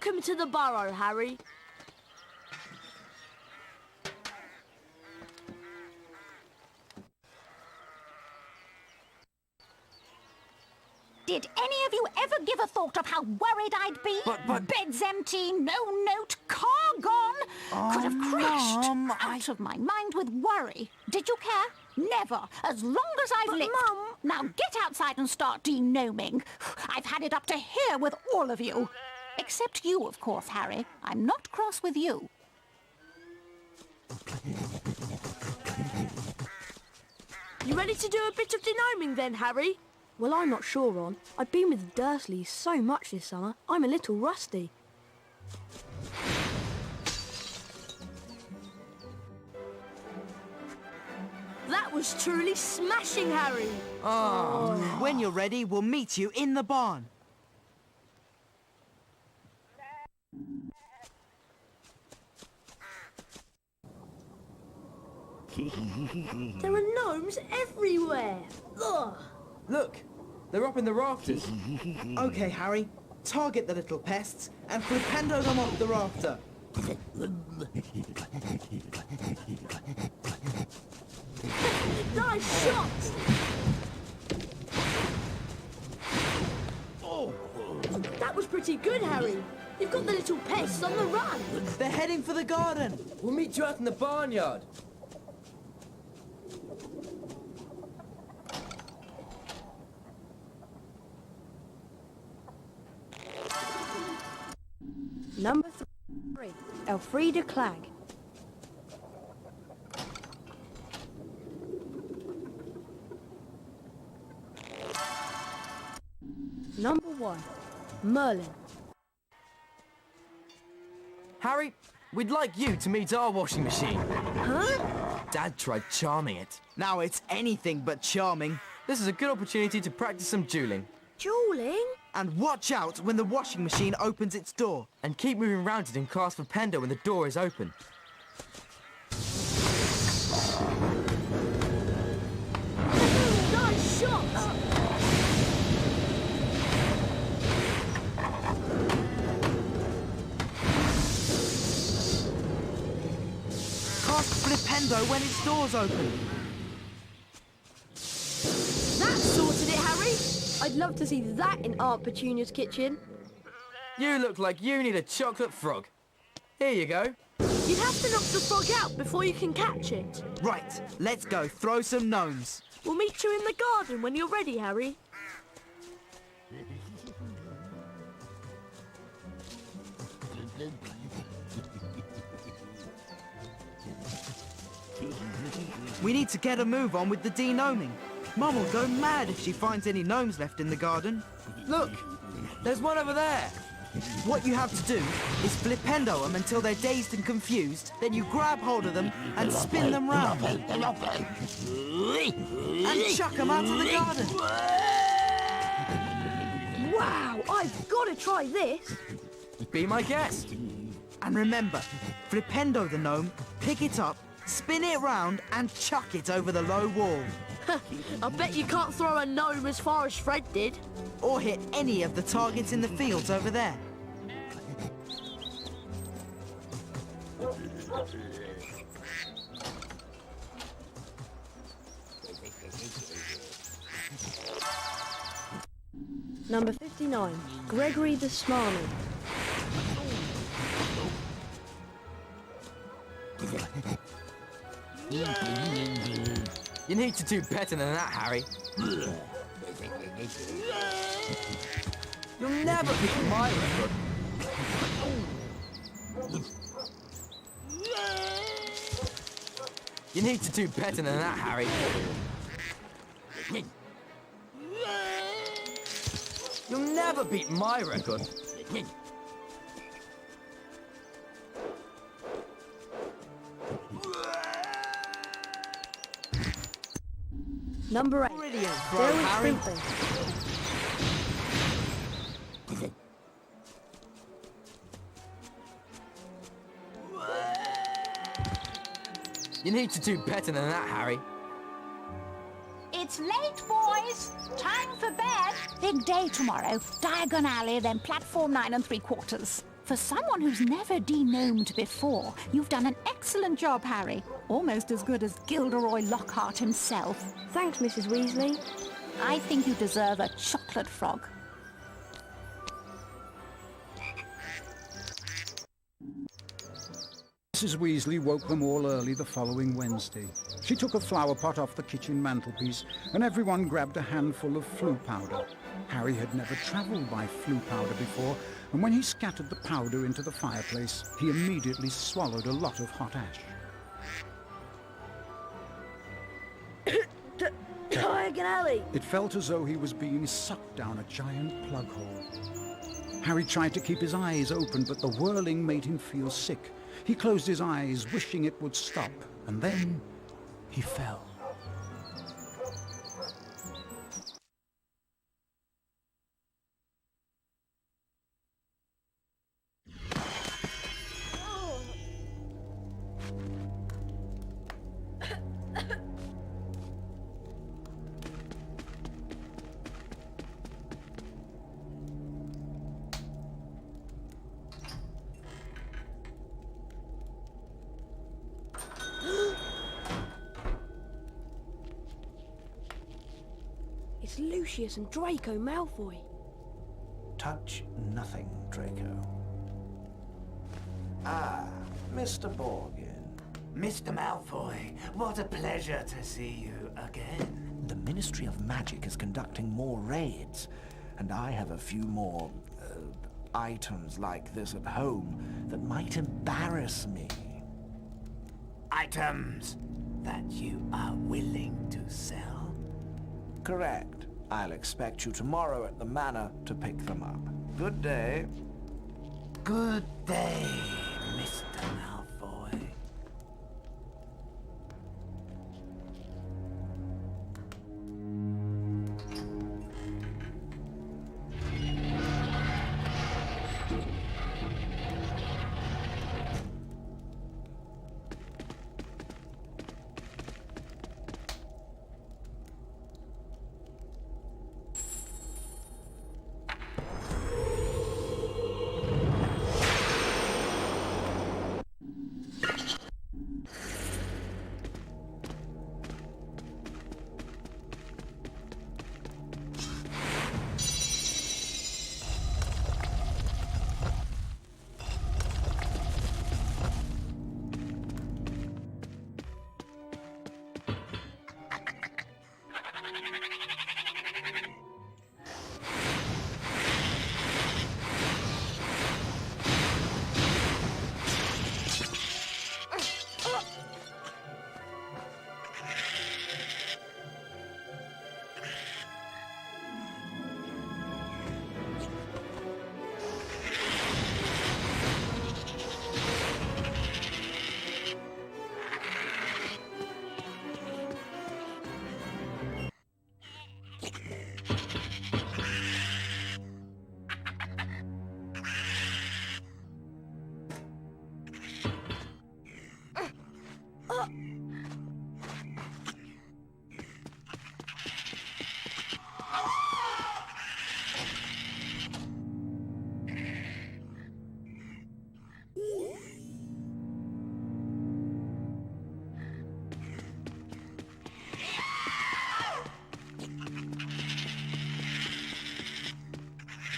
Welcome to the burrow, Harry. Did any of you ever give a thought of how worried I'd be? But... Bed's empty, no note, car gone. Could have crashed. Mum, Out of my mind with worry. Did you care? Never. As long as I've lived. Mum... Now get outside and start denoming. I've had it up to here with all of you. Except you, of course, Harry. I'm not cross with you. You ready to do a bit of denoming then, Harry? Well, I'm not sure, Ron. I've been with the Dursleys so much this summer, I'm a little rusty. That was truly smashing, Harry. Oh. When you're ready, we'll meet you in the barn. There are gnomes everywhere. Ugh. Look, they're up in the rafters. Okay, Harry, target the little pests and flipendo them off the rafter. Nice shot. That was pretty good, Harry. You've got the little pests on the run. They're heading for the garden. We'll meet you out in the barnyard. Number 3, Elfrida Clegg. Number 1, Merlin. Harry, we'd like you to meet our washing machine. Huh? Dad tried charming it. Now it's anything but charming. This is a good opportunity to practice some dueling. Dueling? And watch out when the washing machine opens its door. And keep moving around it and cast for Pendo when the door is open. Nice shot. Cast flipendo when its door's open. That sorted it, Harry. I'd love to see that in Aunt Petunia's kitchen. You look like you need a chocolate frog. Here you go. You'd have to knock the frog out before you can catch it. Right, let's go throw some gnomes. We'll meet you in the garden when you're ready, Harry. We need to get a move on with the denoming. Mum will go mad if she finds any gnomes left in the garden. Look, there's one over there. What you have to do is flipendo them until they're dazed and confused, then you grab hold of them and spin them round. And chuck them out of the garden. Wow, I've got to try this. Be my guest. And remember, flipendo the gnome, pick it up, spin it round and chuck it over the low wall. I bet you can't throw a gnome as far as Fred did. Or hit any of the targets in the fields over there. Number 59, Gregory the Smarmy. You need to do better than that, Harry. You'll never beat my record. You need to do better than that, Harry. You'll never beat my record. Number 8, Brilliant throw, Derek Harry. Crimping. You need to do better than that, Harry. It's late, boys. Time for bed. Big day tomorrow. Diagon Alley, then platform 9 3/4. For someone who's never degnomed before, you've done an excellent job, Harry. Almost as good as Gilderoy Lockhart himself. Thanks, Mrs. Weasley. I think you deserve a chocolate frog. Mrs. Weasley woke them all early the following Wednesday. She took a flower pot off the kitchen mantelpiece, and everyone grabbed a handful of flue powder. Harry had never travelled by flue powder before, and when he scattered the powder into the fireplace, he immediately swallowed a lot of hot ash. Diagon Alley! It felt as though he was being sucked down a giant plug hole. Harry tried to keep his eyes open, but the whirling made him feel sick. He closed his eyes, wishing it would stop, and then he fell. It's Lucius and Draco Malfoy. Touch nothing, Draco. Ah, Mr. Borgin. Mr. Malfoy, what a pleasure to see you again. The Ministry of Magic is conducting more raids, and I have a few more items like this at home that might embarrass me. Items that you are willing to sell? Correct. I'll expect you tomorrow at the Manor to pick them up. Good day. Good day, Mr. Malfoy.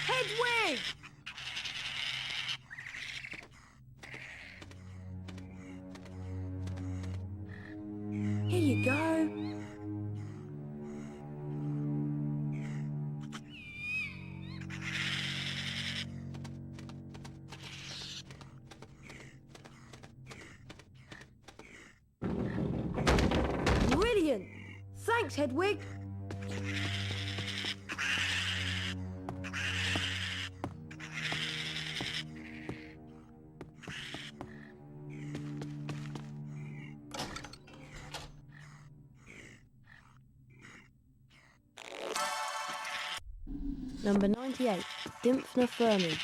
Hedwig! Here you go. Brilliant! Thanks, Hedwig. Number 98, Dimphna Fermi.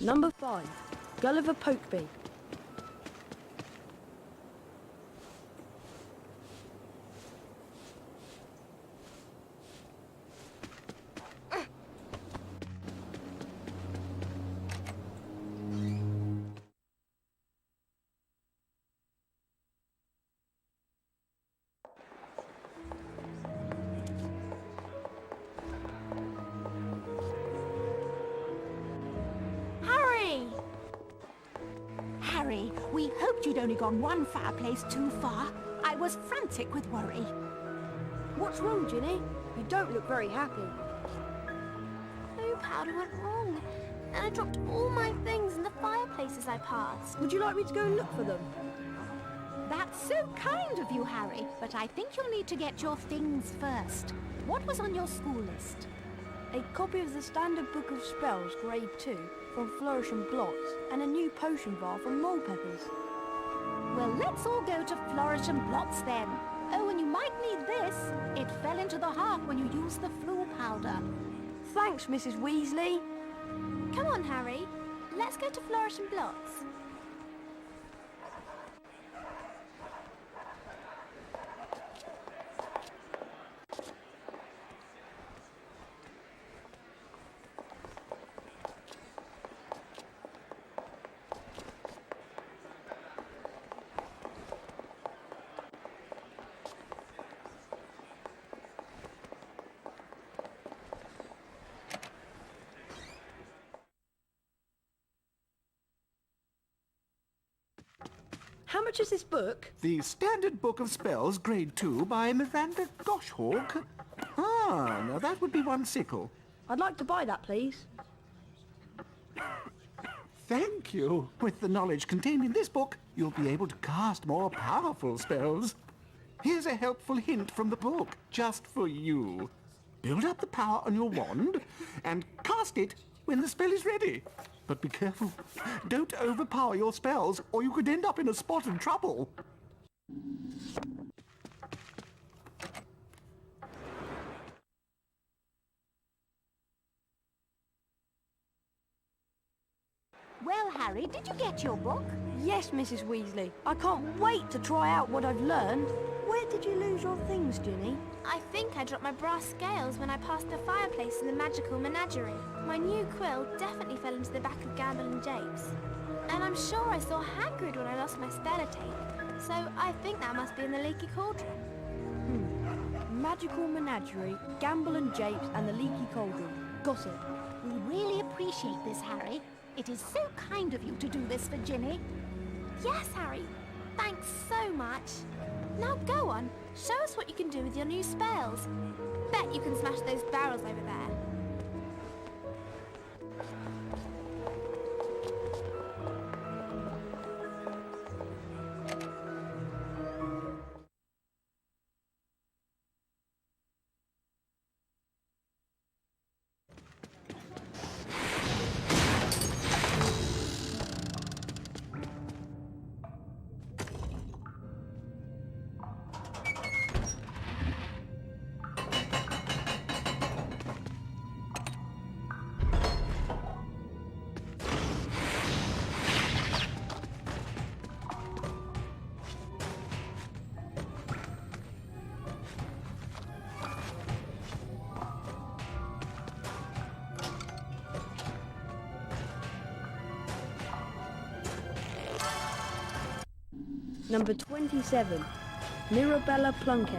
Number 5. Gulliver Pokeby. Harry, we hoped you'd only gone one fireplace too far. I was frantic with worry. What's wrong, Ginny? You don't look very happy. Blue powder went wrong, and I dropped all my things in the fireplaces I passed. Would you like me to go and look for them? That's so kind of you, Harry, but I think you'll need to get your things first. What was on your school list? A copy of the Standard Book of Spells, Grade 2, from Flourish and Blots, and a new potion bar from Mole Peppers. Well, let's all go to Flourish and Blots then. Oh, and you might need this. It fell into the hearth when you used the flu powder. Thanks, Mrs. Weasley. Come on, Harry. Let's go to Flourish and Blots. How much is this book? The Standard Book of Spells, Grade 2, by Miranda Goshawk. Ah, now that would be one sickle. I'd like to buy that, please. Thank you. With the knowledge contained in this book, you'll be able to cast more powerful spells. Here's a helpful hint from the book, just for you. Build up the power on your wand and cast it when the spell is ready. But be careful. Don't overpower your spells, or you could end up in a spot of trouble. Well, Harry, did you get your book? Yes, Mrs. Weasley. I can't wait to try out what I've learned. Where did you lose your things, Ginny? I think I dropped my brass scales when I passed the fireplace in the magical menagerie. My new quill definitely fell into the back of Gamble and Japes. And I'm sure I saw Hagrid when I lost my Stellatape. So I think that must be in the Leaky Cauldron. Magical Menagerie, Gamble and Japes, and the Leaky Cauldron. Gossip. We really appreciate this, Harry. It is so kind of you to do this for Ginny. Yes, Harry. Thanks so much. Now go on. Show us what you can do with your new spells. Bet you can smash those barrels over there. Number 27, Mirabella Plunkett.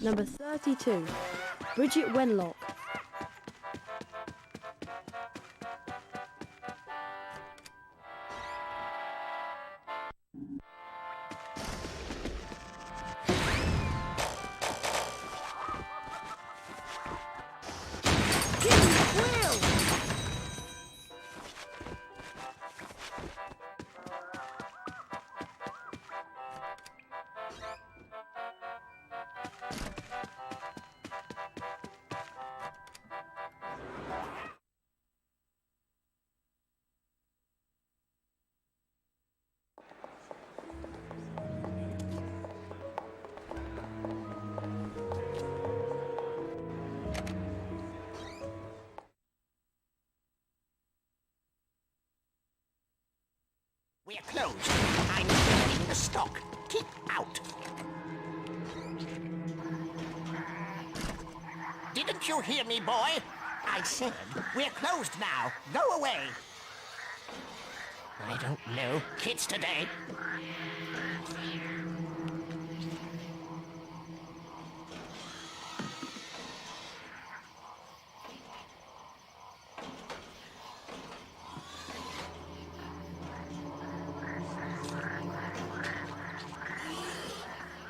Number 32. Bridget Wenlock. We're closed. I'm filling the stock. Keep out. Didn't you hear me, boy? I said we're closed now. Go away. I don't know kids today.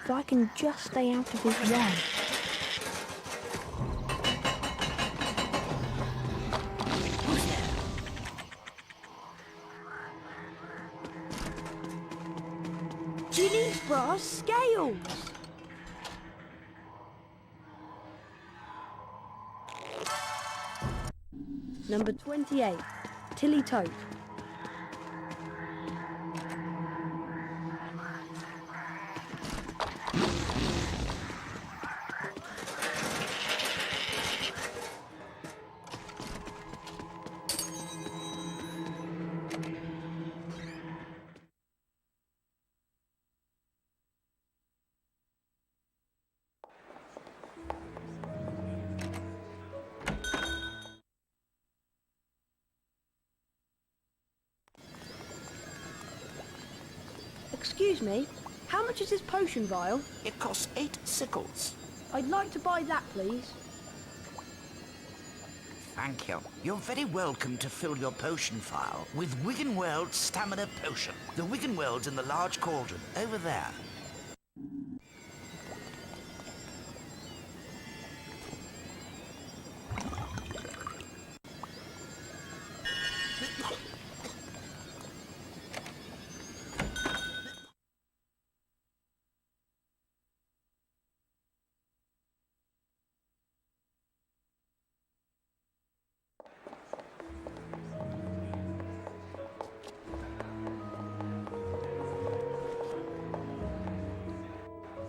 If I can just stay out of his way. Ginny's brass scales! Number 28. Tilly Tope. Excuse me, how much is this potion vial? It costs 8 sickles. I'd like to buy that, please. Thank you. You're very welcome to fill your potion file with Wiggenweld's Stamina Potion. The Wiggenweld's in the large cauldron, over there.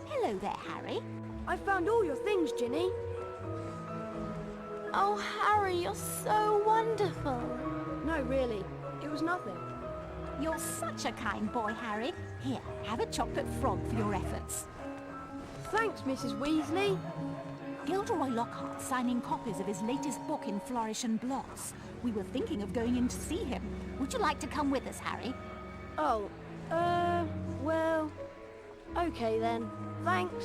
Hello there, Harry. I found all your things, Ginny. Oh, Harry, you're so wonderful. No, really, it was nothing. You're such a kind boy, Harry. Here, have a chocolate frog for your efforts. Thanks, Mrs. Weasley. Gilderoy Lockhart's signing copies of his latest book in Flourish and Blotts. We were thinking of going in to see him. Would you like to come with us, Harry? Oh, well, okay then. Thanks.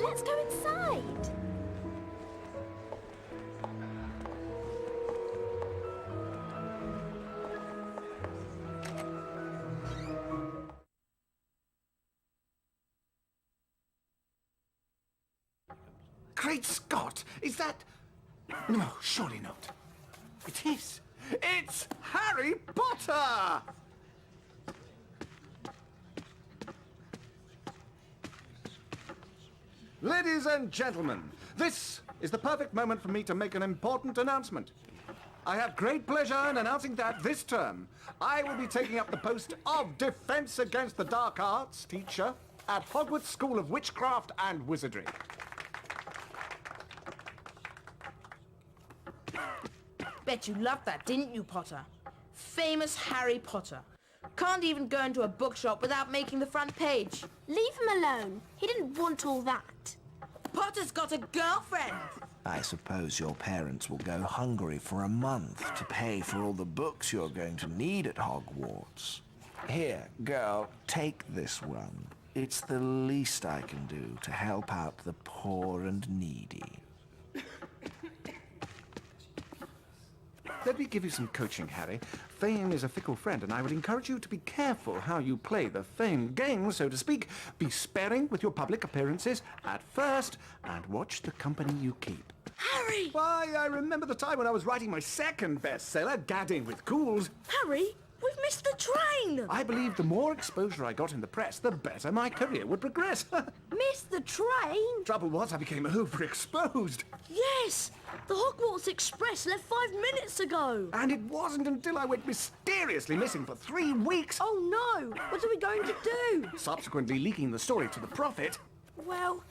Let's go inside. Great Scott! Is that... No, surely not. It is. It's Harry Potter! Ladies and gentlemen, this is the perfect moment for me to make an important announcement. I have great pleasure in announcing that this term, I will be taking up the post of Defense Against the Dark Arts teacher at Hogwarts School of Witchcraft and Wizardry. Bet you loved that, didn't you, Potter? Famous Harry Potter. Can't even go into a bookshop without making the front page. Leave him alone. He didn't want all that. Potter's got a girlfriend. I suppose your parents will go hungry for a month to pay for all the books you're going to need at Hogwarts. Here, girl, take this one. It's the least I can do to help out the poor and needy. Let me give you some coaching, Harry. Fame is a fickle friend, and I would encourage you to be careful how you play the fame game, so to speak. Be sparing with your public appearances at first, and watch the company you keep. Harry! Why, I remember the time when I was writing my second bestseller, Gadding with Cools. Harry, we've missed the train! I believed the more exposure I got in the press, the better my career would progress. Missed the train? Trouble was, I became overexposed. Yes! The Hogwarts Express left 5 minutes ago! And it wasn't until I went mysteriously missing for 3 weeks. Oh no! What are we going to do? Subsequently leaking the story to the Prophet. Well,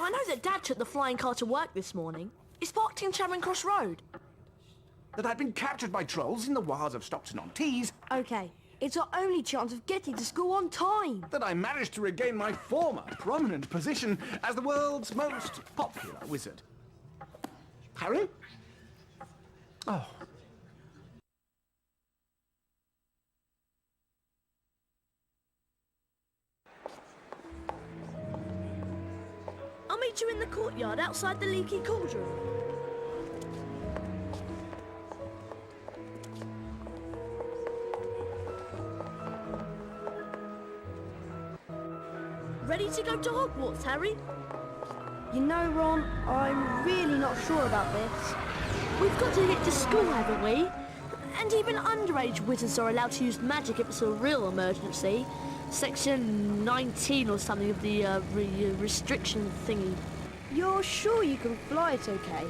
I know that Dad took the flying car to work this morning. It's parked in Charing Cross Road. That I'd been captured by trolls in the wilds of Stockton-on-Tees. Okay, it's our only chance of getting to school on time. That I managed to regain my former prominent position as the world's most popular wizard. Harry? Oh. I'll meet you in the courtyard outside the leaky cauldron. Ready to go to Hogwarts, Harry? You know, Ron, I'm really not sure about this. We've got to get to school, haven't we? And even underage wizards are allowed to use magic if it's a real emergency. Section 19 or something of the restriction thingy. You're sure you can fly it okay?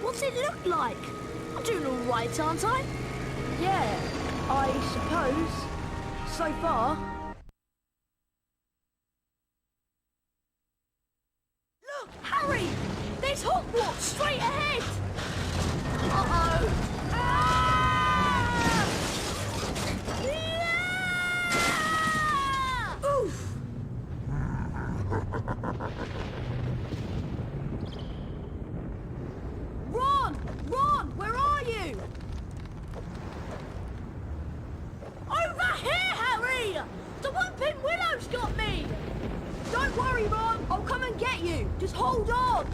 What's it look like? I'm doing all right, aren't I? Yeah, I suppose. So far. Look, Harry! There's Hogwarts straight ahead! Uh-oh! Ah! Yeah! Oof! Ron, where are you? Over here, Harry! The Whooping Willow's got me! Don't worry, Ron, I'll come and get you. Just hold on.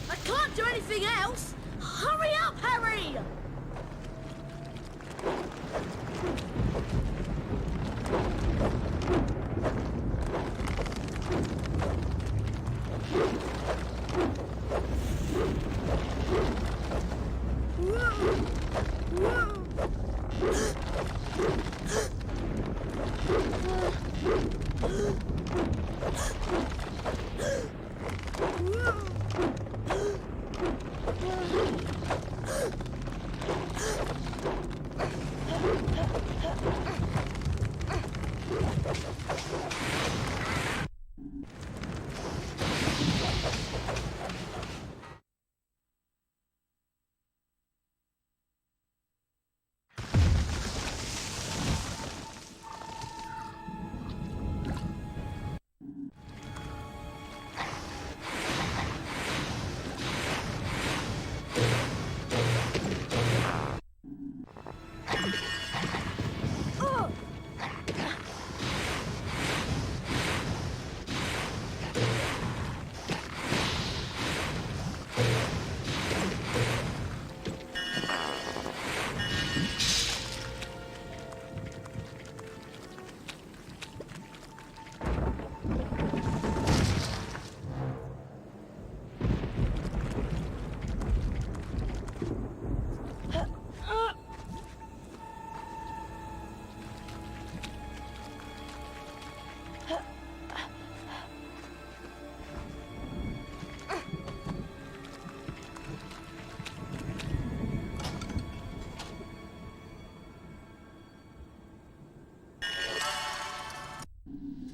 I can't do anything else. Hurry up, Harry!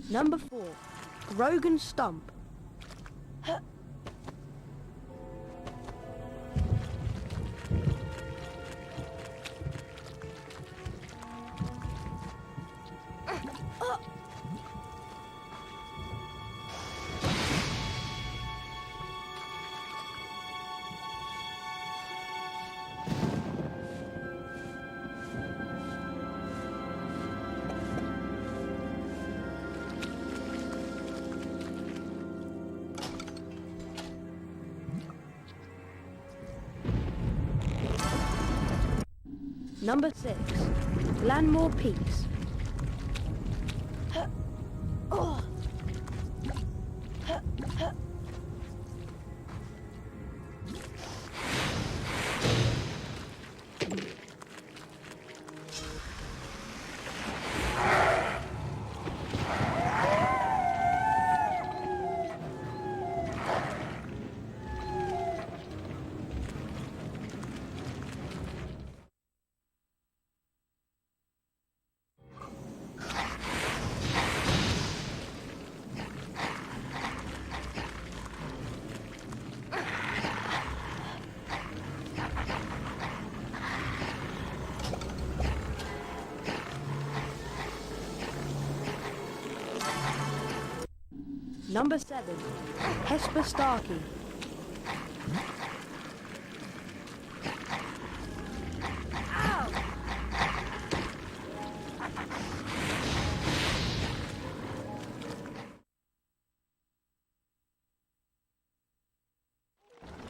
Number 4, Grogan Stump. Number 6. Glanmore Peaks. Number 7. Hesper Starkey.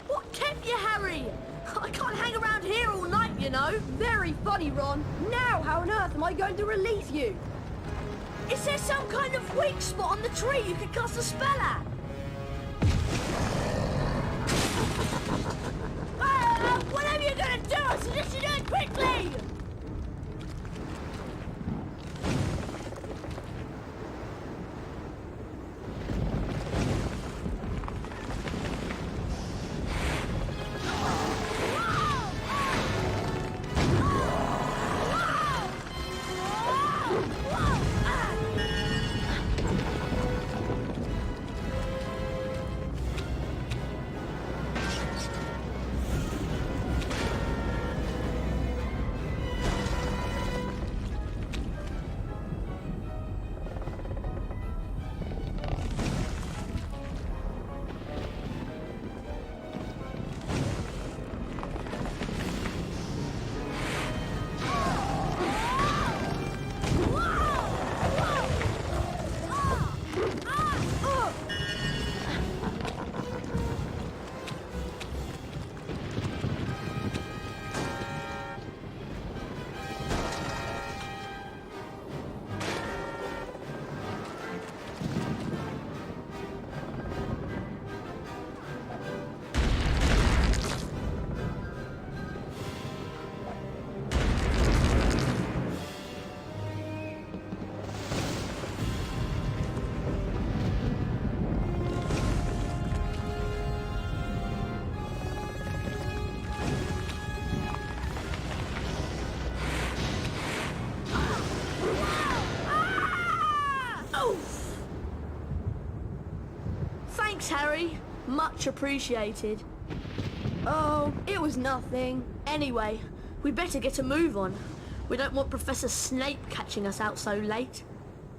What kept you, Harry? I can't hang around here all night, you know. Very funny, Ron. Now how on earth am I going to release you? Is there some kind of weak spot on the tree you could cast a spell at? Whatever you're gonna do, I suggest you do it quickly! Thanks, Harry. Much appreciated. Oh, it was nothing. Anyway, we better get a move on. We don't want Professor Snape catching us out so late.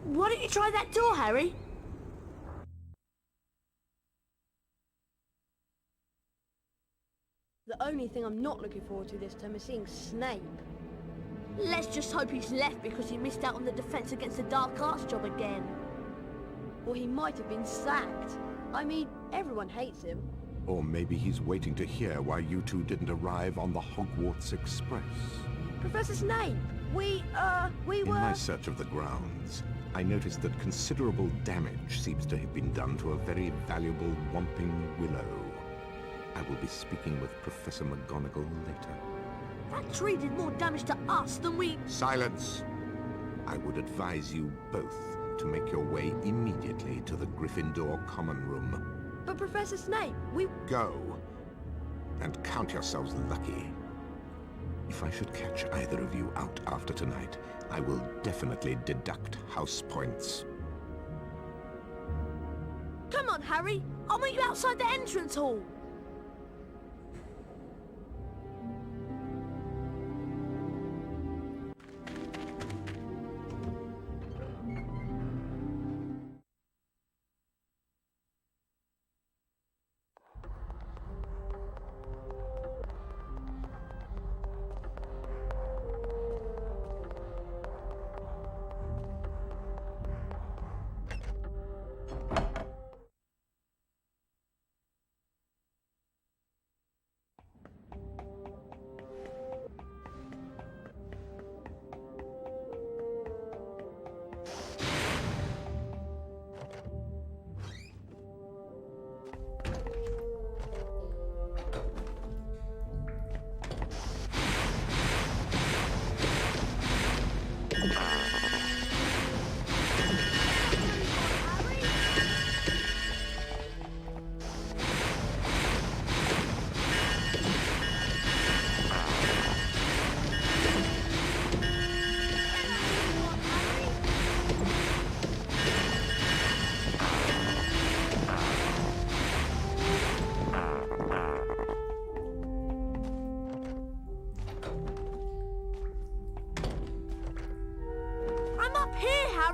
Why don't you try that door, Harry? The only thing I'm not looking forward to this term is seeing Snape. Let's just hope he's left because he missed out on the Defense Against the Dark Arts job again. Or he might have been sacked. I mean, everyone hates him. Or maybe he's waiting to hear why you two didn't arrive on the Hogwarts Express. Professor Snape, we were... In my search of the grounds, I noticed that considerable damage seems to have been done to a very valuable Whomping Willow. I will be speaking with Professor McGonagall later. That tree did more damage to us than we... Silence! I would advise you both to make your way immediately to the Gryffindor common room. But Professor Snape, we... Go, and count yourselves lucky. If I should catch either of you out after tonight, I will definitely deduct house points. Come on, Harry. I'll meet you outside the entrance hall.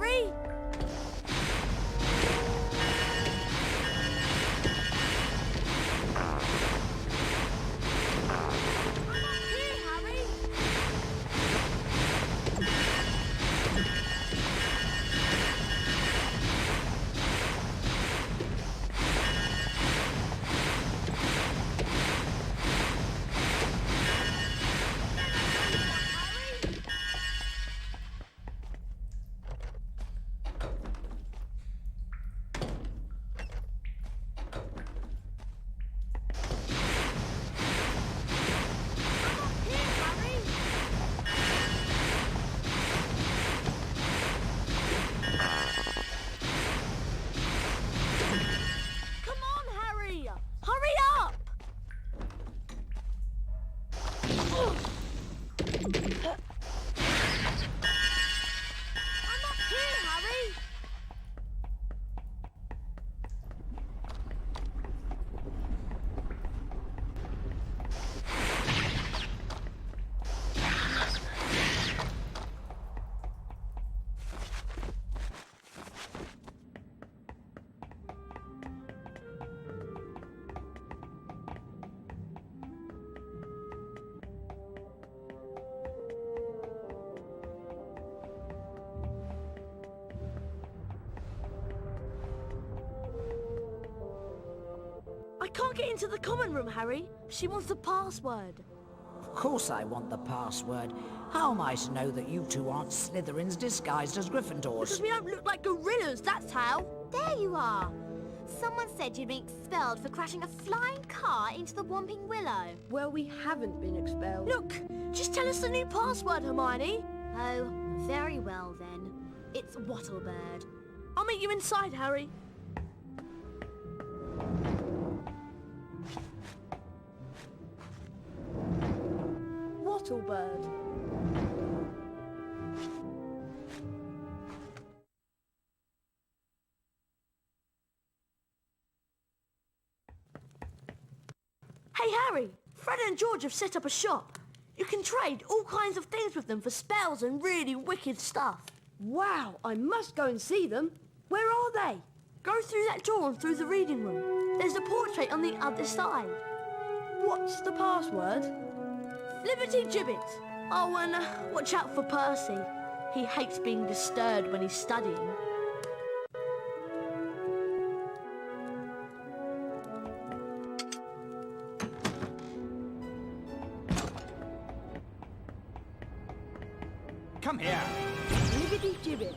Harry! I can't get into the common room, Harry. She wants the password. Of course I want the password. How am I to know that you two aren't Slytherins disguised as Gryffindors? Because we don't look like gorillas, that's how. There you are. Someone said you'd been expelled for crashing a flying car into the Whomping Willow. Well, we haven't been expelled. Look, just tell us the new password, Hermione. Oh, very well then. It's Wattlebird. I'll meet you inside, Harry. Wattlebird. Hey, Harry. Fred and George have set up a shop. You can trade all kinds of things with them for spells and really wicked stuff. Wow, I must go and see them. Where are they? Go through that door and through the reading room. There's a portrait on the other side. What's the password? Liberty Gibbet. Oh, and watch out for Percy. He hates being disturbed when he's studying. Come here. Liberty Gibbet.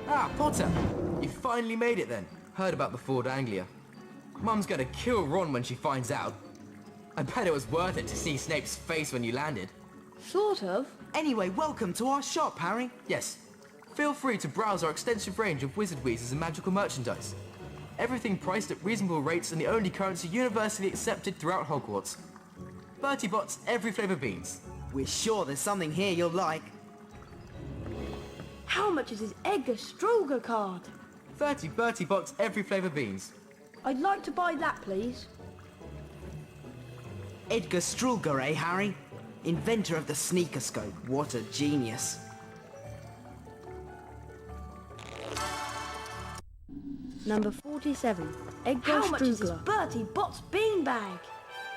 Ah, Potter. You finally made it then. Heard about the Ford Anglia. Mum's gonna kill Ron when she finds out. I bet it was worth it to see Snape's face when you landed. Sort of. Anyway, welcome to our shop, Harry. Yes. Feel free to browse our extensive range of wizard wheezes and magical merchandise. Everything priced at reasonable rates and the only currency universally accepted throughout Hogwarts. Bertie Bott's every flavour beans. We're sure there's something here you'll like. How much is his Edgar Strulga card? 30 Bertie Bott's every flavour beans. I'd like to buy that, please. Edgar Strulga, eh, Harry? Inventor of the sneaker scope. What a genius. Number 47. Edgar How much is this Strugler. Bertie Bott's beanbag?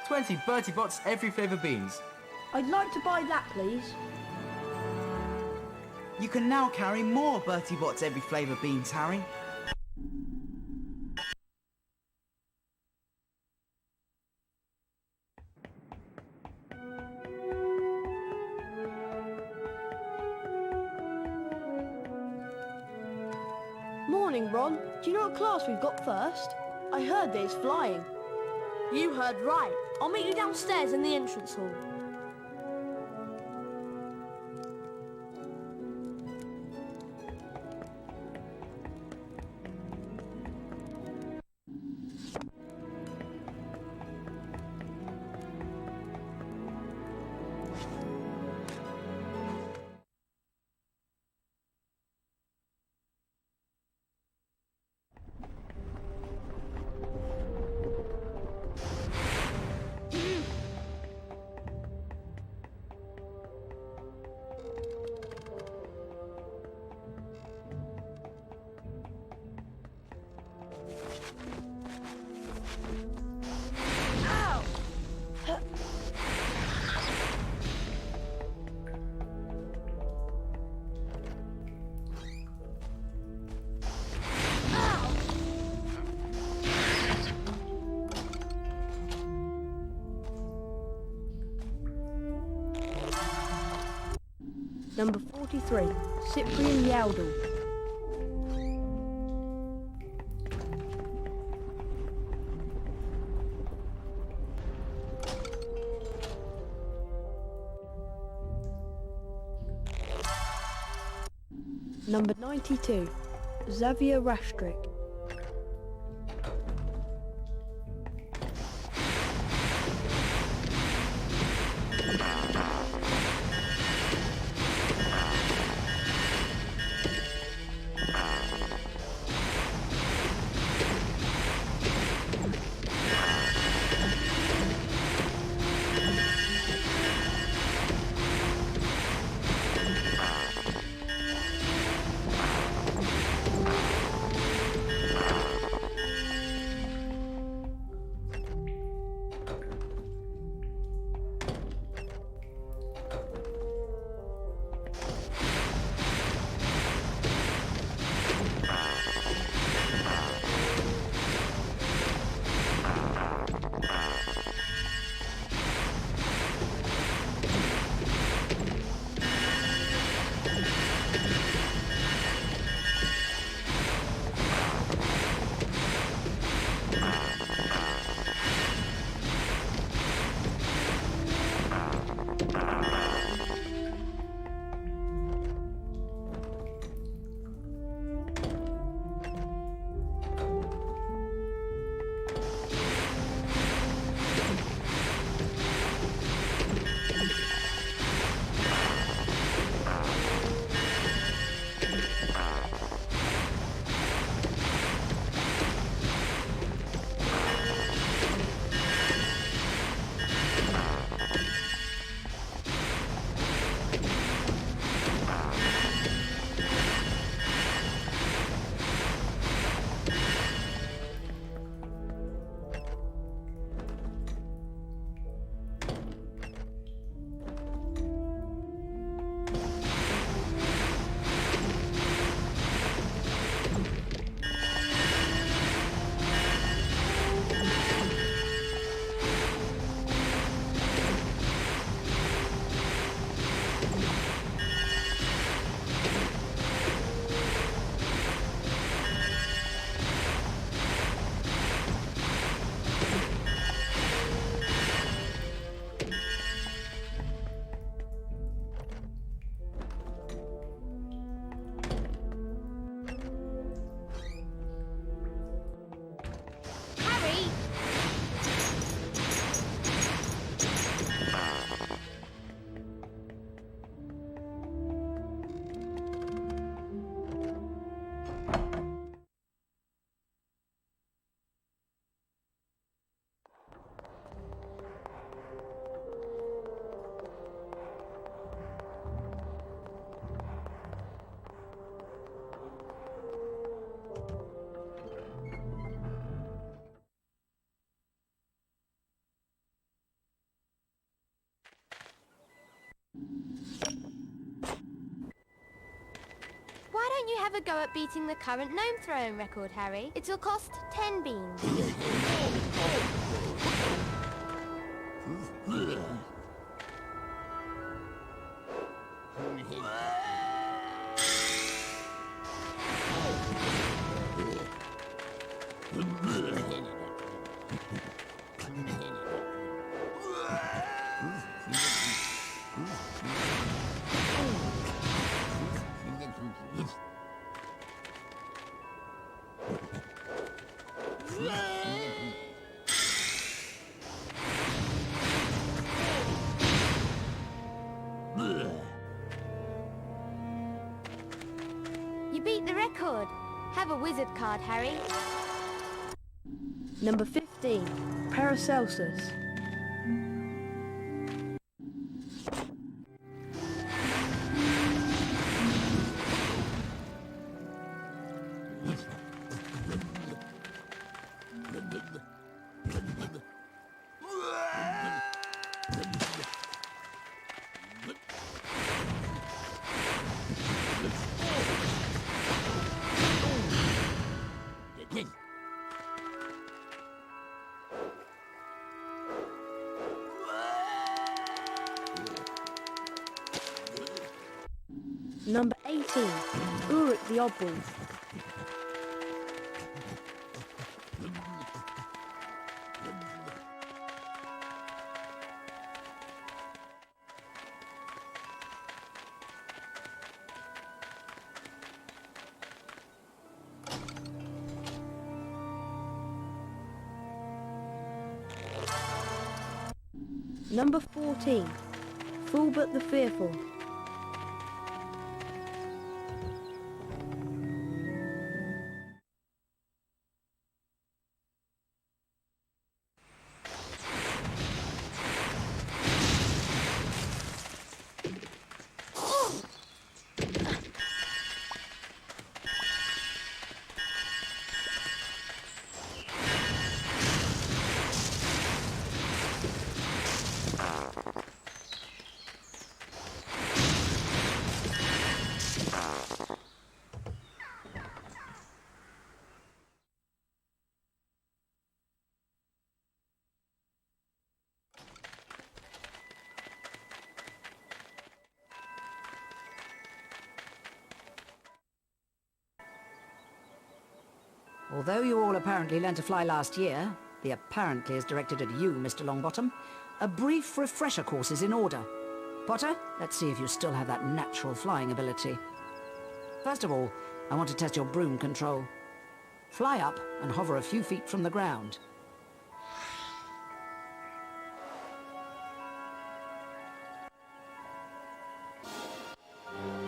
20 Bertie Bott's every flavour beans. I'd like to buy that, please. You can now carry more Bertie Bott's every flavour beans, Harry. Morning, Ron. Do you know what class we've got first? I heard there's flying. You heard right. I'll meet you downstairs in the entrance hall. Number 43, Cyprian Yowdle. Number 92, Xavier Rastrick. Why don't you have a go at beating the current gnome throwing record, Harry? It'll cost 10 beans. You beat the record. Have a wizard card, Harry. Number 15, Paracelsus. 13. Ulrich the Oddballs. Number 14. Fulbert the Fearful. Although you all apparently learned to fly last year, the apparently is directed at you, Mr. Longbottom, a brief refresher course is in order. Potter, let's see if you still have that natural flying ability. First of all, I want to test your broom control. Fly up and hover a few feet from the ground.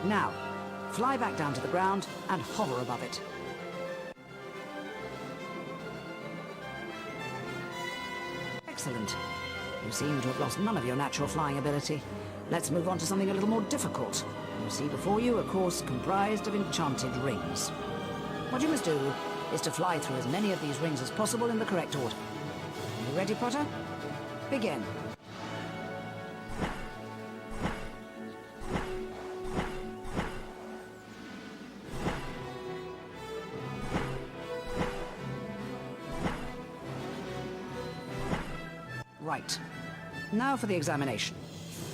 Now, fly back down to the ground and hover above it. Excellent. You seem to have lost none of your natural flying ability. Let's move on to something a little more difficult. You see before you a course comprised of enchanted rings. What you must do is to fly through as many of these rings as possible in the correct order. Are you ready, Potter? Begin. Right. Now for the examination,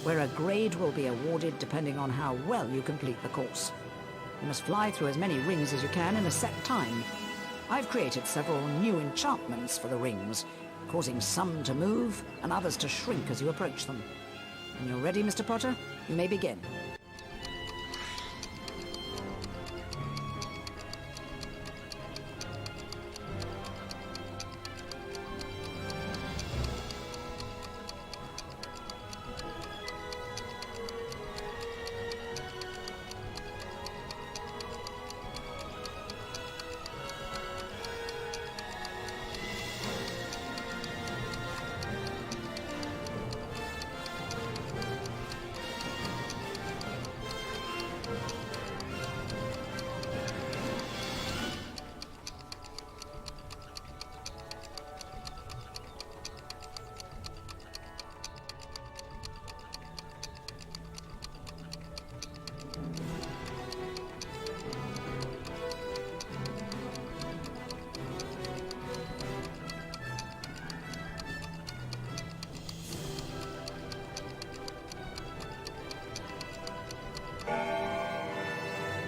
where a grade will be awarded depending on how well you complete the course. You must fly through as many rings as you can in a set time. I've created several new enchantments for the rings, causing some to move and others to shrink as you approach them. When you're ready, Mr. Potter, you may begin.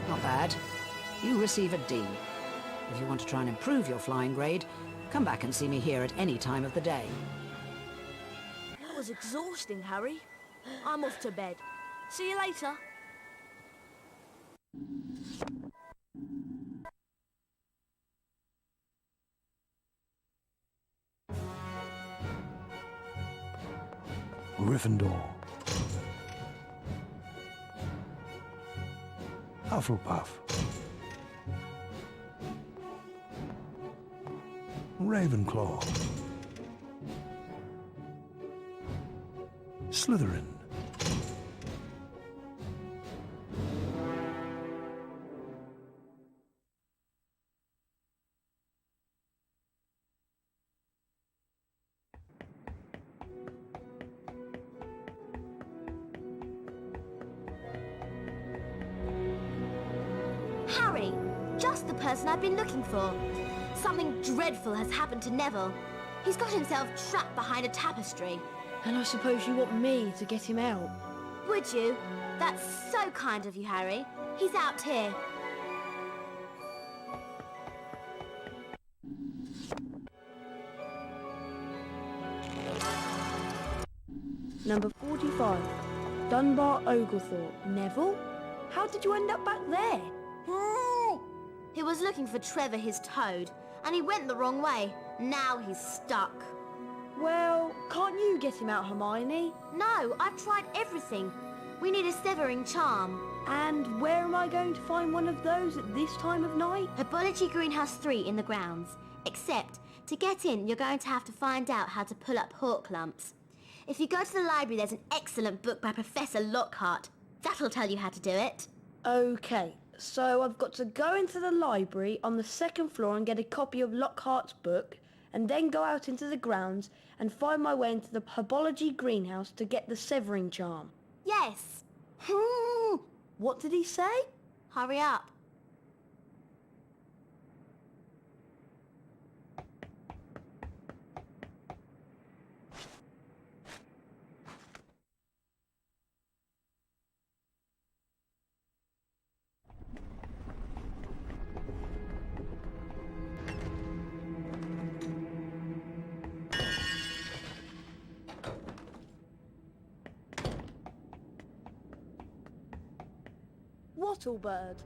Not bad. You receive a D. If you want to try and improve your flying grade, come back and see me here at any time of the day. That was exhausting, Harry. I'm off to bed. See you later. Gryffindor. Hufflepuff. Ravenclaw. Slytherin. Harry, just the person I've been looking for. Something dreadful has happened to Neville. He's got himself trapped behind a tapestry. And I suppose you want me to get him out? Would you? That's so kind of you, Harry. He's out here. Number 45. Dunbar Oglethorpe. Neville? How did you end up back there? He was looking for Trevor, his toad, and he went the wrong way. Now he's stuck. Well, can't you get him out, Hermione? No, I've tried everything. We need a severing charm. And where am I going to find one of those at this time of night? Herbology Greenhouse 3 in the grounds. Except, to get in, you're going to have to find out how to pull up hawk lumps. If you go to the library, there's an excellent book by Professor Lockhart. That'll tell you how to do it. Okay, so I've got to go into the library on the second floor and get a copy of Lockhart's book, and then go out into the grounds and find my way into the Herbology Greenhouse to get the severing charm. Yes. What did he say? Hurry up. Wattlebird.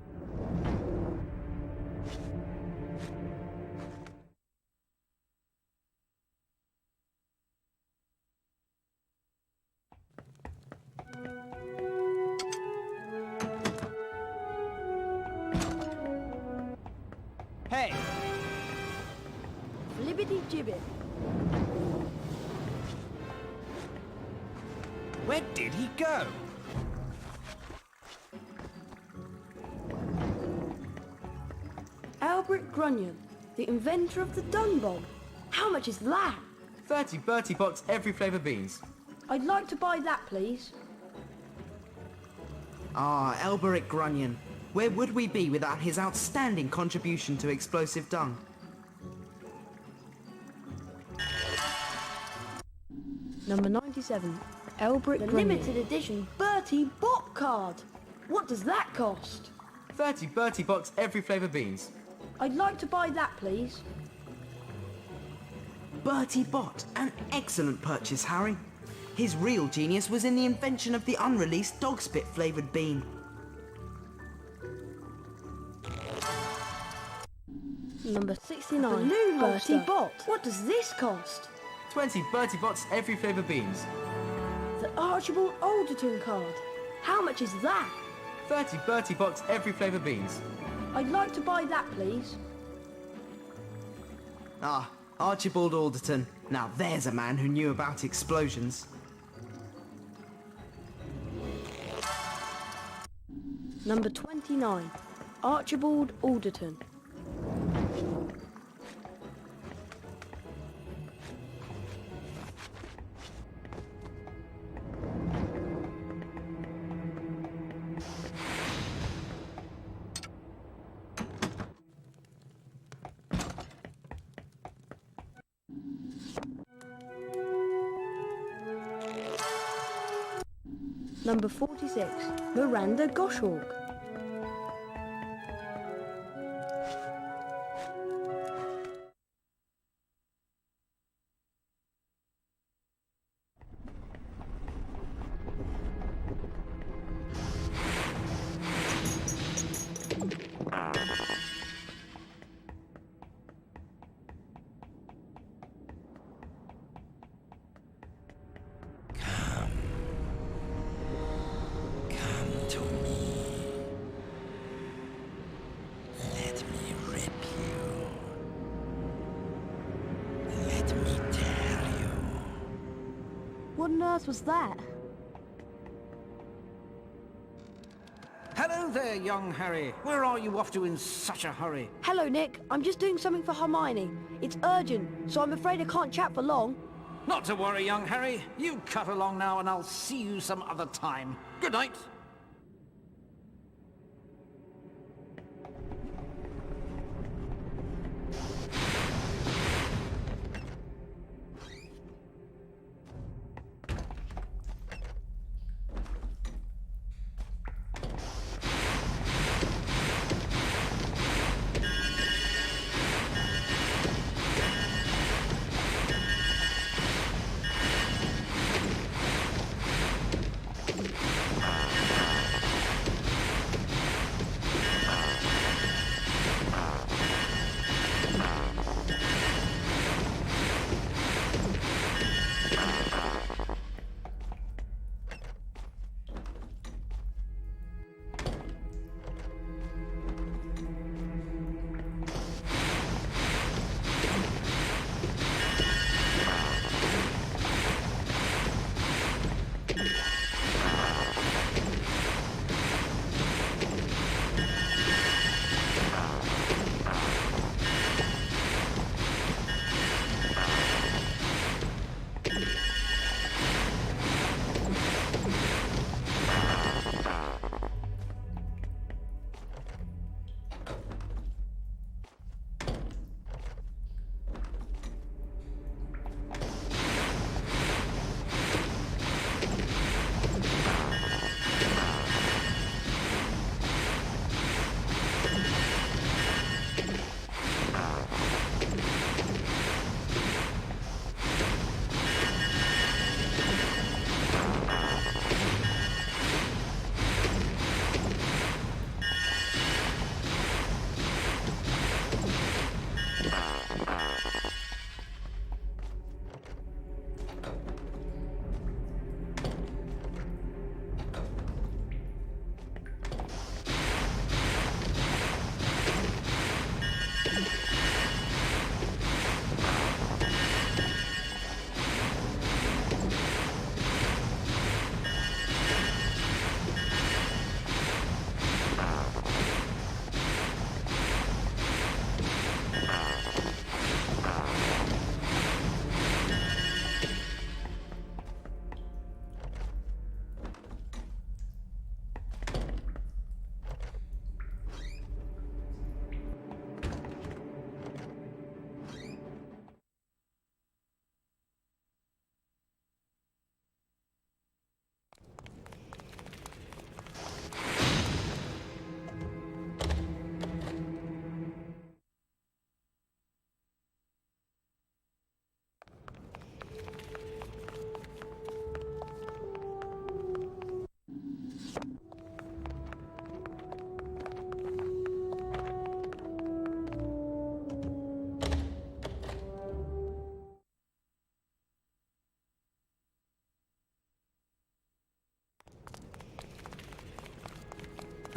Hey! Flibbity gibbet. Where did he go? Albert Grunion, the inventor of the dung bomb. How much is that? 30 Bertie Bott's every flavour beans. I'd like to buy that, please. Ah, Alberic Grunion. Where would we be without his outstanding contribution to explosive dung? Number 97. Alberic Grunion. The limited edition Bertie Bott card. What does that cost? 30 Bertie Bott's every flavour beans. I'd like to buy that, please. Bertie Bott, an excellent purchase, Harry. His real genius was in the invention of the unreleased dog spit flavoured bean. Number 69. Balloon Bertie Bott. What does this cost? 20 Bertie Bott's every flavour beans. The Archibald Alderton card. How much is that? 30 Bertie Bott's every flavour beans. I'd like to buy that, please. Ah, Archibald Alderton. Now there's a man who knew about explosions. Number 29. Archibald Alderton. Number 46. Miranda Goshawk. What on earth was that? Hello there, young Harry. Where are you off to in such a hurry? Hello, Nick. I'm just doing something for Hermione. It's urgent, so I'm afraid I can't chat for long. Not to worry, young Harry. You cut along now and I'll see you some other time. Good night.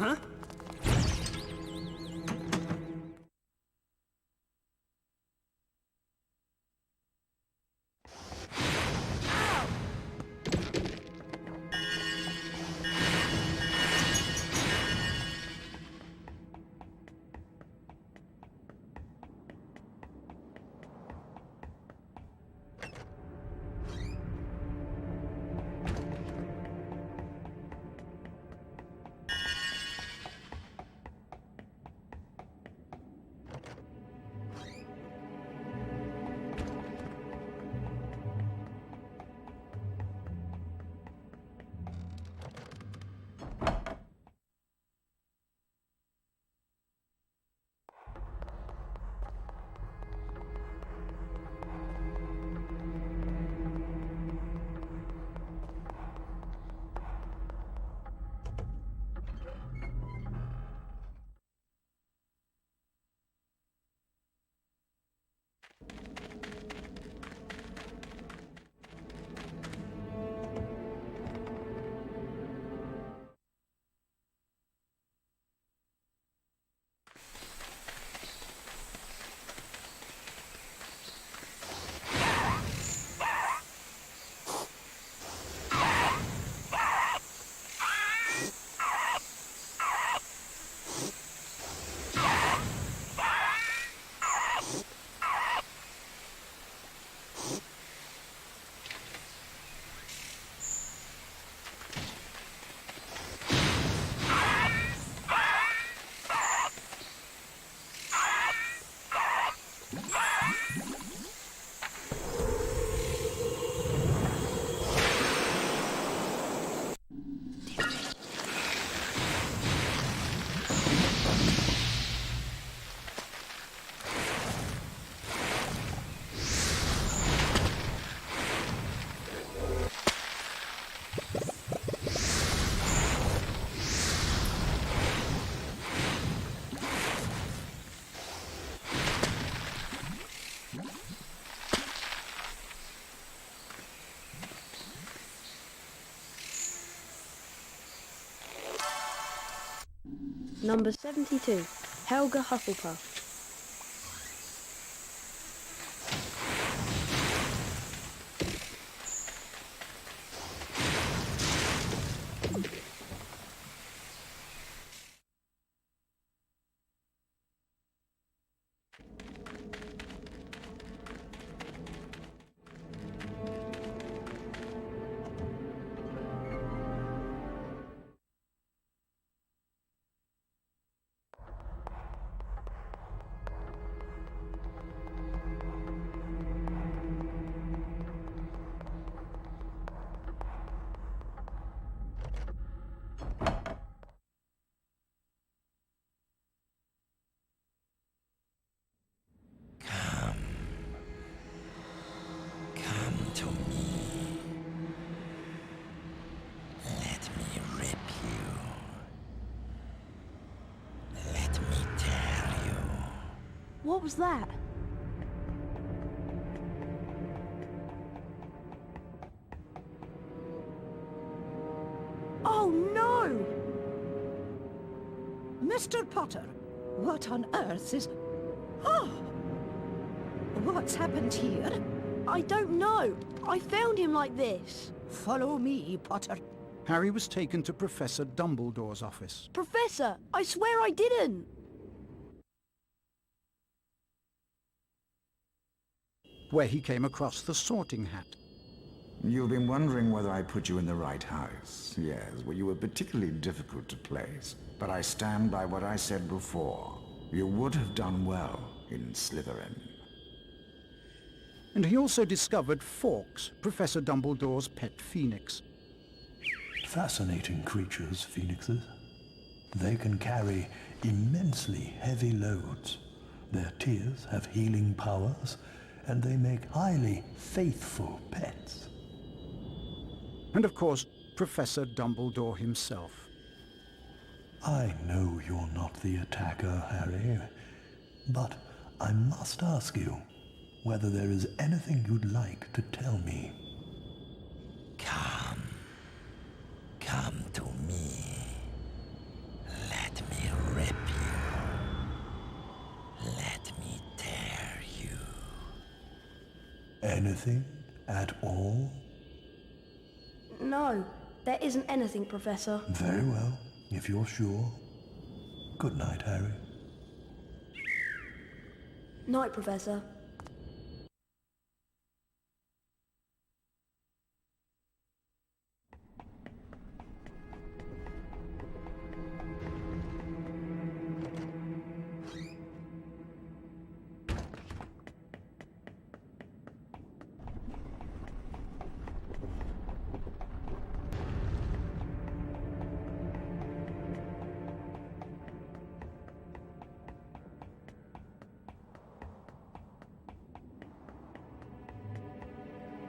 Huh? Number 72, Helga Hufflepuff. Come to me. Let me rip you. Let me tear you. What was that? Oh no! Mr. Potter, what on earth is... Oh! What's happened here? I don't know. I found him like this. Follow me, Potter. Harry was taken to Professor Dumbledore's office. Professor, I swear I didn't. Where he came across the Sorting Hat. You've been wondering whether I put you in the right house. Yes, well, you were particularly difficult to place. But I stand by what I said before. You would have done well in Slytherin. And he also discovered Fawkes, Professor Dumbledore's pet phoenix. Fascinating creatures, phoenixes. They can carry immensely heavy loads. Their tears have healing powers, and they make highly faithful pets. And of course, Professor Dumbledore himself. I know you're not the attacker, Harry, but I must ask you whether there is anything you'd like to tell me. Come to me. Let me rip you. Let me tear you. Anything at all? No, there isn't anything, Professor. Very well, if you're sure. Good night, Harry. Night, Professor.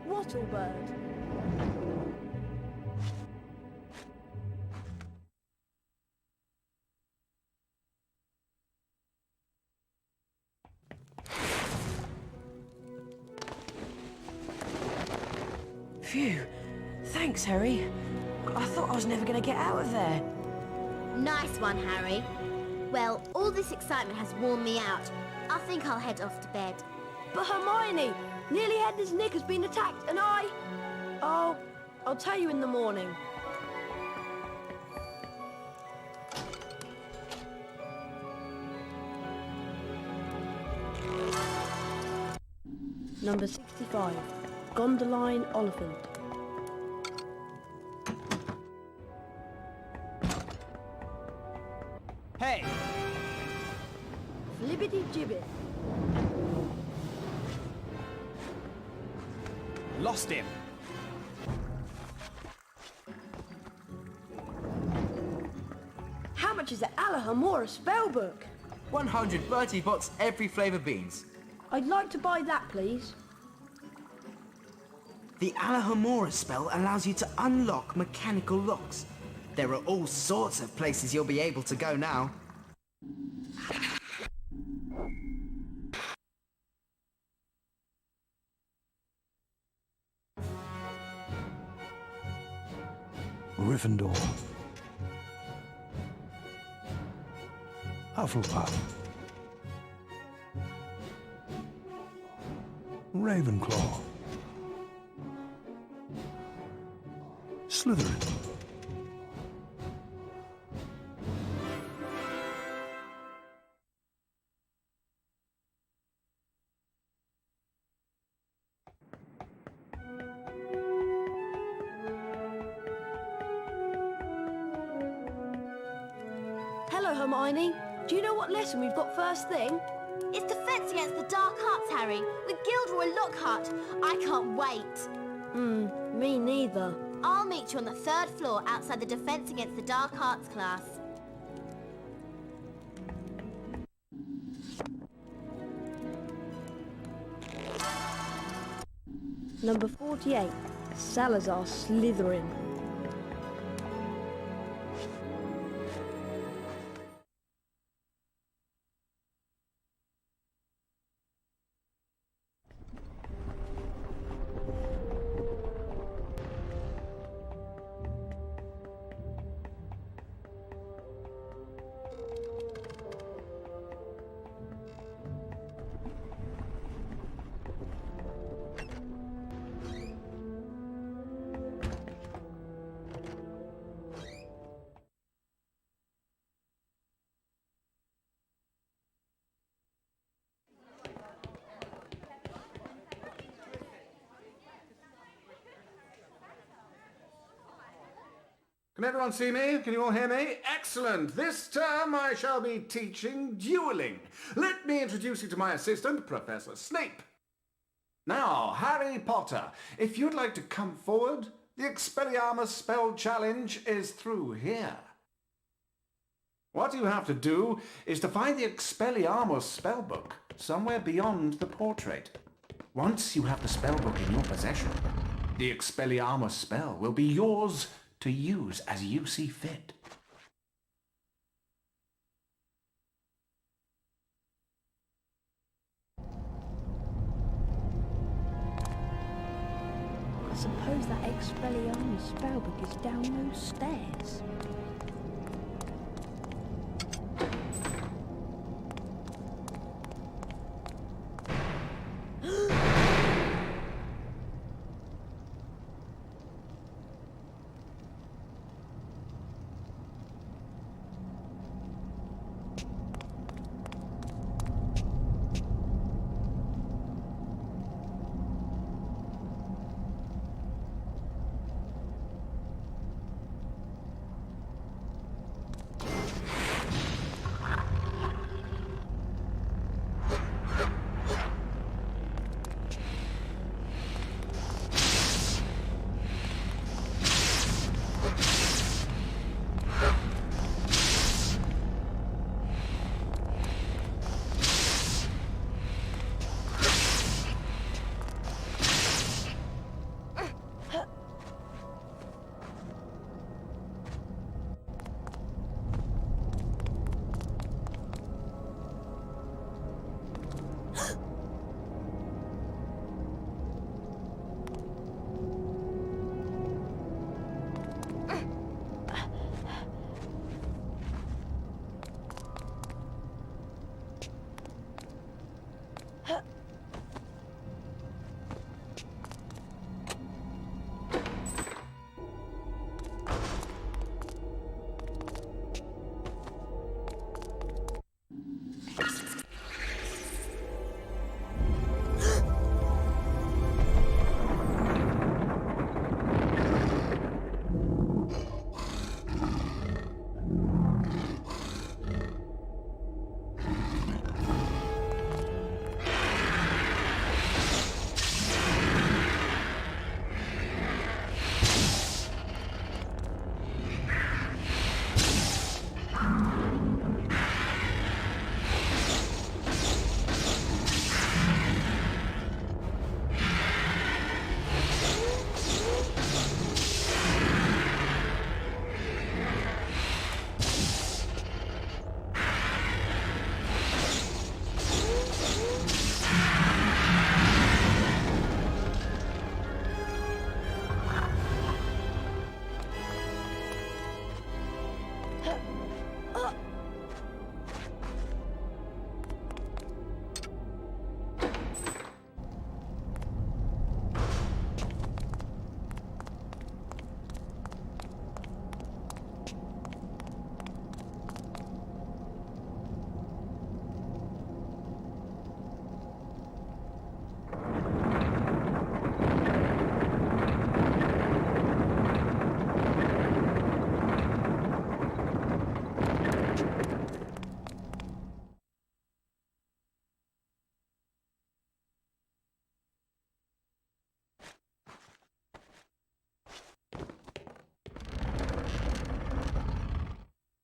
Wattlebird. Phew. Thanks, Harry. I thought I was never going to get out of there. Nice one, Harry. Well, all this excitement has worn me out. I think I'll head off to bed. But Hermione! Nearly Headless Nick has been attacked, and I'll tell you in the morning. Number 65. Gondoline Oliphant. Hey! Flibbity gibbet. Lost him. How much is the Alohomora spellbook? 100 Bertie Bott's every flavour beans. I'd like to buy that, please. The Alohomora spell allows you to unlock mechanical locks. There are all sorts of places you'll be able to go now. Gryffindor. Hufflepuff. Ravenclaw. Slytherin. Hello, Hermione. Do you know what lesson we've got first thing? It's Defense Against the Dark Arts, Harry, with Gilderoy Lockhart. I can't wait. Me neither. I'll meet you on the 3rd floor outside the Defense Against the Dark Arts class. Number 48. Salazar Slytherin. Can everyone see me? Can you all hear me? Excellent. This term I shall be teaching dueling. Let me introduce you to my assistant, Professor Snape. Now, Harry Potter, if you'd like to come forward, the Expelliarmus Spell Challenge is through here. What you have to do is to find the Expelliarmus spellbook somewhere beyond the portrait. Once you have the spellbook in your possession, the Expelliarmus spell will be yours to use as you see fit. I suppose that Expelliarmus spellbook is down those stairs.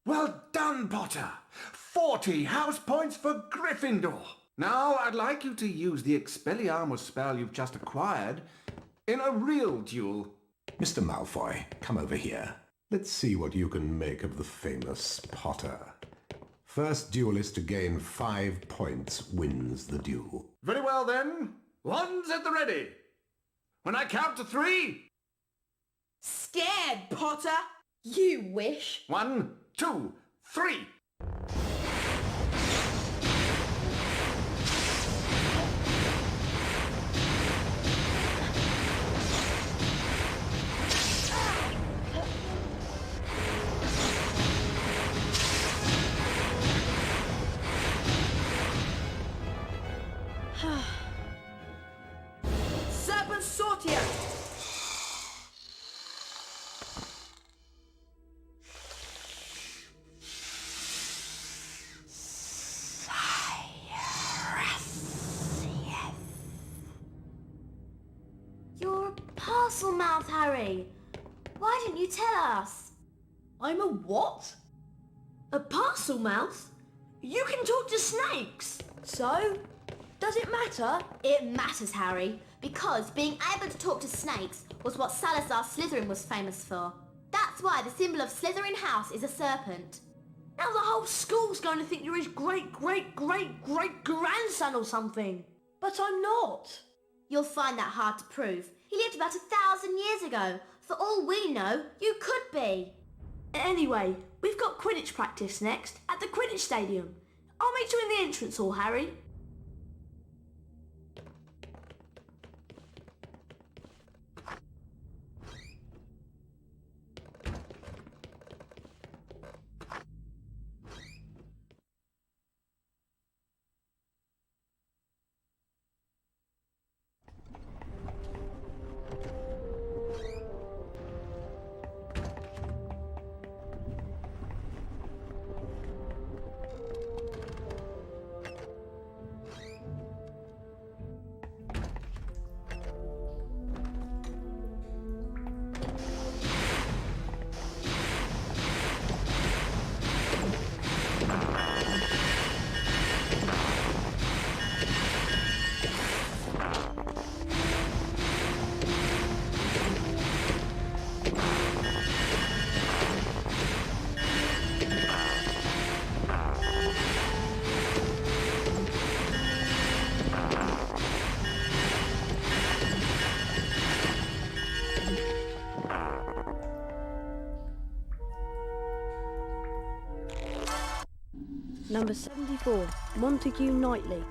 Well done, Potter! 40 house points for Gryffindor! Now I'd like you to use the Expelliarmus spell you've just acquired in a real duel. Mr. Malfoy, come over here. Let's see what you can make of the famous Potter. First duelist to gain 5 points wins the duel. Very well then. Wands at the ready. When I count to 3... Scared, Potter? You wish. 1, 2, 3. Serpent Sortia! parcel mouth, Harry. Why didn't you tell us? I'm a what? A parcel mouth? You can talk to snakes! So? Does it matter? It matters, Harry, because being able to talk to snakes was what Salazar Slytherin was famous for. That's why the symbol of Slytherin House is a serpent. Now the whole school's going to think you're his great-great-great-great-grandson or something. But I'm not. You'll find that hard to prove. He lived about 1,000 years ago. For all we know, you could be. Anyway, we've got Quidditch practice next at the Quidditch Stadium. I'll meet you in the entrance hall, Harry. Number 74, Montague Knightley.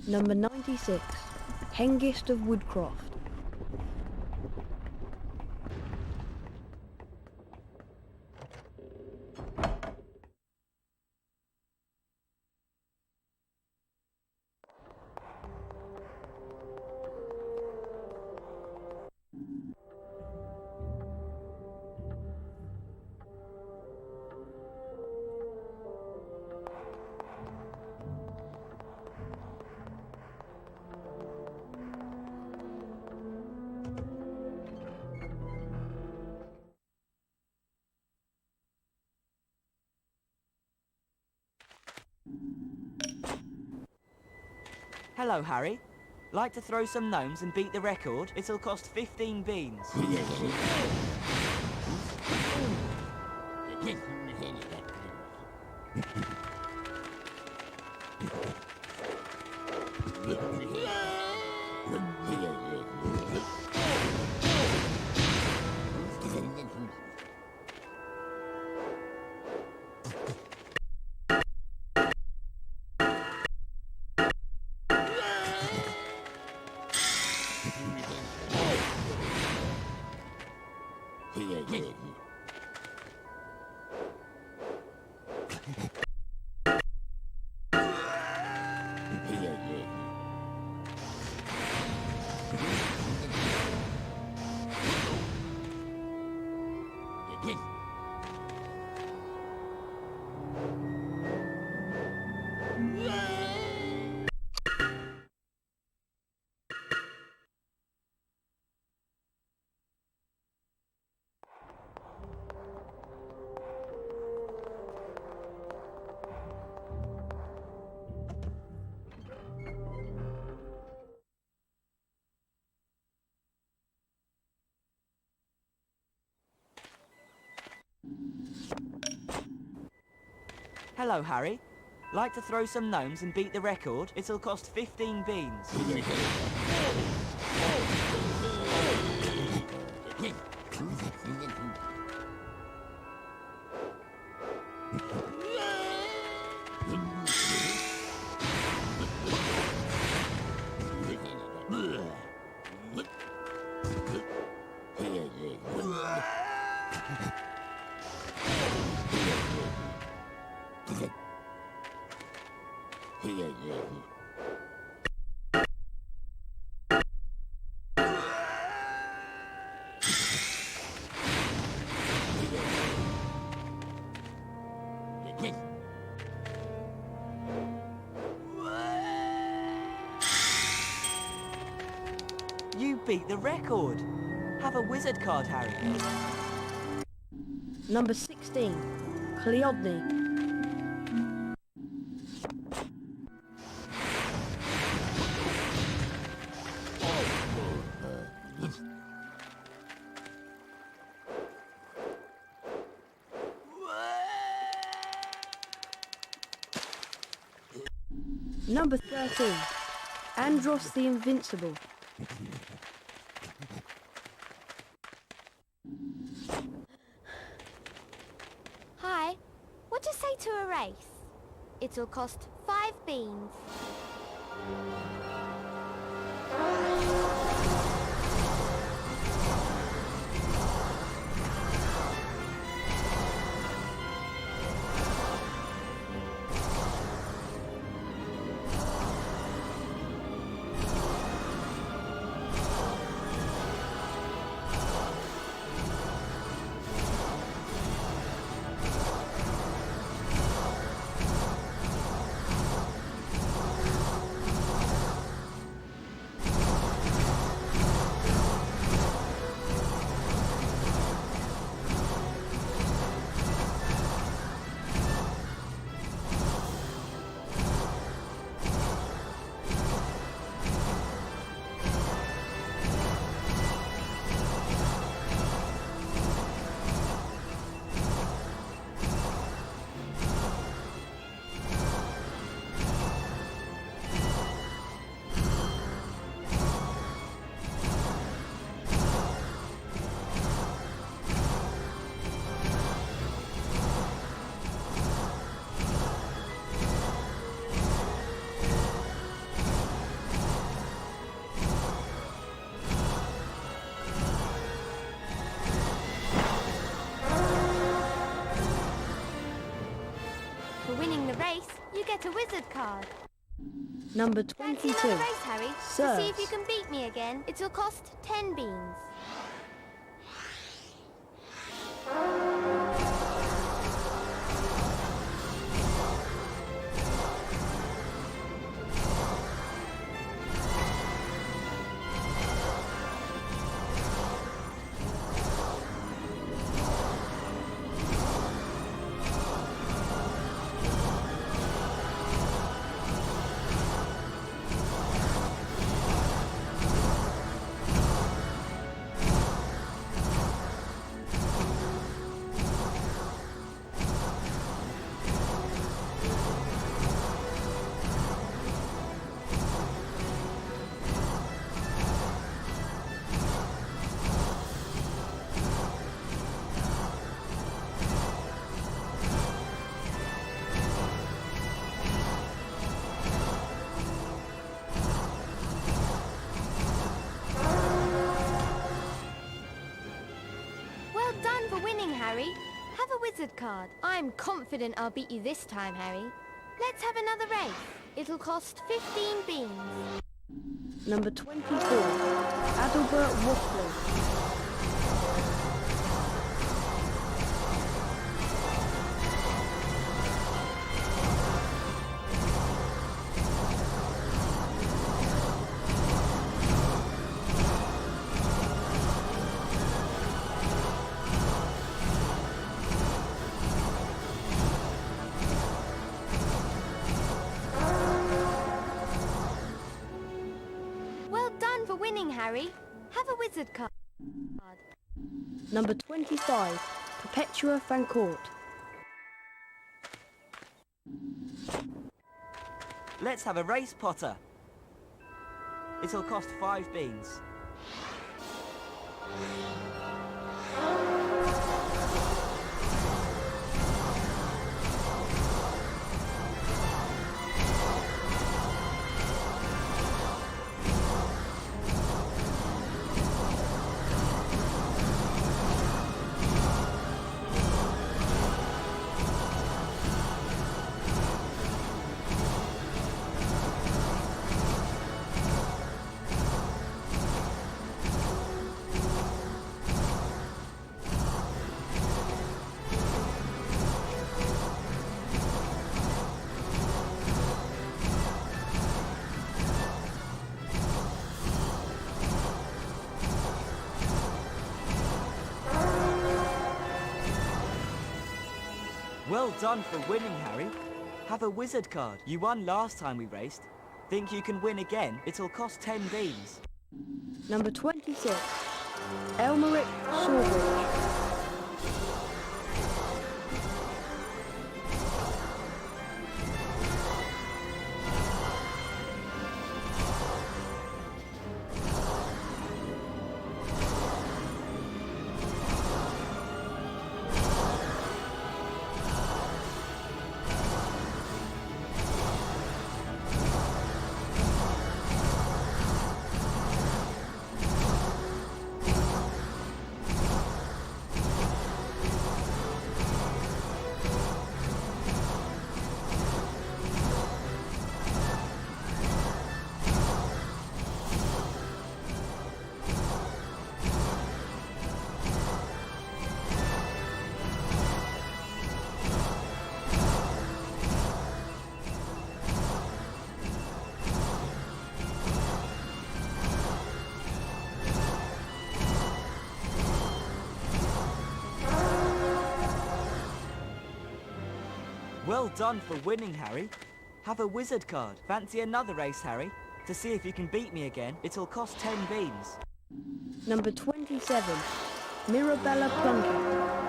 Number 96, Hengist of Woodcroft. Hello, Harry. Like to throw some gnomes and beat the record? It'll cost 15 beans. Hello, Harry. Like to throw some gnomes and beat the record? It'll cost 15 beans. You beat the record. Have a wizard card, Harry. Number 16, Cleodney. Number 13, Andros the Invincible. Hi. What'd you say to a race? It'll cost 5 beans. For winning the race, you get a wizard card. Number 22, Fancy another race, Harry? Sirs. To see if you can beat me again, it'll cost 10 beans. Harry. Have a wizard card. I'm confident I'll beat you this time, Harry. Let's have another race. It'll cost 15 beans. Number 24, Adalbert Waffler. Harry, have a wizard card. Number 25, Perpetua Fancourt. Let's have a race, Potter. It'll cost 5 beans. Well done for winning, Harry. Have a wizard card. You won last time we raced. Think you can win again? It'll cost 10 beans. Number 26, Elmeric Shawbridge. Well done for winning, Harry. Have a wizard card. Fancy another race, Harry? To see if you can beat me again, it'll cost 10 beans. Number 27, Mirabella Plunkett.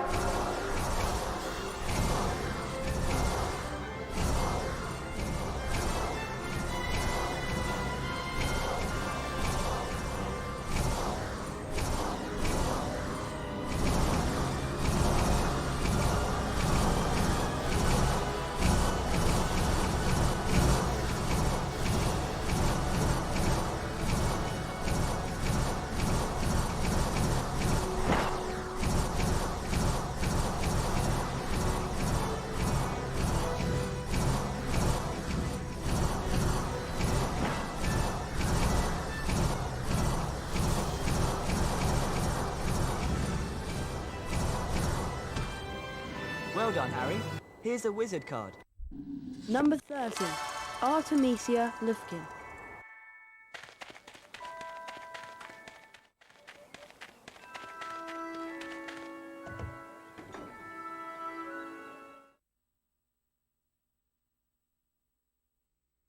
Well done, Harry. Here's a wizard card. Number 30, Artemisia Lufkin.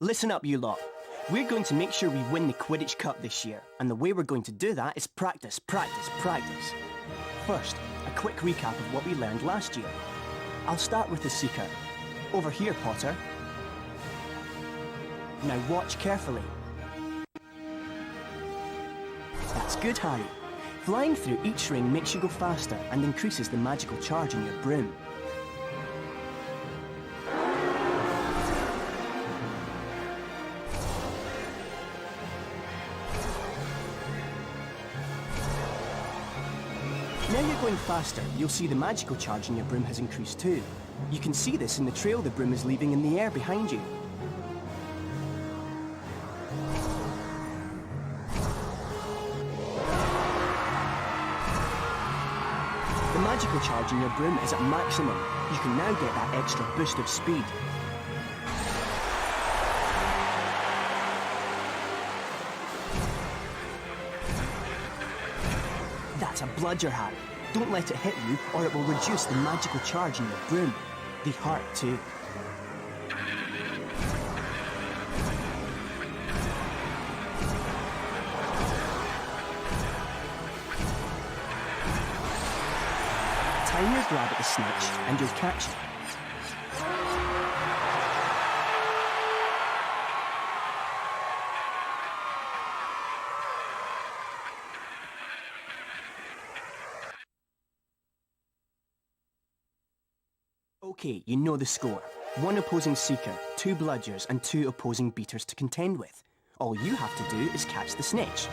Listen up, you lot. We're going to make sure we win the Quidditch Cup this year, and the way we're going to do that is practice, practice, practice. First, a quick recap of what we learned last year. I'll start with the Seeker. Over here, Potter. Now watch carefully. That's good, Harry. Flying through each ring makes you go faster and increases the magical charge in your broom. Now you're going faster, you'll see the magical charge in your broom has increased too. You can see this in the trail the broom is leaving in the air behind you. The magical charge in your broom is at maximum. You can now get that extra boost of speed. That's a bludger, Harry. Don't let it hit you, or it will reduce the magical charge in your broom. The heart, too. Time your grab at the snitch, and you'll catch it. Okay, you know the score. 1 opposing seeker, 2 bludgers, and 2 opposing beaters to contend with. All you have to do is catch the snitch.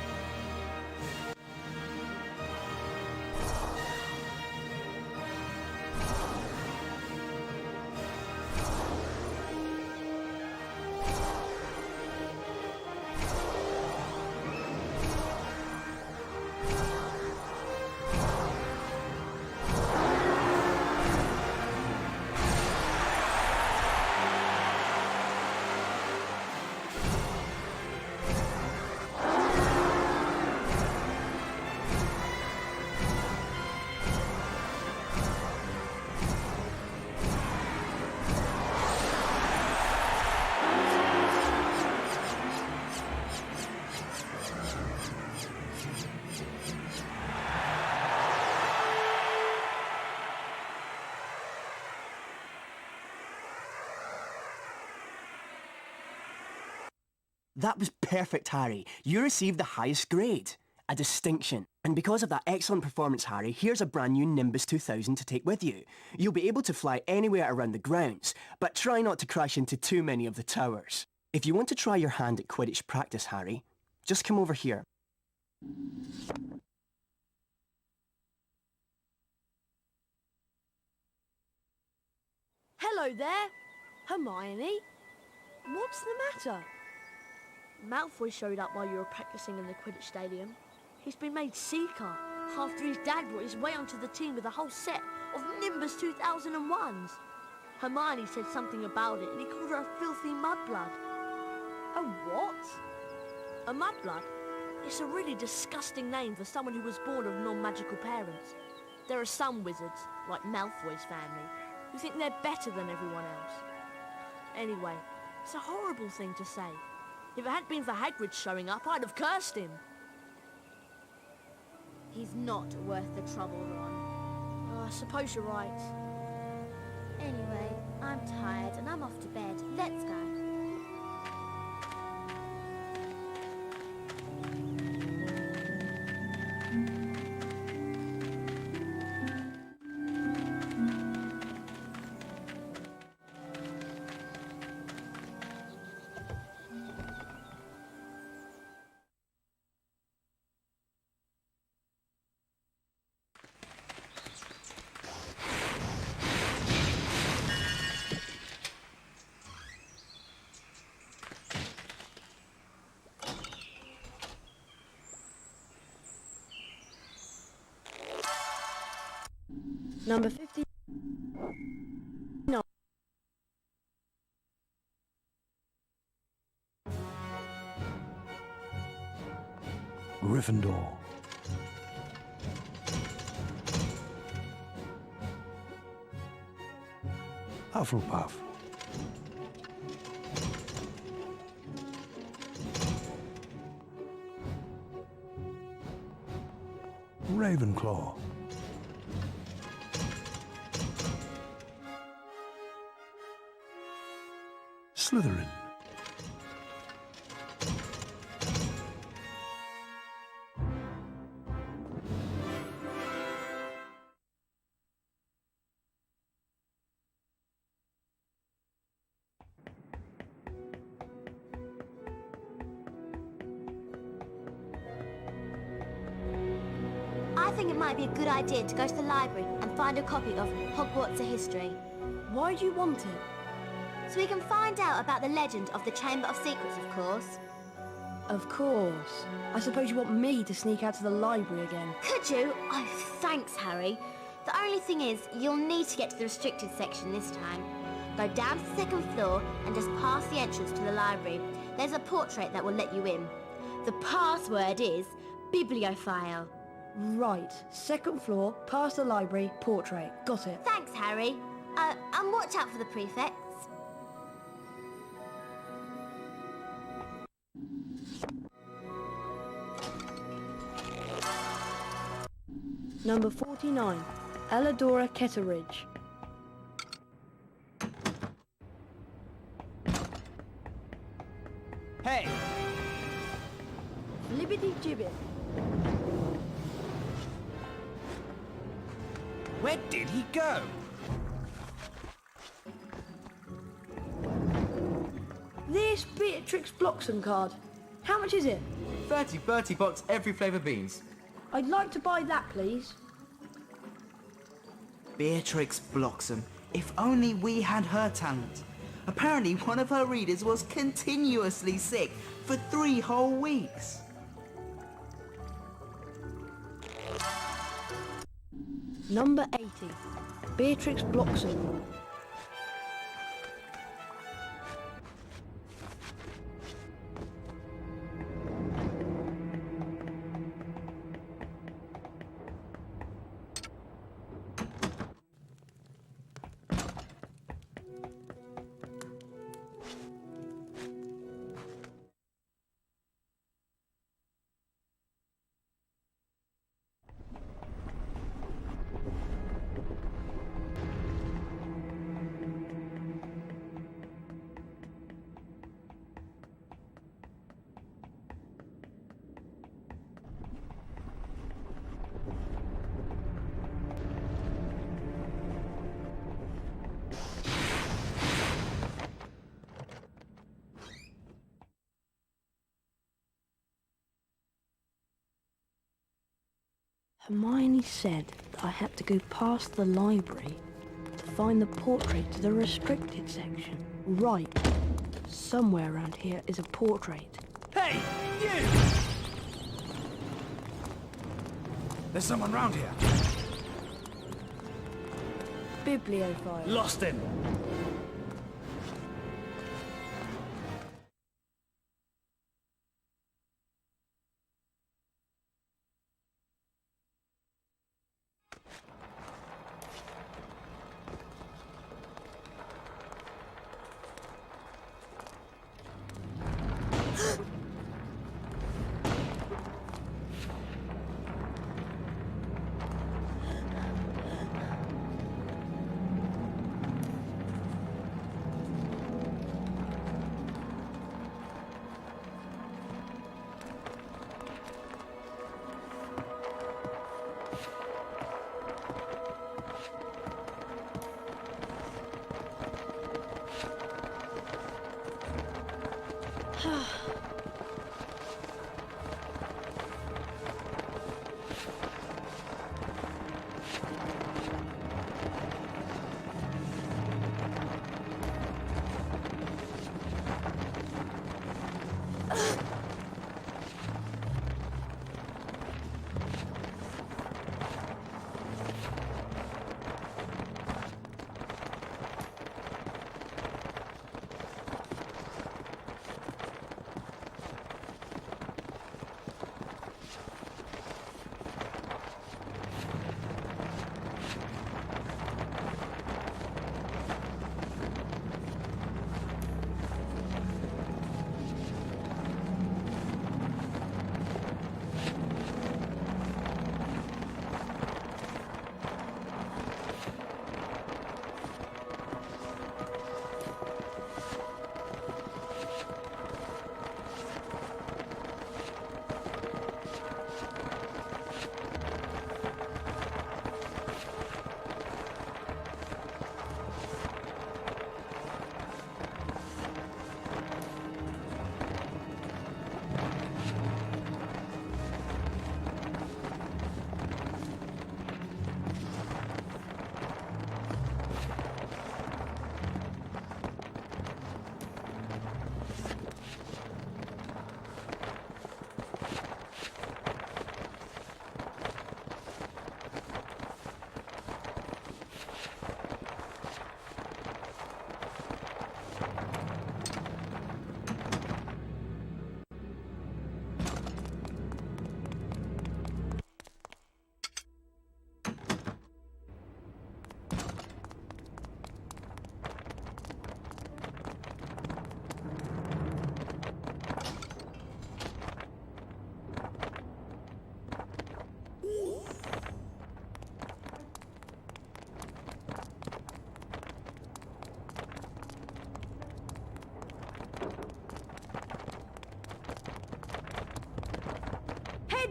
That was perfect, Harry. You received the highest grade. A distinction. And because of that excellent performance, Harry, here's a brand new Nimbus 2000 to take with you. You'll be able to fly anywhere around the grounds, but try not to crash into too many of the towers. If you want to try your hand at Quidditch practice, Harry, just come over here. Hello there, Hermione. What's the matter? Malfoy showed up while you were practicing in the Quidditch Stadium. He's been made Seeker after his dad brought his way onto the team with a whole set of Nimbus 2001s. Hermione said something about it and he called her a filthy mudblood. A what? A mudblood? It's a really disgusting name for someone who was born of non-magical parents. There are some wizards, like Malfoy's family, who think they're better than everyone else. Anyway, it's a horrible thing to say. If it hadn't been for Hagrid showing up, I'd have cursed him. He's not worth the trouble, Ron. Oh, I suppose you're right. Anyway, I'm tired and I'm off to bed. Let's go. Number 50. No. Gryffindor. Hufflepuff. Ravenclaw. Slytherin. I've think it might be a good idea to go to the library and find a copy of Hogwarts: A History. Why do you want it? So we can find out about the legend of the Chamber of Secrets, of course. Of course. I suppose you want me to sneak out to the library again. Could you? Oh, thanks, Harry. The only thing is, you'll need to get to the restricted section this time. Go down to the second floor and just past the entrance to the library. There's a portrait that will let you in. The password is bibliophile. Right. Second floor, past the library, portrait. Got it. Thanks, Harry. And watch out for the prefects. Number 49, Elladora Ketteridge. Hey! Flibbity gibbet. Where did he go? This Beatrix Bloxham card. How much is it? 30 Bertie Bott's every flavour beans. I'd like to buy that, please. Beatrix Bloxham. If only we had her talent. Apparently one of her readers was continuously sick for 3 whole weeks. Number 80, Beatrix Bloxham. Hermione said that I had to go past the library to find the portrait to the restricted section. Right. Somewhere around here is a portrait. Hey, you! There's someone round here. Bibliophile. Lost him.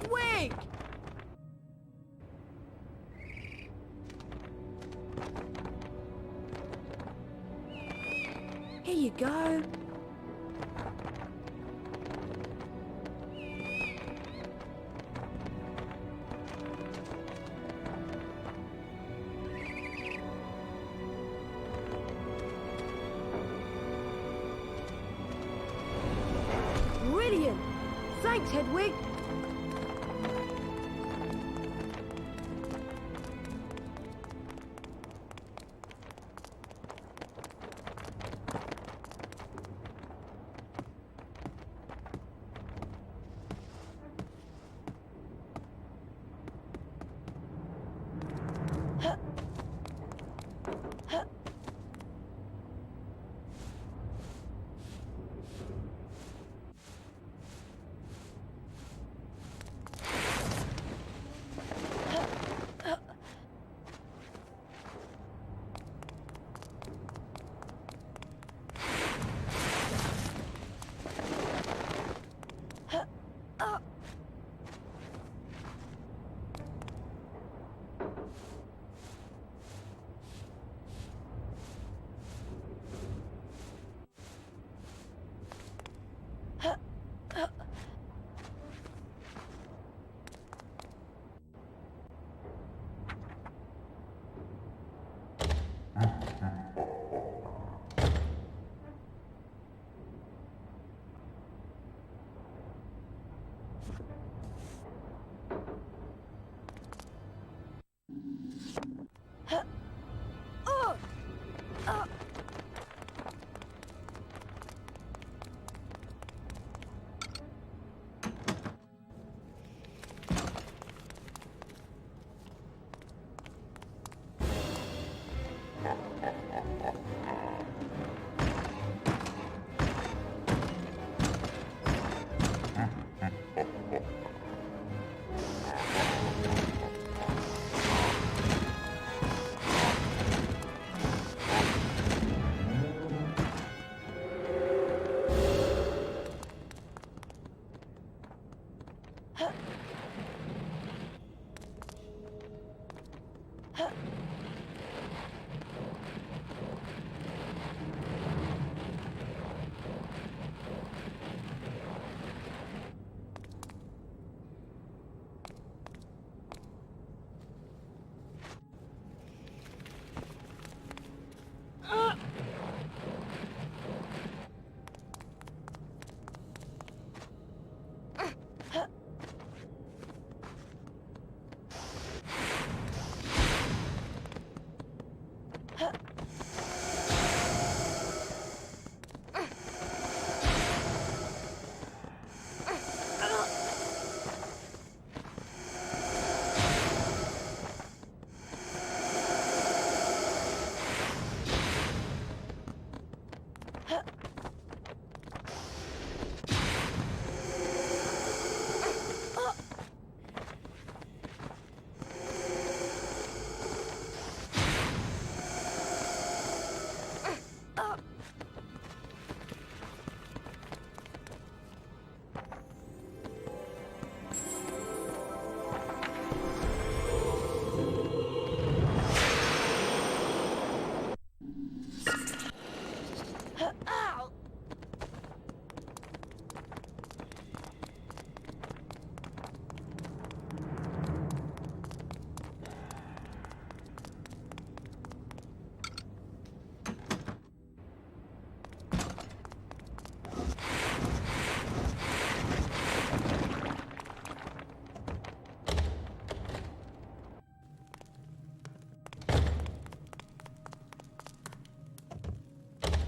Hedwig! Here you go. Brilliant! Thanks, Hedwig.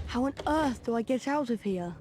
How on earth do I get out of here?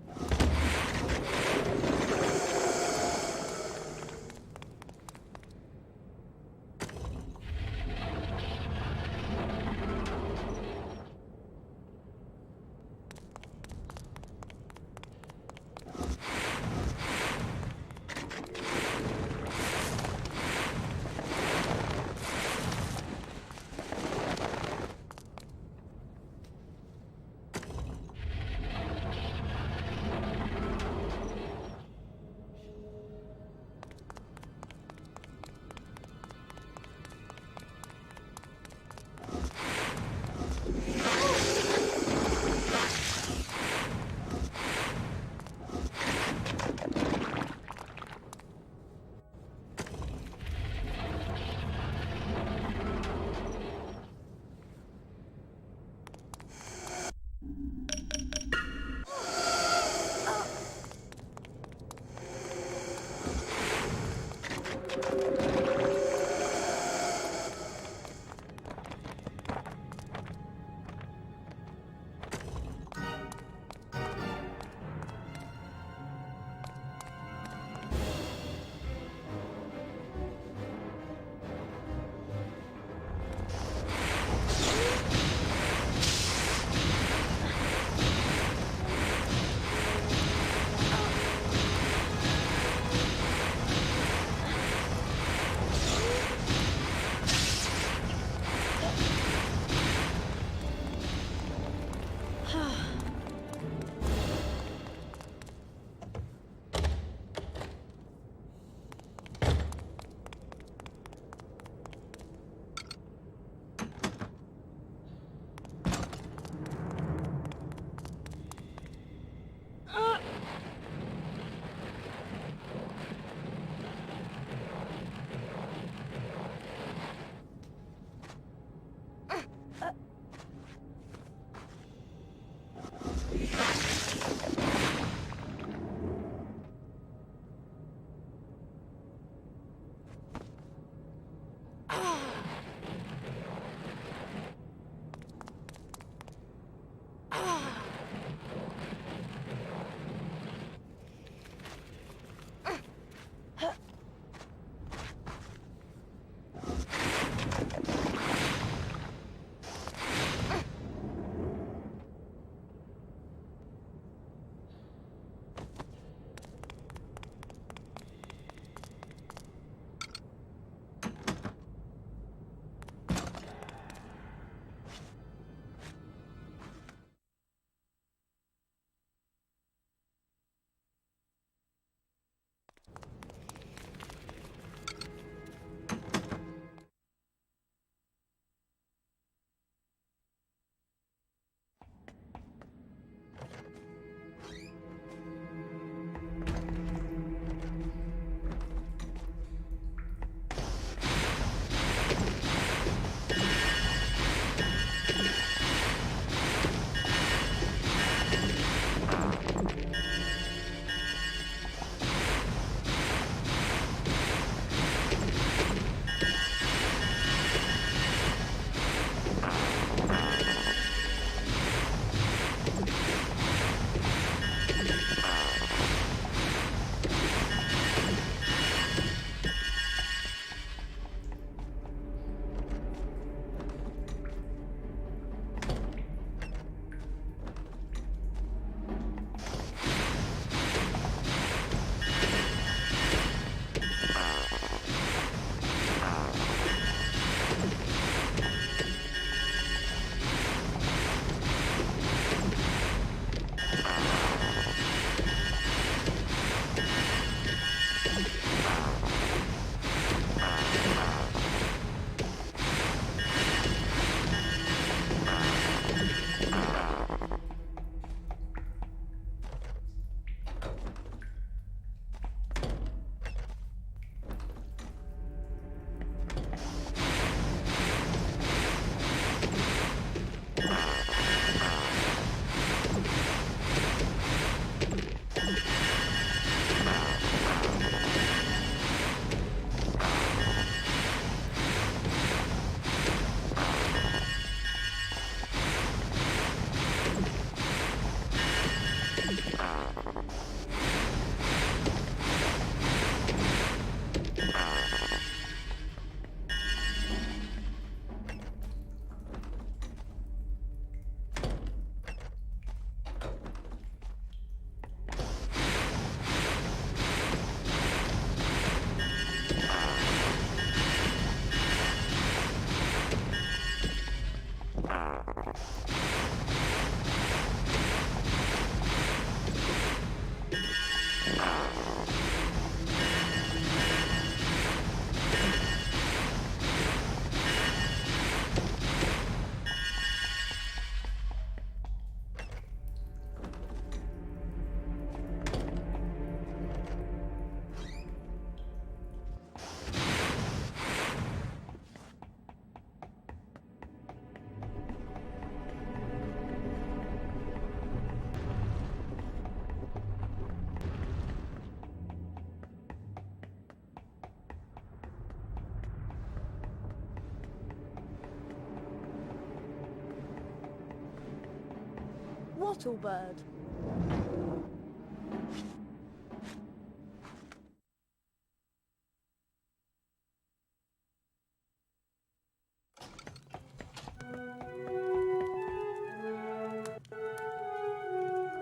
Wattlebird.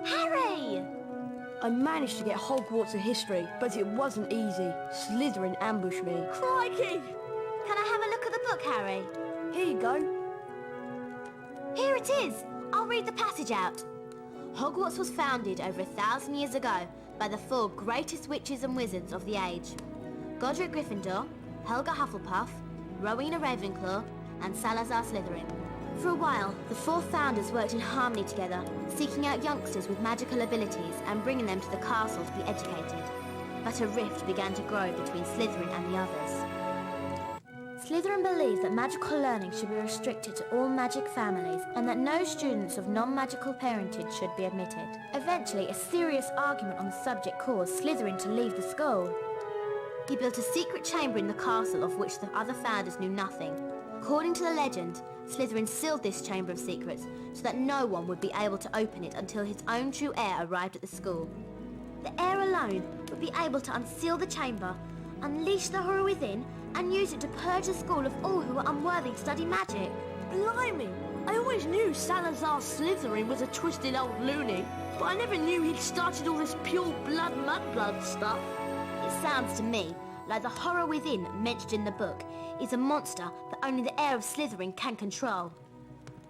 Harry! I managed to get Hogwarts in history, but it wasn't easy. Slytherin ambushed me. Crikey! Can I have a look at the book, Harry? Here you go. Here it is! I'll read the passage out. Hogwarts was founded over 1,000 years ago by the 4 greatest witches and wizards of the age. Godric Gryffindor, Helga Hufflepuff, Rowena Ravenclaw, and Salazar Slytherin. For a while, the 4 founders worked in harmony together, seeking out youngsters with magical abilities and bringing them to the castle to be educated. But a rift began to grow between Slytherin and the others. Slytherin believed that magical learning should be restricted to all magic families and that no students of non-magical parentage should be admitted. Eventually, a serious argument on the subject caused Slytherin to leave the school. He built a secret chamber in the castle of which the other founders knew nothing. According to the legend, Slytherin sealed this chamber of secrets so that no one would be able to open it until his own true heir arrived at the school. The heir alone would be able to unseal the chamber, unleash the horror within, and use it to purge the school of all who were unworthy to study magic. Blimey! I always knew Salazar Slytherin was a twisted old loony, but I never knew he'd started all this pure blood mudblood stuff. It sounds to me like the horror within mentioned in the book is a monster that only the heir of Slytherin can control.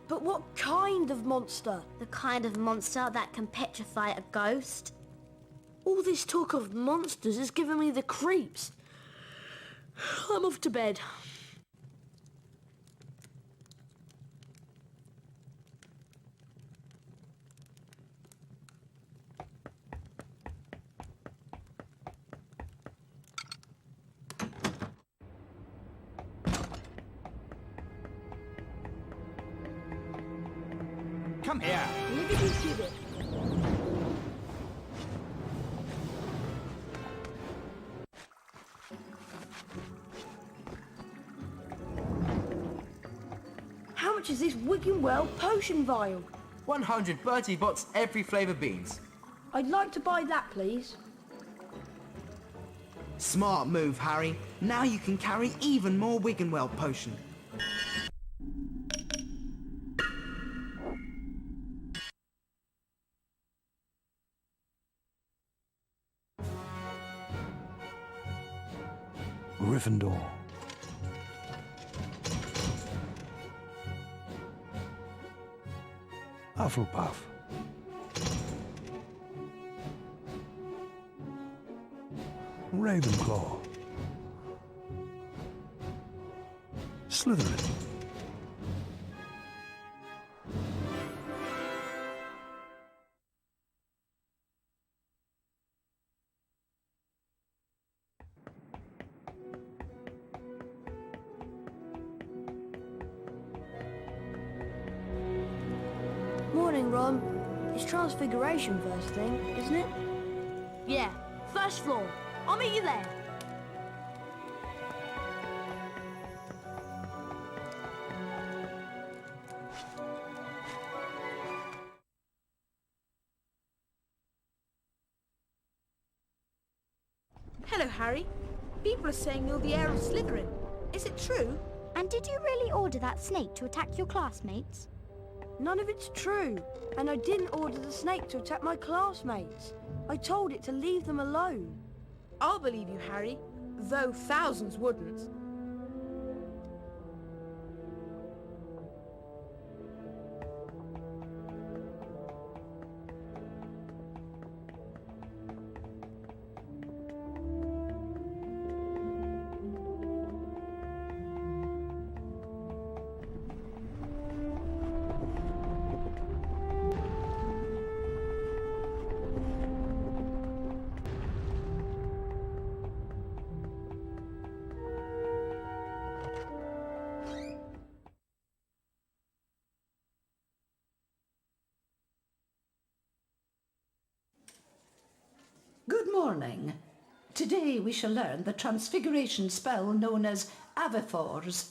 But what kind of monster? The kind of monster that can petrify a ghost. All this talk of monsters is giving me the creeps. I'm off to bed. Come here. Look at this kid. How much is this Wiggenweld potion vial? 100 Bertie Bott's every flavour beans. I'd like to buy that, please. Smart move, Harry. Now you can carry even more Wiggenweld potion. Gryffindor. Hufflepuff. Ravenclaw. Slytherin. Morning, Ron. It's Transfiguration first thing, isn't it? Yeah, first floor. I'll meet you there. Hello, Harry. People are saying you're the heir of Slytherin. Is it true? And did you really order that snake to attack your classmates? None of it's true. And I didn't order the snake to attack my classmates. I told it to leave them alone. I'll believe you, Harry, though thousands wouldn't. Good morning. Today we shall learn the Transfiguration Spell known as Avifors.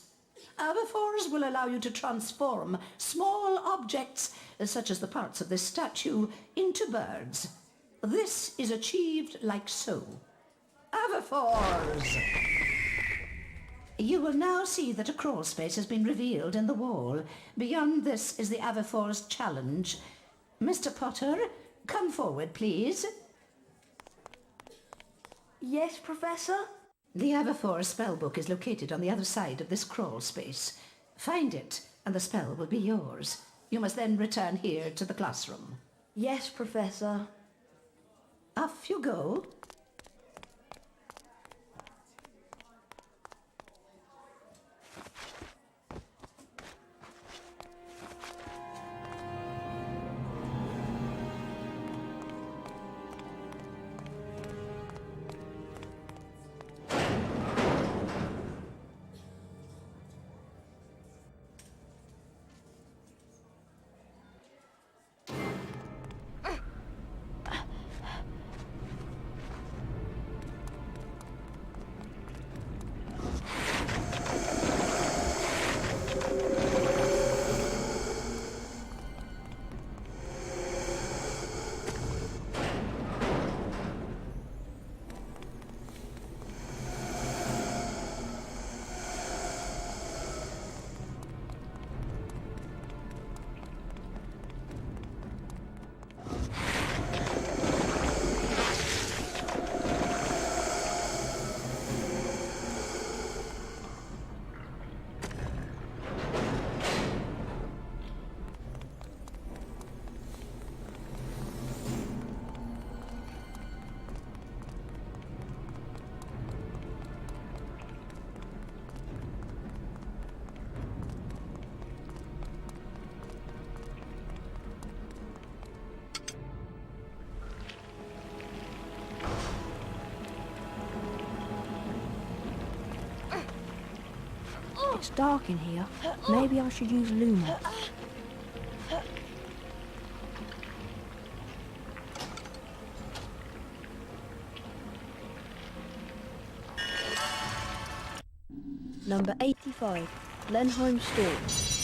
Avifors will allow you to transform small objects, such as the parts of this statue, into birds. This is achieved like so. Avifors! You will now see that a crawl space has been revealed in the wall. Beyond this is the Avifors challenge. Mr. Potter, come forward, please. Yes, Professor? The Avifors spellbook is located on the other side of this crawl space. Find it, and the spell will be yours. You must then return here to the classroom. Yes, Professor. Off you go. It's dark in here. Maybe I should use Luma. Number 85, Lenheim Store.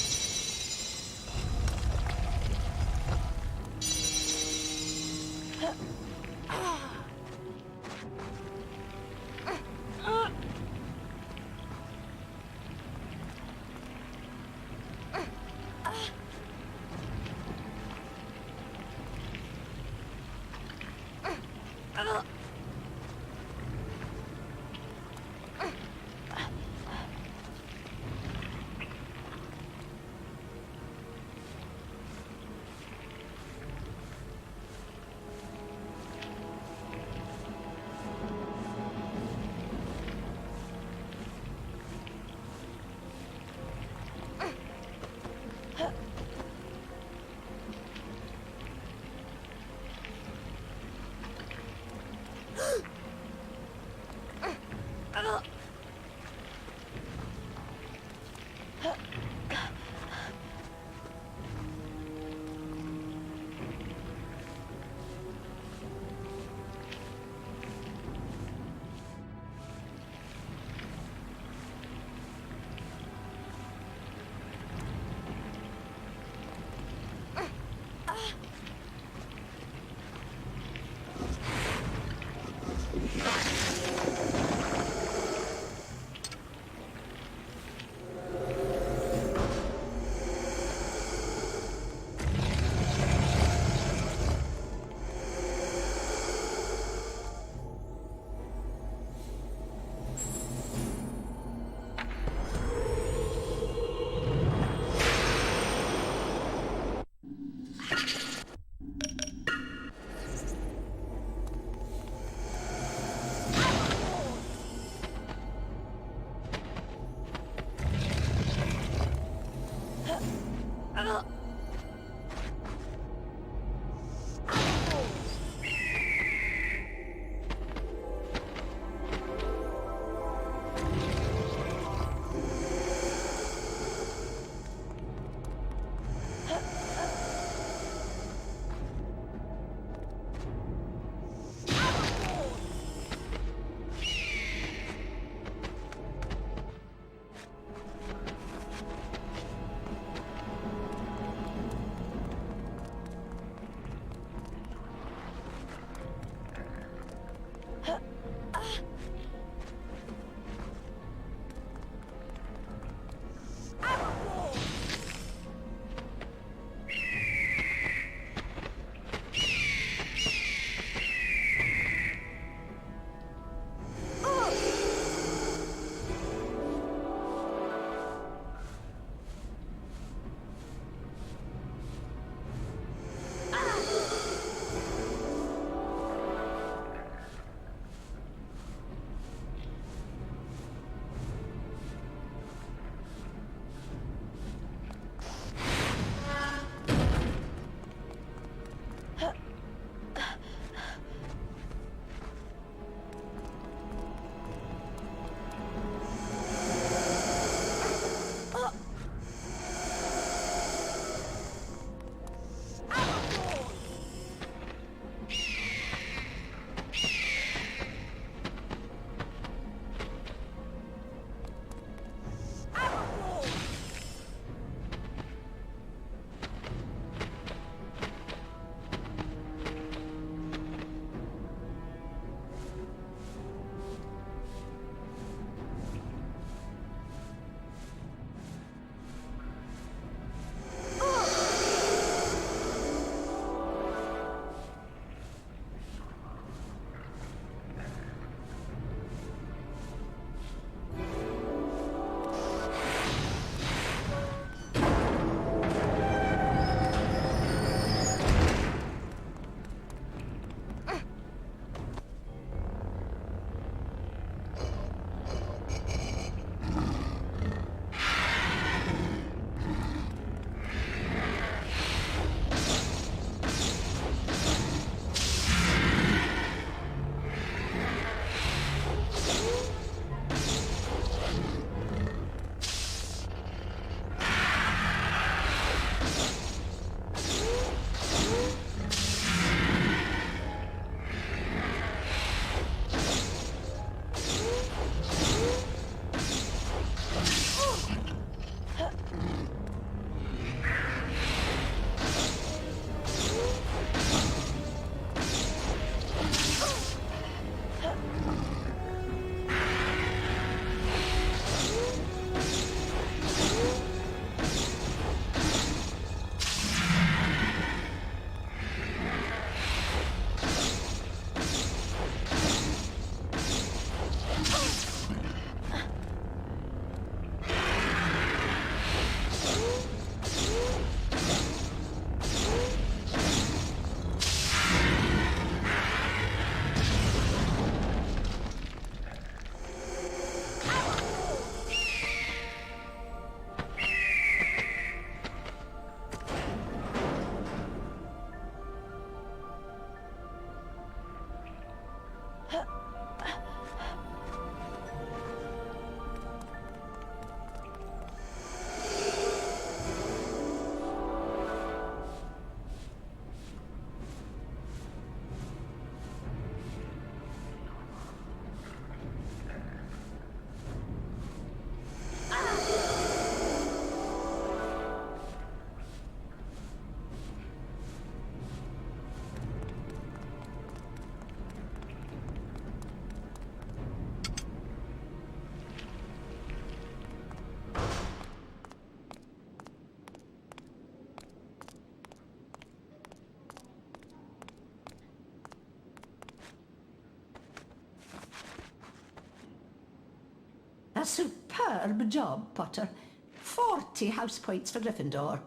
A superb job, Potter. 40 house points for Gryffindor.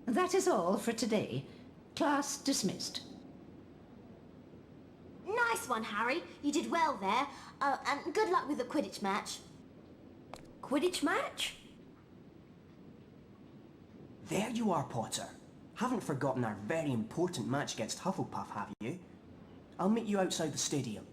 That is all for today. Class dismissed. Nice one, Harry. You did well there. And good luck with the Quidditch match. Quidditch match? There you are, Potter. Haven't forgotten our very important match against Hufflepuff, have you? I'll meet you outside the stadium.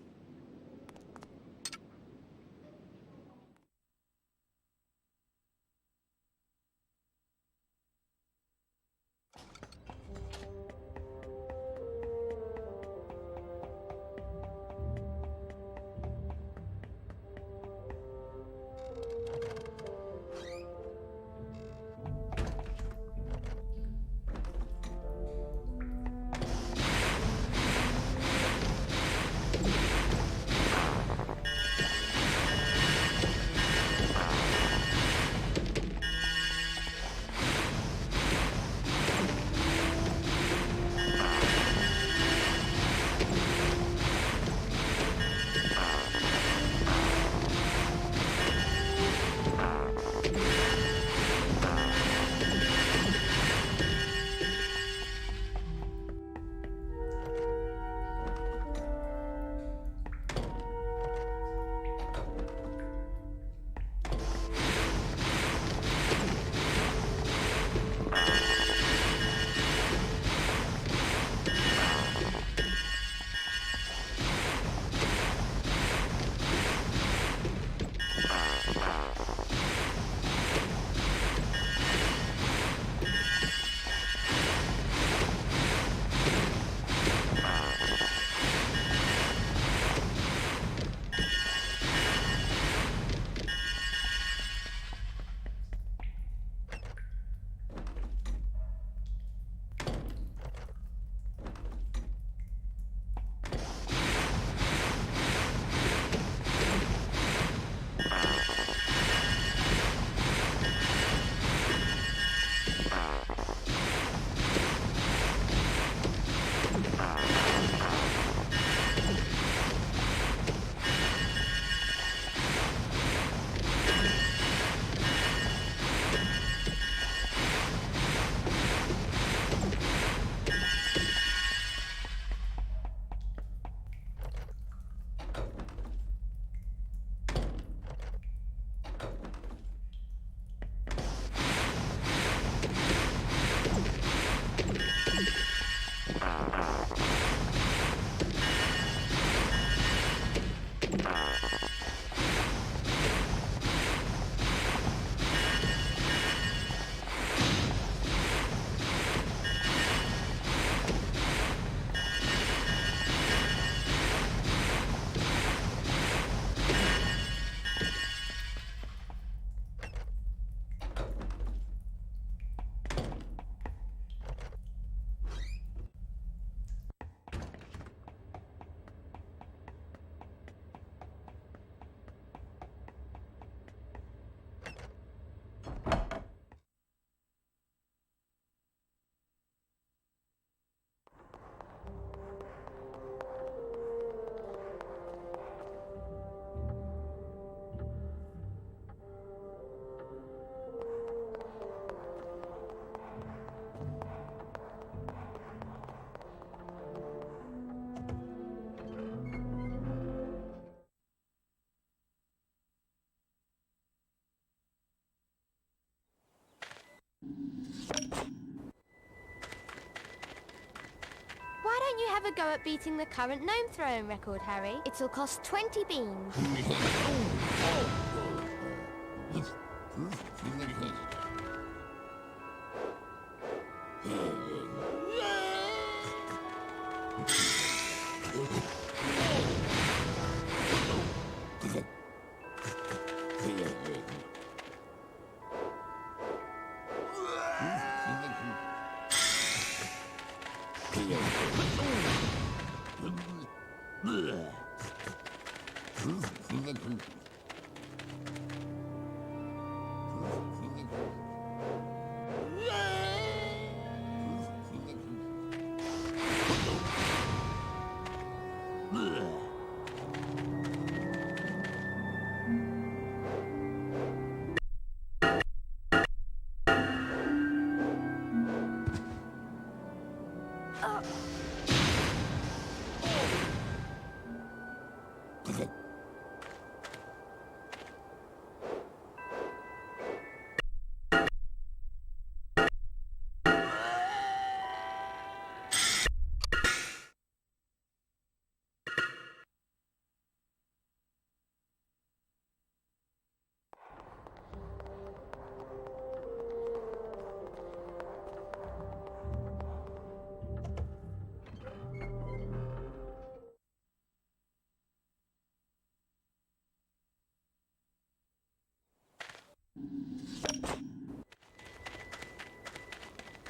Why don't you have a go at beating the current gnome throwing record, Harry? It'll cost 20 beans.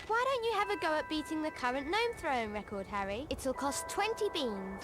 Why don't you have a go at beating the current gnome throwing record, Harry? It'll cost 20 beans.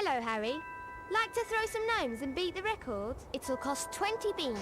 Hello, Harry. Like to throw some gnomes and beat the record? It'll cost 20 beans.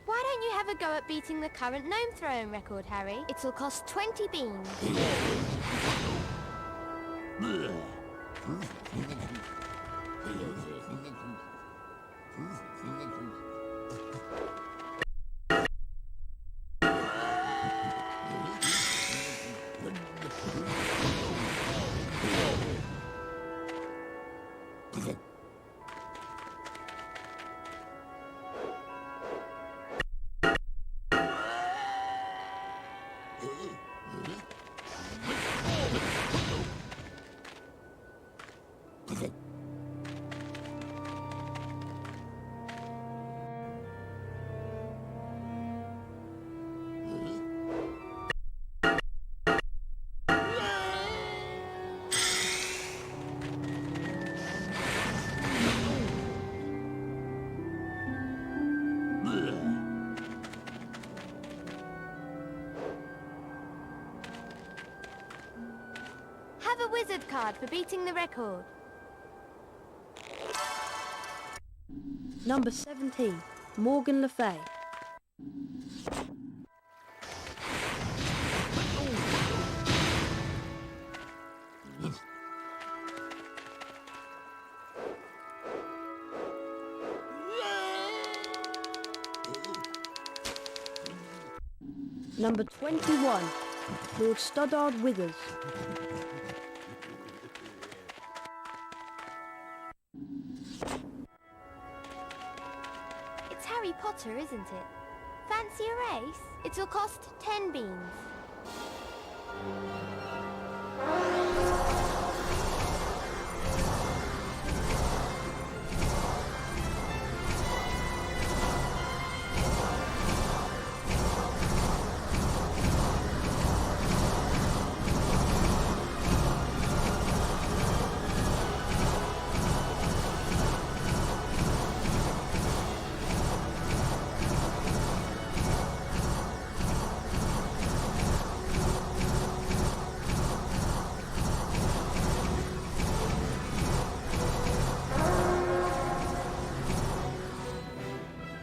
Why don't you have a go at beating the current gnome throwing record, Harry? It'll cost 20 beans. Have a wizard card for beating the record. Number 17, Morgan Le Fay. Number 21, Lord Stoddard Withers. It's Harry Potter, isn't it? Fancy a race? It'll cost 10 beans.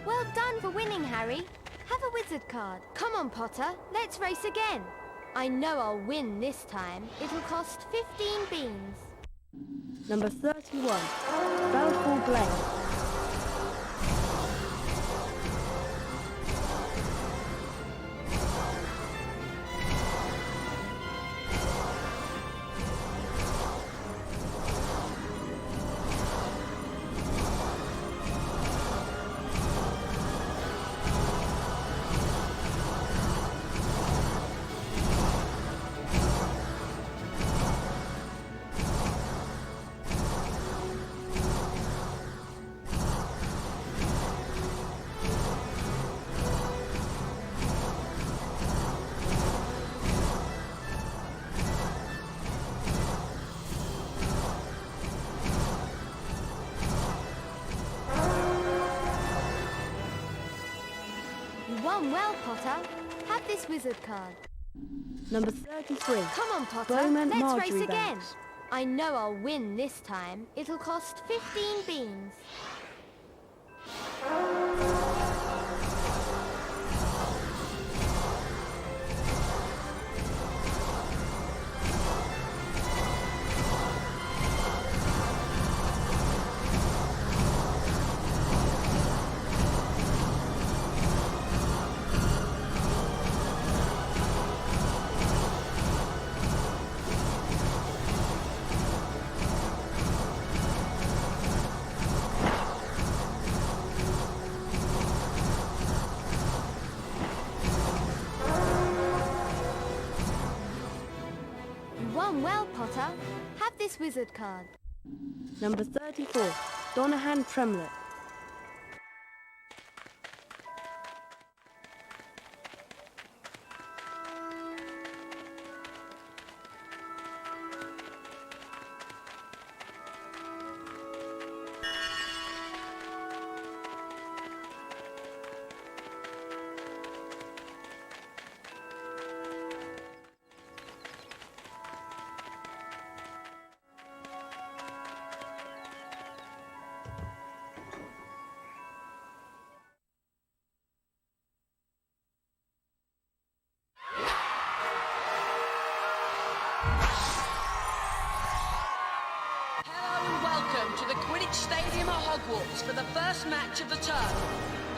Well done for winning, Harry. Have a wizard card. Come on, Potter. Let's race again. I know I'll win this time. It'll cost 15 beans. Number 31, Balfour Blade. Won well, Potter. Have this wizard card. Number 33, Come on, Potter. Bowman Let's Marjorie race again. Banks. I know I'll win this time. It'll cost 15 beans. Won well, Potter. Have this wizard card. Number 34, Donahan Tremlett. Welcome to the Quidditch Stadium at Hogwarts for the first match of the term.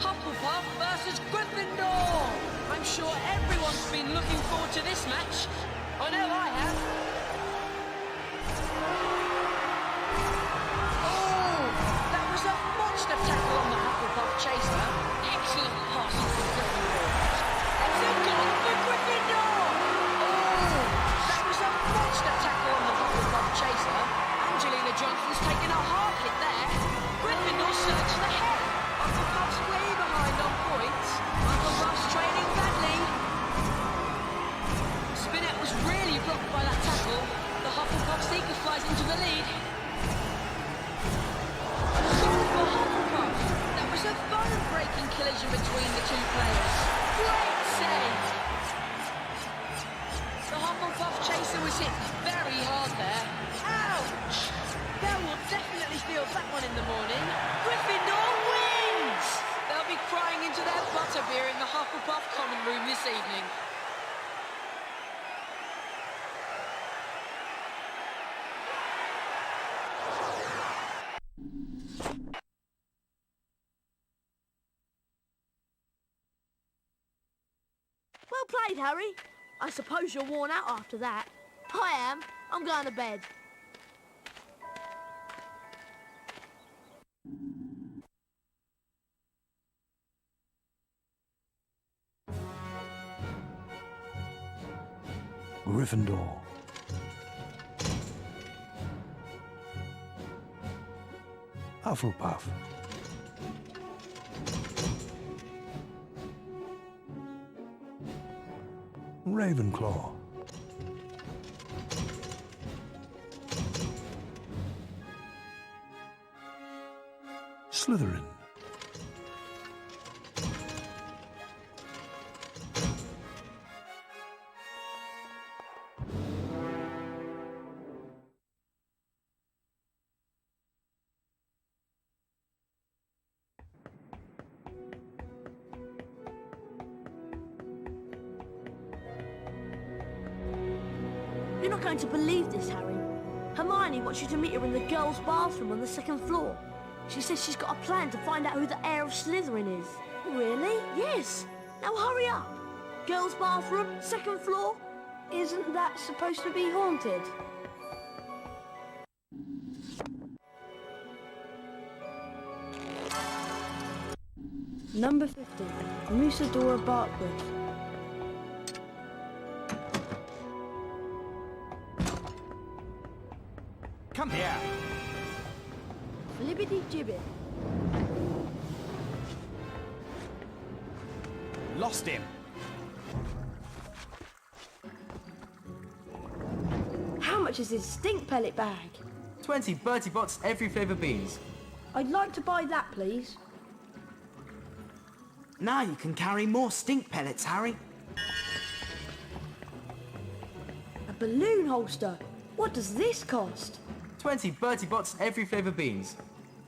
Hufflepuff versus Gryffindor! I'm sure everyone's been looking forward to this match. I know I have. Oh, that was a monster tackle on the Hufflepuff chaser. Excellent passing from Gryffindor. It's a goal for Gryffindor! Oh, that was a monster tackle on the Hufflepuff chaser. Angelina Johnson's taken a hard hit there. Gryffindor surges ahead. Hufflepuff's way behind on points. Hufflepuff's trailing badly. Spinnet was really blocked by that tackle. The Hufflepuff seeker flies into the lead. A goal for Hufflepuff. That was a bone-breaking collision between the two players. Great save. The Hufflepuff chaser was hit very hard there. Ouch! Belle will definitely feel that one in the morning. Gryffindor wins! They'll be crying into their butterbeer in the Hufflepuff common room this evening. Well played, Harry. I suppose you're worn out after that. I am. I'm going to bed. Gryffindor. Hufflepuff. Ravenclaw. Slytherin. You're not going to believe this, Harry. Hermione wants you to meet her in the girls' bathroom on the second floor. She says she's got a plan to find out who the heir of Slytherin is. Really? Yes. Now hurry up. Girls' bathroom, second floor. Isn't that supposed to be haunted? Number 50, Musadora Barkwood. Come here. Flibbity gibbet. Lost him. How much is this stink pellet bag? 20 Bertie Bott's every flavour beans. I'd like to buy that, please. Now you can carry more stink pellets, Harry. A balloon holster. What does this cost? 20 Bertie Bott's every flavour beans.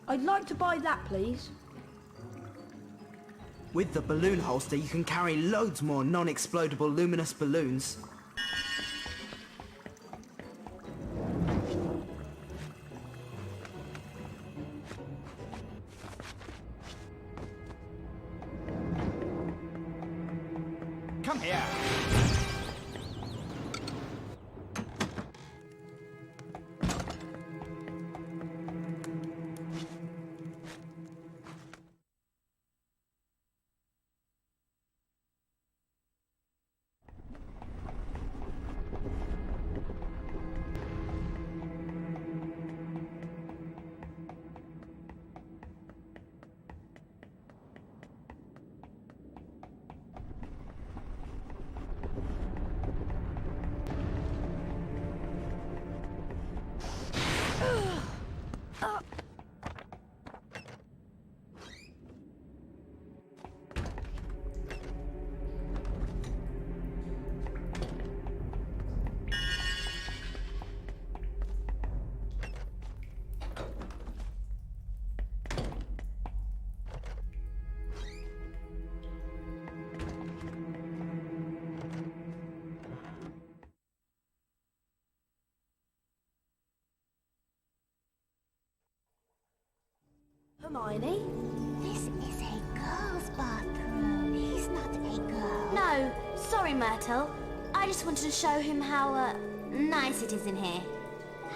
I'd like to buy that, please. With the balloon holster, you can carry loads more non-explodable luminous balloons. Come here. Hermione? This is a girl's bathroom. He's not a girl. No, sorry, Myrtle. I just wanted to show him how, nice it is in here.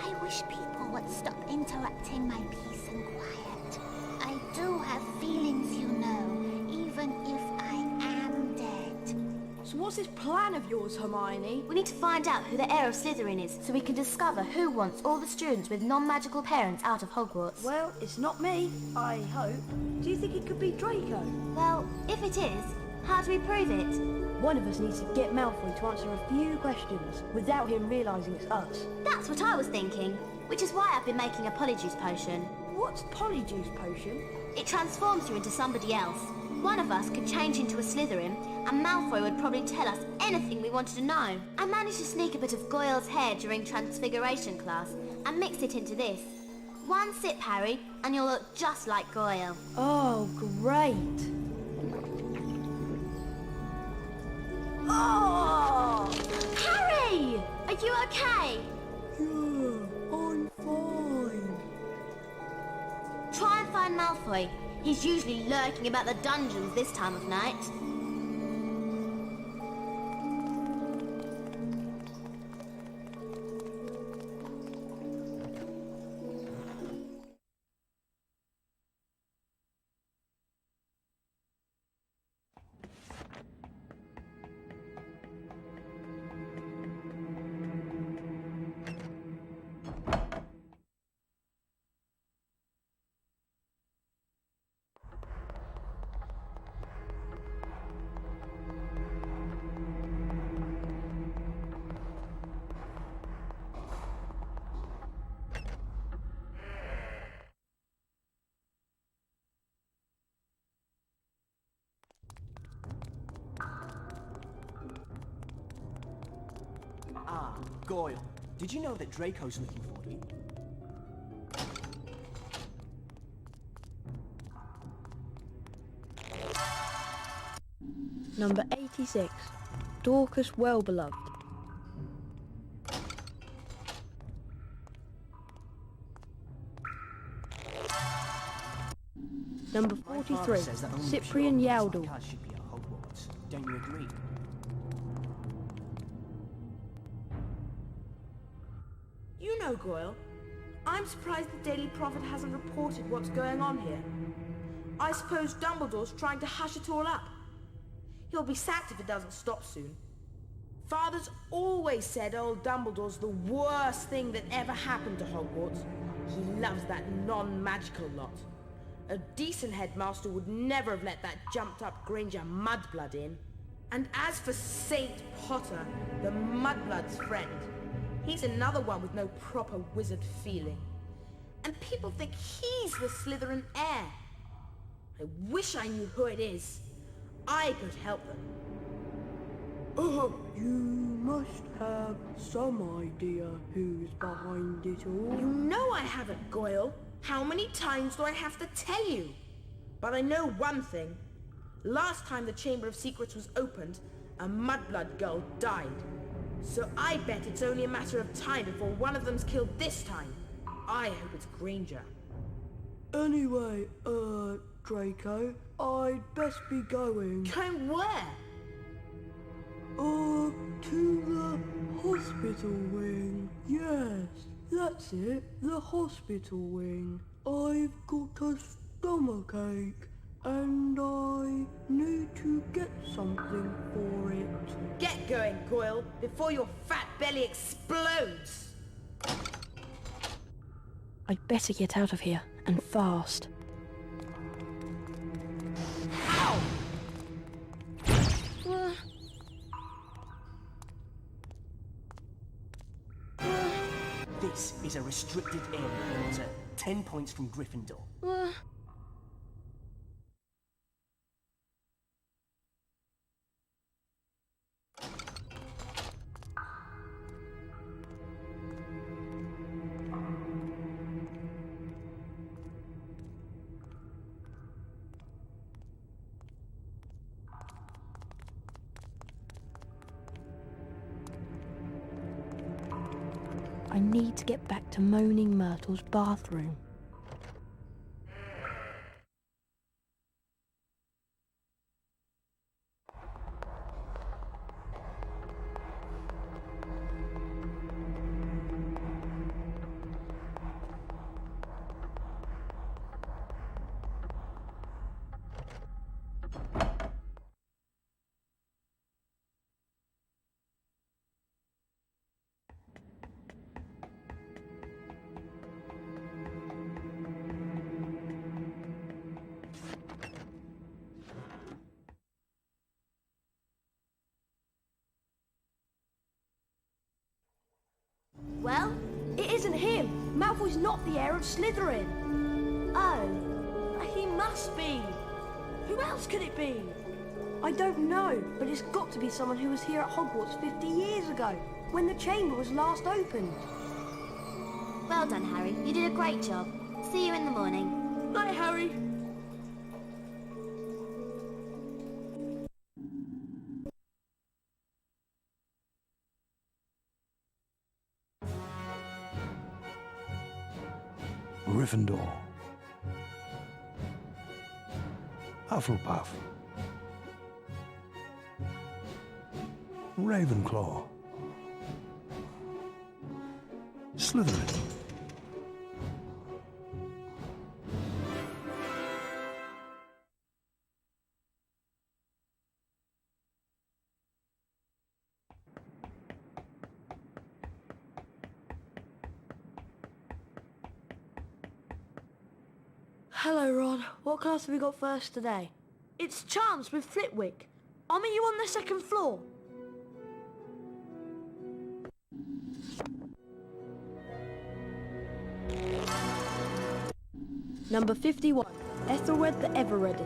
I wish people would stop interrupting my peace and quiet. I do have feelings, you know, even if I am dead. So what's this plan of yours, Hermione? We need to find out who the heir of Slytherin is so we can discover who wants all the students with non-magical parents out of Hogwarts. Well, it's not me, I hope. Do you think it could be Draco? Well, if it is, how do we prove it? One of us needs to get Malfoy to answer a few questions without him realising it's us. That's what I was thinking, which is why I've been making a Polyjuice potion. What's Polyjuice potion? It transforms you into somebody else. One of us could change into a Slytherin, and Malfoy would probably tell us anything we wanted to know. I managed to sneak a bit of Goyle's hair during Transfiguration class and mixed it into this. One sip, Harry, and you'll look just like Goyle. Oh, great. Oh! Harry! Are you okay? Yeah, I'm fine. Try and find Malfoy. He's usually lurking about the dungeons this time of night. Goyle, did you know that Draco's looking for you? Number 86. Dorcas Wellbeloved. Number 43. Cyprian Yowdle. Should be at Hogwarts. Don't you agree? You know, Goyle, I'm surprised the Daily Prophet hasn't reported what's going on here. I suppose Dumbledore's trying to hush it all up. He'll be sacked if it doesn't stop soon. Father's always said old Dumbledore's the worst thing that ever happened to Hogwarts. He loves that non-magical lot. A decent headmaster would never have let that jumped-up Granger mudblood in. And as for Saint Potter, the mudblood's friend, he's another one with no proper wizard feeling. And people think he's the Slytherin heir. I wish I knew who it is. I could help them. You must have some idea who's behind it all. You know I haven't, Goyle. How many times do I have to tell you? But I know one thing. Last time the Chamber of Secrets was opened, a mudblood girl died. So I bet it's only a matter of time before one of them's killed this time. I hope it's Granger. Anyway, Draco, I'd best be going. Going where? To the hospital wing. Yes, that's it, the hospital wing. I've got a stomachache, and I need to get something for it. Get going, Goyle, before your fat belly explodes! I'd better get out of here, and fast. Ow! This is a restricted area, Potter. 10 points from Gryffindor. I need to get back to Moaning Myrtle's bathroom. Well? It isn't him! Malfoy's not the heir of Slytherin! Oh. He must be! Who else could it be? I don't know, but it's got to be someone who was here at Hogwarts 50 years ago, when the chamber was last opened. Well done, Harry. You did a great job. See you in the morning. Night, Harry. Gryffindor, Hufflepuff, Ravenclaw, Slytherin. Hello, Ron. What class have we got first today? It's Chance with Flitwick. I'll meet you on the second floor. Number 51, Ethelred the Ever-Ready.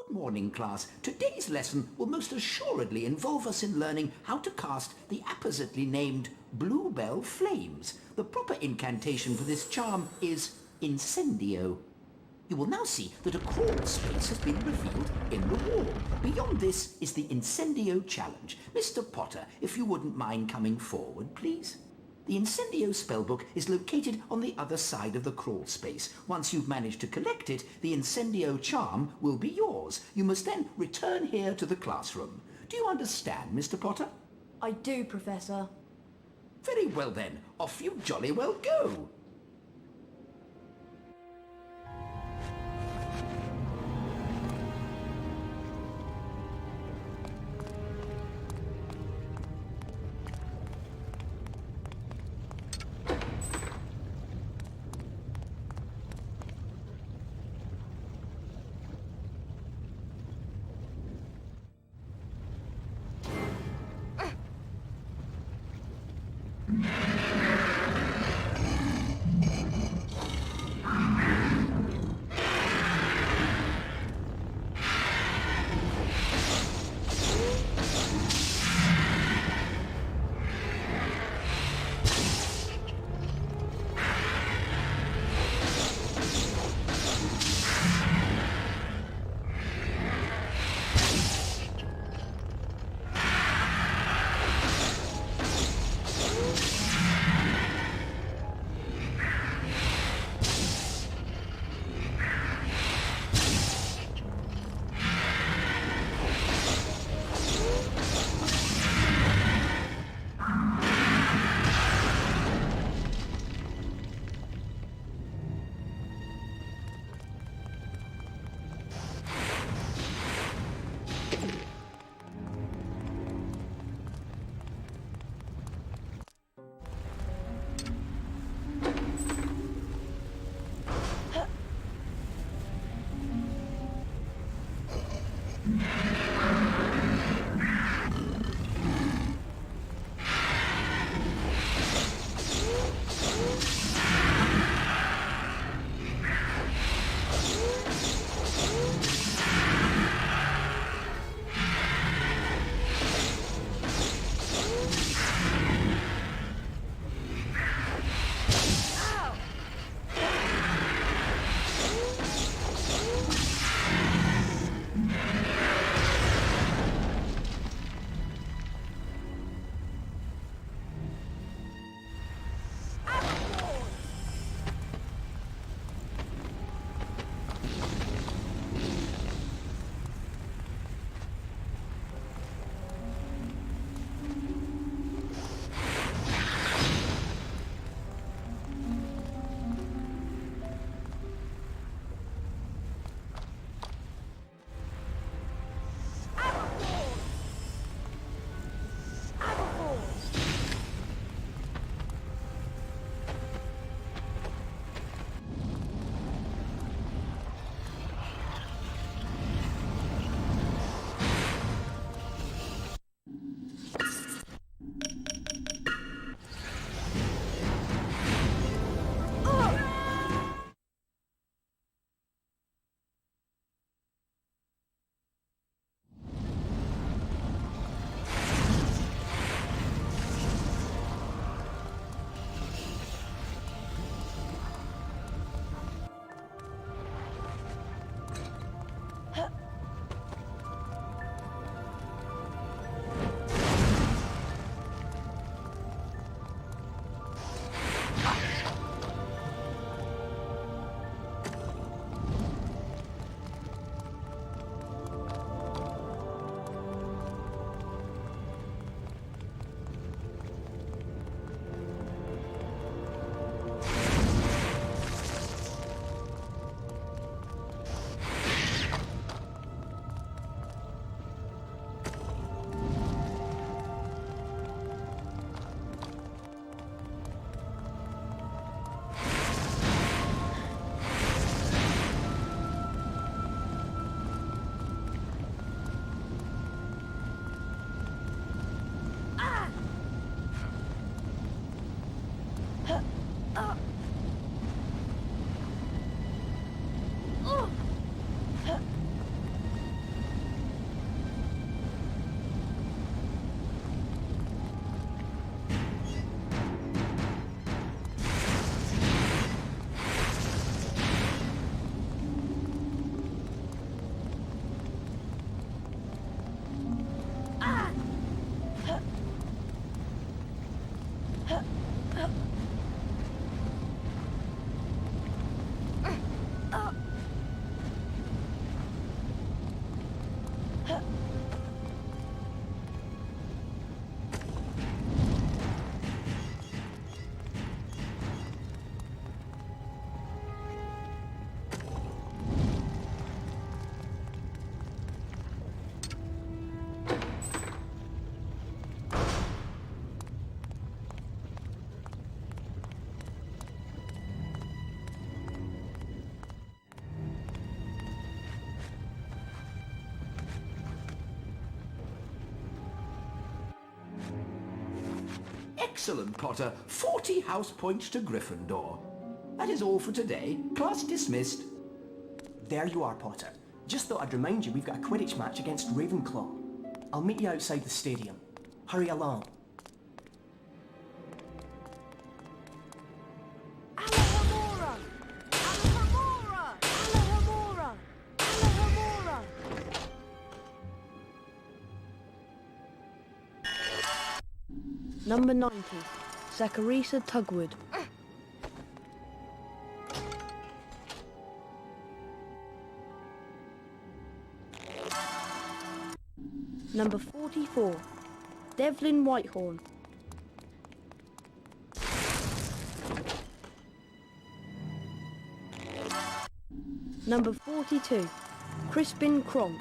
Good morning, class. Today's lesson will most assuredly involve us in learning how to cast the appositely named Bluebell Flames. The proper incantation for this charm is Incendio. You will now see that a crawl space has been revealed in the wall. Beyond this is the Incendio challenge. Mr. Potter, if you wouldn't mind coming forward, please. The Incendio spellbook is located on the other side of the crawl space. Once you've managed to collect it, the Incendio charm will be yours. You must then return here to the classroom. Do you understand, Mr. Potter? I do, Professor. Very well then, off you jolly well go. Excellent, Potter. 40 house points to Gryffindor. That is all for today. Class dismissed. There you are, Potter. Just thought I'd remind you we've got a Quidditch match against Ravenclaw. I'll meet you outside the stadium. Hurry along. Alohomora! Alohomora! Alohomora! Alohomora! Number 90, Zacharisa Tugwood. Number 44, Devlin Whitehorn. Number 42, Crispin Kronk.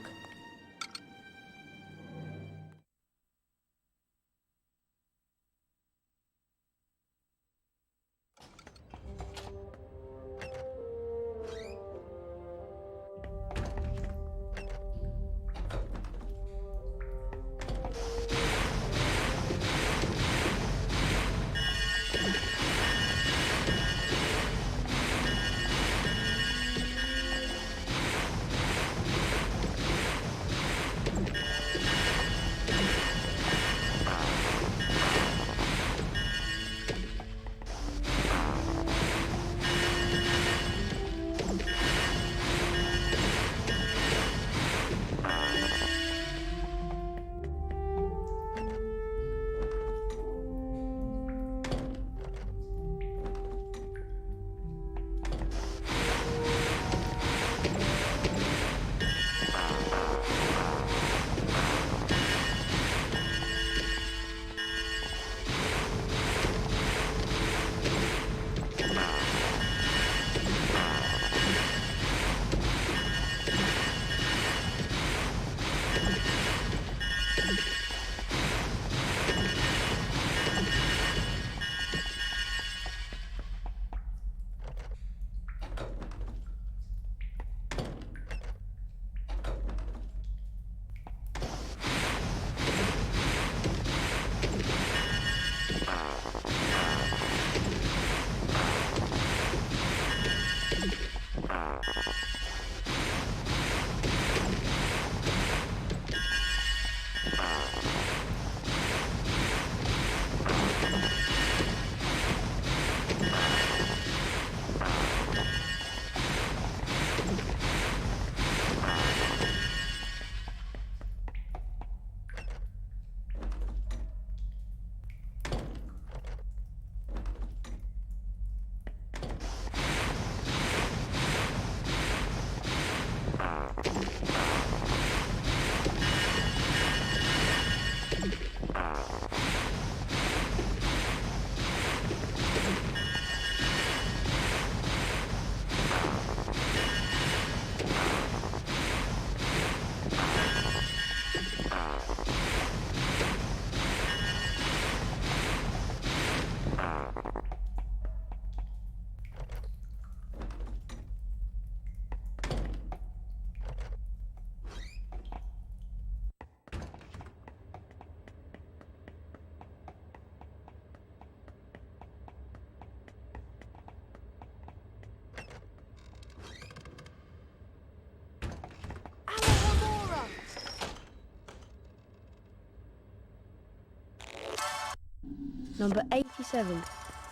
Number 87,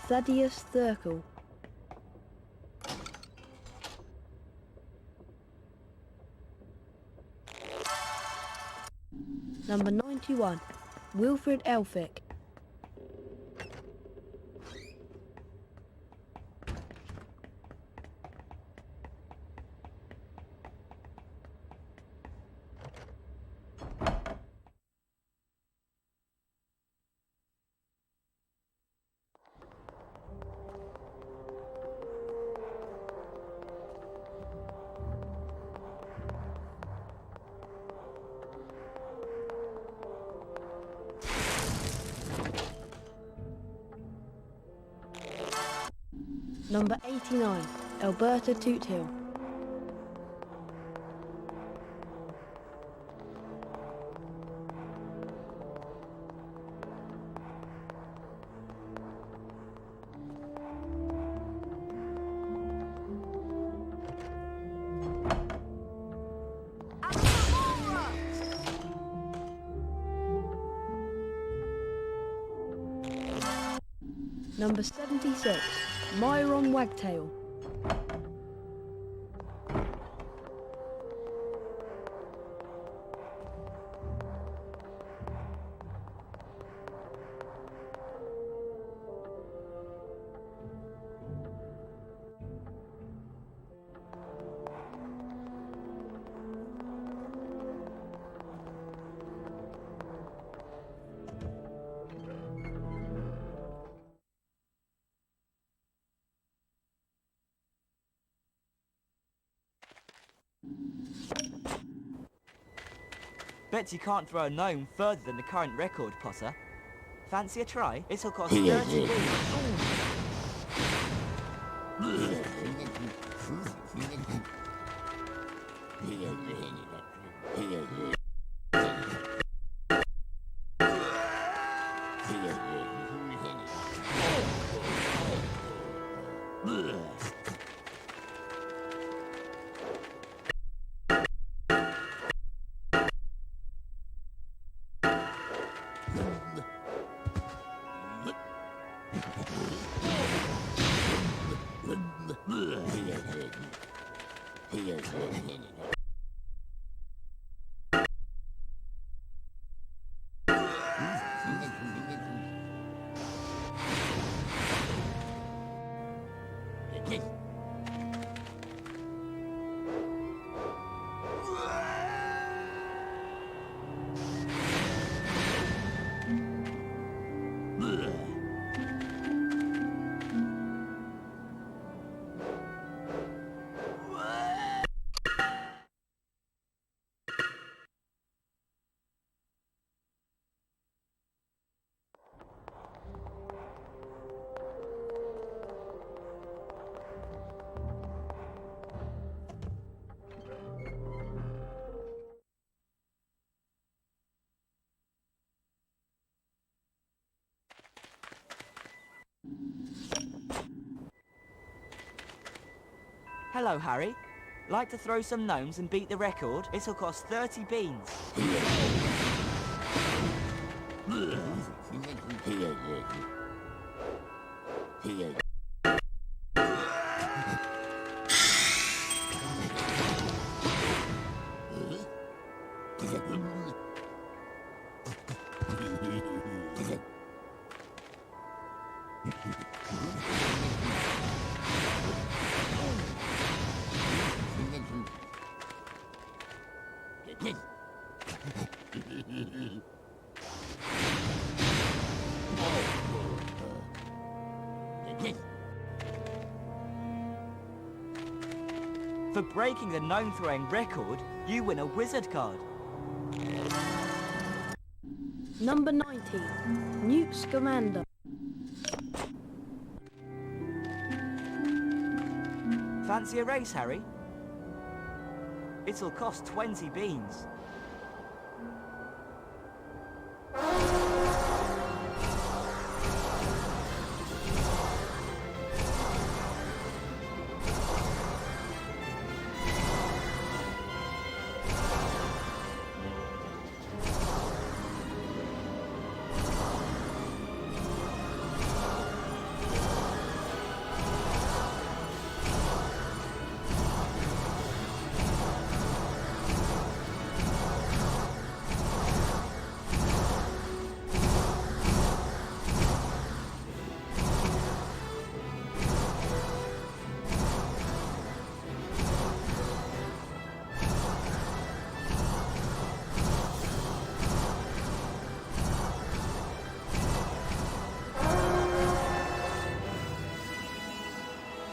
Thaddeus Thurkel. Number 91, Wilfred Elphick. Number 89, Alberta Toothill. Number 76, Myron Wagtail. Bet you can't throw a gnome further than the current record, Potter. Fancy a try? It'll cost 30 beans. Hello, Harry. Like to throw some gnomes and beat the record? It'll cost 30 beans. For breaking the gnome throwing record, you win a wizard card. Number 90, Newt Scamander. Fancy a race, Harry? It'll cost 20 beans.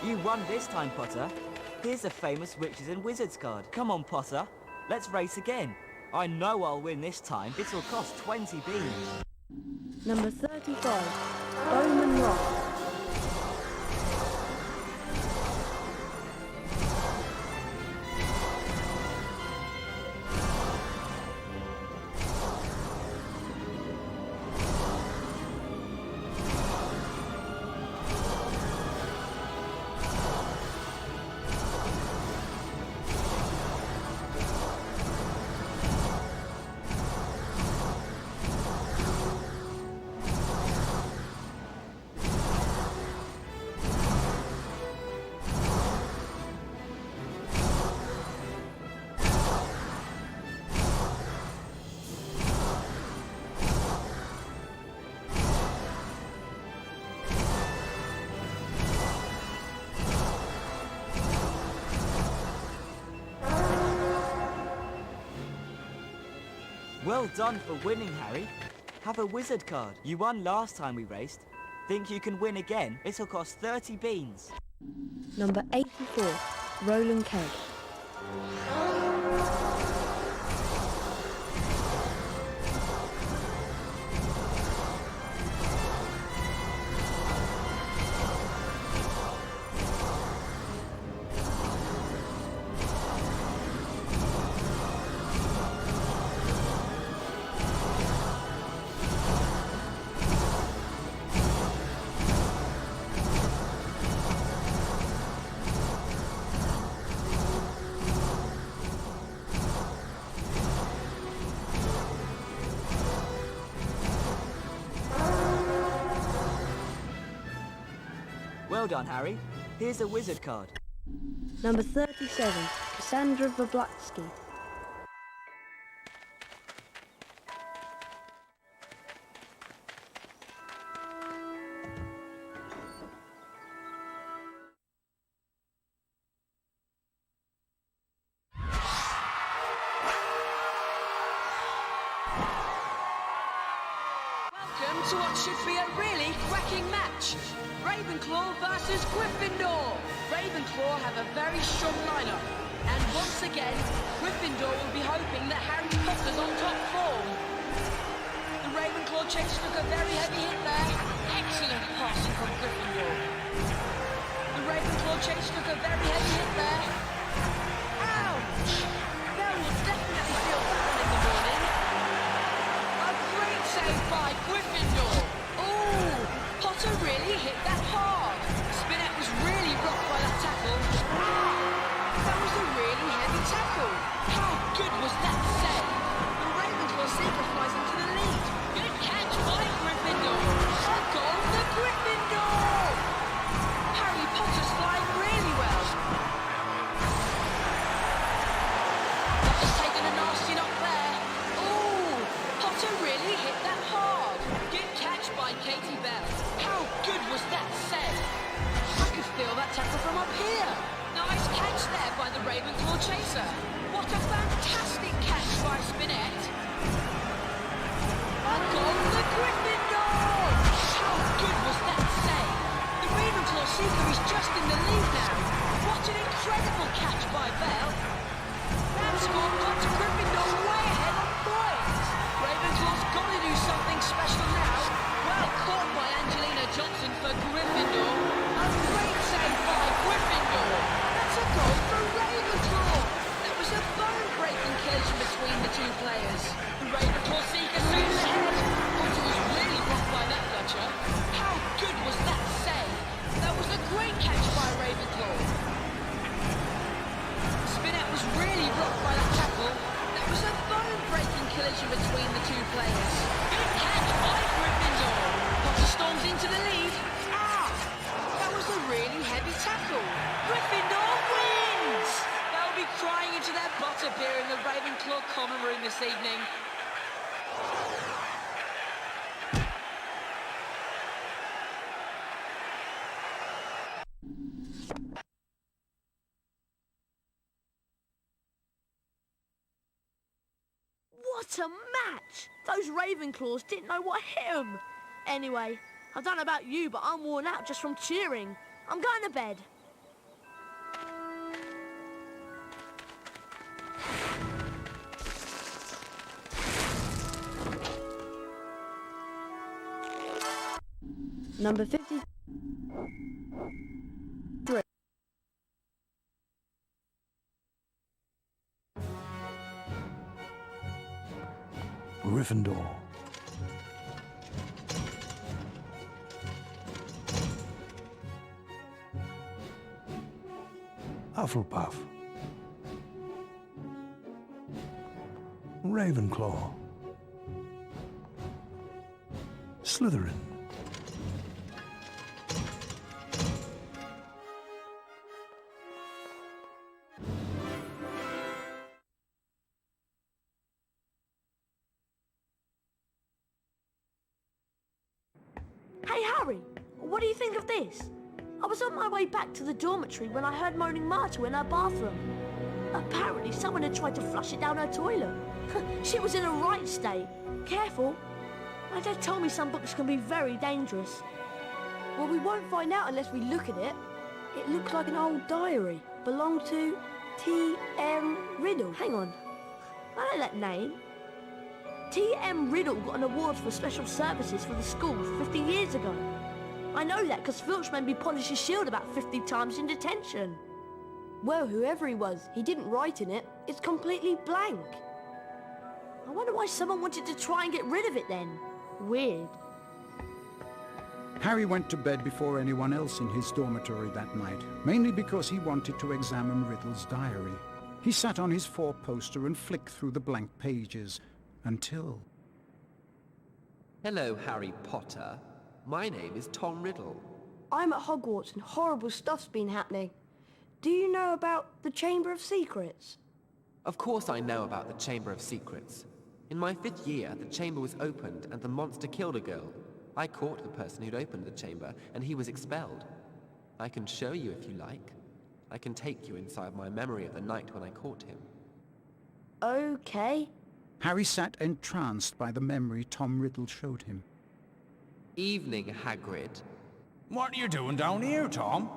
You won this time, Potter. Here's a famous Witches and Wizards card. Come on, Potter. Let's race again. I know I'll win this time. It'll cost 20 beans. Number 35, Bowman Rock. Well done for winning, Harry. Have a wizard card. You won last time we raced. Think you can win again? It'll cost 30 beans. Number 84, Roland Keg. Well done, Harry. Here's a wizard card. Number 37, Cassandra Vablatsky. Welcome to what should be a really cracking match. Ravenclaw versus Gryffindor. Ravenclaw have a very strong lineup. And once again, Gryffindor will be hoping that Harry Potter's on top form. The Ravenclaw chase took a very heavy hit there. Excellent passing from Gryffindor. The Ravenclaw chase took a very heavy hit there. Ouch! Belle will definitely feel that one in the morning. A great save by Gryffindor. Ooh, Potter really hit that hard. Spinette was really rocked by that tackle. That was a really heavy tackle. How good was that save? The Ravenclaw seeker flies into the lead. Good catch by Gryffindor. A goal for Gryffindor. Harry Potter's flying really well. Potter's taken a nasty knock there. Ooh, Potter really hit that hard. Good catch by Katie Bell. How good was that save? I could feel that tackle from up here. Nice catch there by the Ravenclaw chaser. What a fantastic catch by Spinette. A goal for Gryffindor. How good was that save? The Ravenclaw seeker is just in the lead now. What an incredible catch by Bell. That score puts Gryffindor way ahead on points. Ravenclaw's got to do something special now. Well caught by Angelina Johnson for Gryffindor. A great save by Gryffindor. That's a goal for Ravenclaw. That was a bone-breaking collision between the two players. The Ravenclaw seeker zooms ahead. Potter was really rocked by that bludger. How good was that save? That was a great catch by Ravenclaw. Spinette was really rocked by that tackle. That was a bone-breaking collision between the two players. Good catch by Gryffindor. Potter storms into the lead. That was a really heavy tackle. Gryffindor wins! They'll be crying into their butterbeer in the Ravenclaw common room this evening. What a match! Those Ravenclaws didn't know what hit them. Anyway, I don't know about you, but I'm worn out just from cheering. I'm going to bed. Number 53. Gryffindor. Hufflepuff. Ravenclaw. Slytherin. Hey Harry, what do you think of this? I was on my way back to the dormitory when I heard moaning Marta in her bathroom. Apparently someone had tried to flush it down her toilet. She was in a right state. Careful. My dad told me some books can be very dangerous. Well, we won't find out unless we look at it. It looks like an old diary. Belonged to T.M. Riddle. Hang on. I know that name. T.M. Riddle got an award for special services for the school 50 years ago. I know that because Filch made me polish his shield about 50 times in detention. Well, whoever he was, he didn't write in it. It's completely blank. I wonder why someone wanted to try and get rid of it then. Weird. Harry went to bed before anyone else in his dormitory that night, mainly because he wanted to examine Riddle's diary. He sat on his four-poster and flicked through the blank pages, until... Hello, Harry Potter. My name is Tom Riddle. I'm at Hogwarts and horrible stuff's been happening. Do you know about the Chamber of Secrets? Of course I know about the Chamber of Secrets. In my 5th year, the chamber was opened and the monster killed a girl. I caught the person who'd opened the chamber, and he was expelled. I can show you if you like. I can take you inside my memory of the night when I caught him. Okay. Harry sat entranced by the memory Tom Riddle showed him. Evening, Hagrid. What are you doing down here, Tom?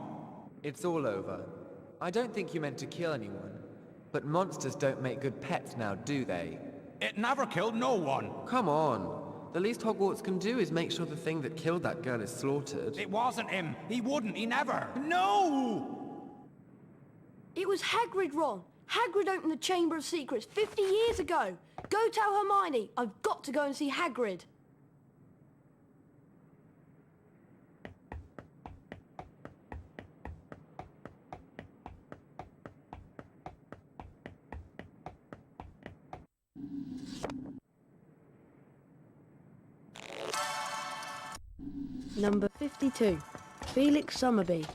It's all over. I don't think you meant to kill anyone. But monsters don't make good pets now, do they? It never killed no one. Come on. The least Hogwarts can do is make sure the thing that killed that girl is slaughtered. It wasn't him. He wouldn't. He never. No! It was Hagrid, Ron. Hagrid opened the Chamber of Secrets 50 years ago. Go tell Hermione. I've got to go and see Hagrid. Number 52, Felix Summerby.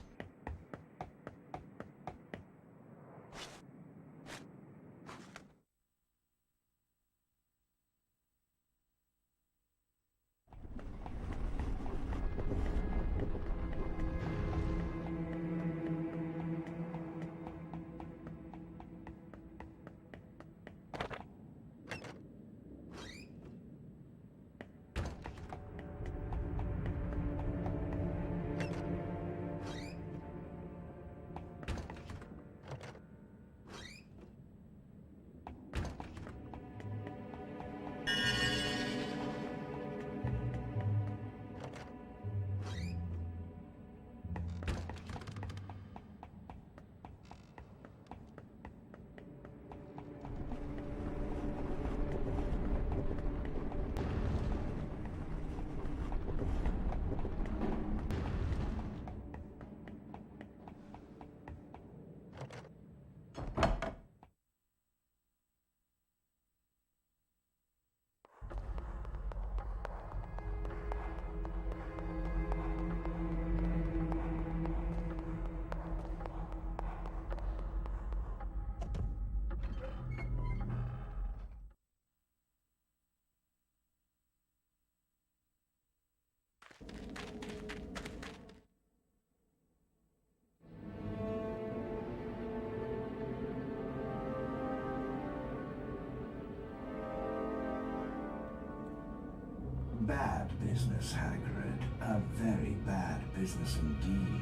Bad business, Hagrid. A very bad business indeed.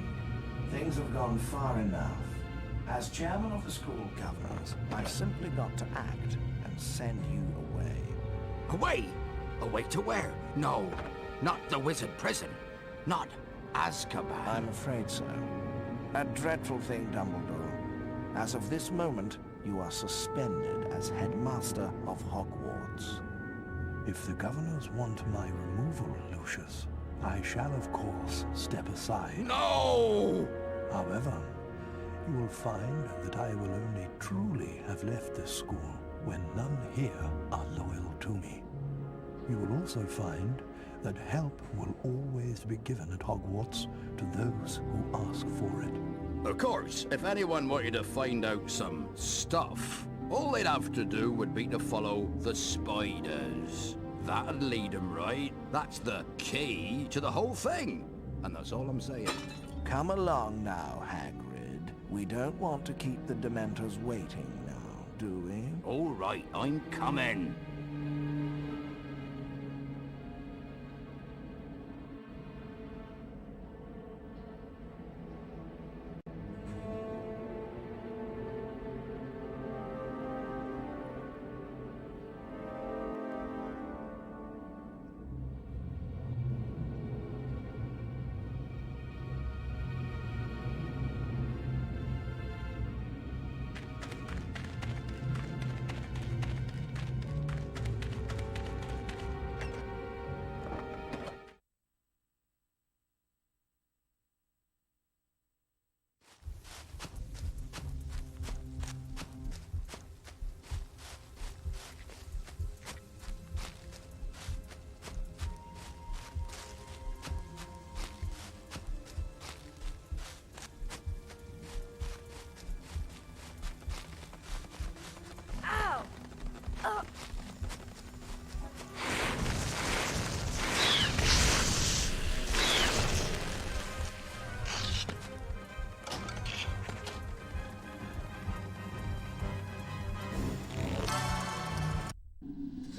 Things have gone far enough. As chairman of the school governors, I've simply got to act and send you away. Away? Away to where? No, not the wizard prison. Not Azkaban. I'm afraid so. A dreadful thing, Dumbledore. As of this moment, you are suspended as headmaster of Hogwarts. If the governors want my removal, Lucius, I shall of course step aside. No! However, you will find that I will only truly have left this school when none here are loyal to me. You will also find that help will always be given at Hogwarts to those who ask for it. Of course, if anyone wanted to find out some stuff, all they'd have to do would be to follow the spiders. That'd lead them right. That's the key to the whole thing. And that's all I'm saying. Come along now, Hagrid. We don't want to keep the Dementors waiting now. doing? All right, I'm coming.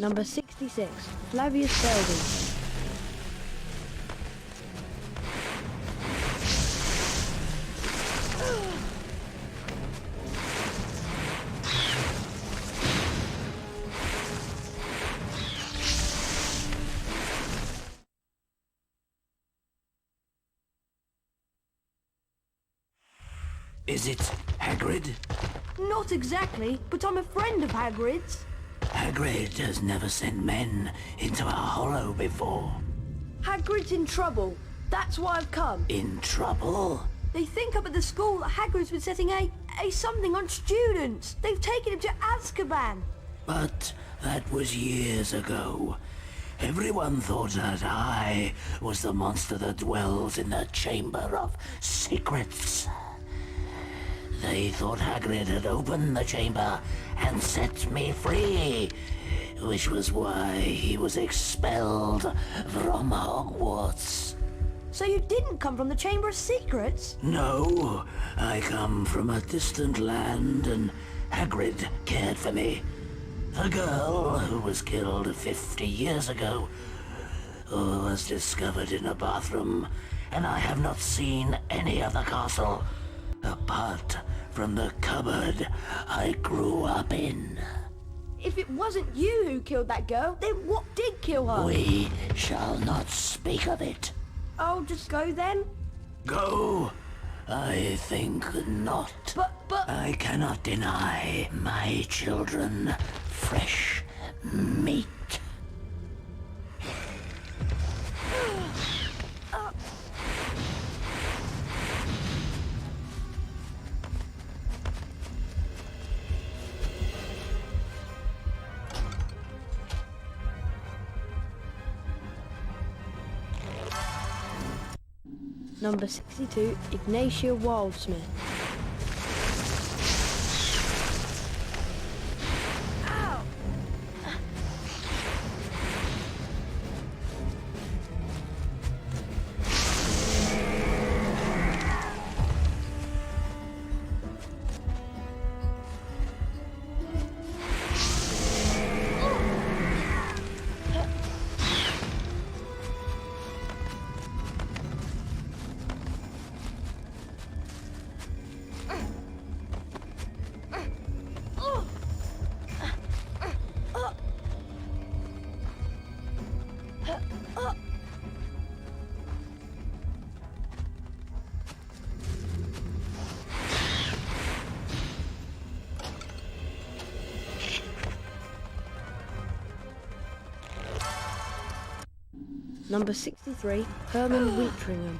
Number 66, Flavius Belby. Is it Hagrid? Not exactly, but I'm a friend of Hagrid's. Hagrid has never sent men into a hollow before. Hagrid's in trouble. That's why I've come. In trouble? They think up at the school that Hagrid's been setting a something on students. They've taken him to Azkaban. But that was years ago. Everyone thought that I was the monster that dwells in the Chamber of Secrets. They thought Hagrid had opened the chamber and set me free, which was why he was expelled from Hogwarts. So you didn't come from the Chamber of Secrets? No, I come from a distant land and Hagrid cared for me. The girl who was killed 50 years ago was discovered in a bathroom, and I have not seen any of the castle apart from the cupboard I grew up in. If it wasn't you who killed that girl, then what did kill her? We shall not speak of it. I'll just go then? Go? I think not. But... I cannot deny my children fresh meat. Number 62, Ignatia Wildsmith. Number 63, Herman Wintringham.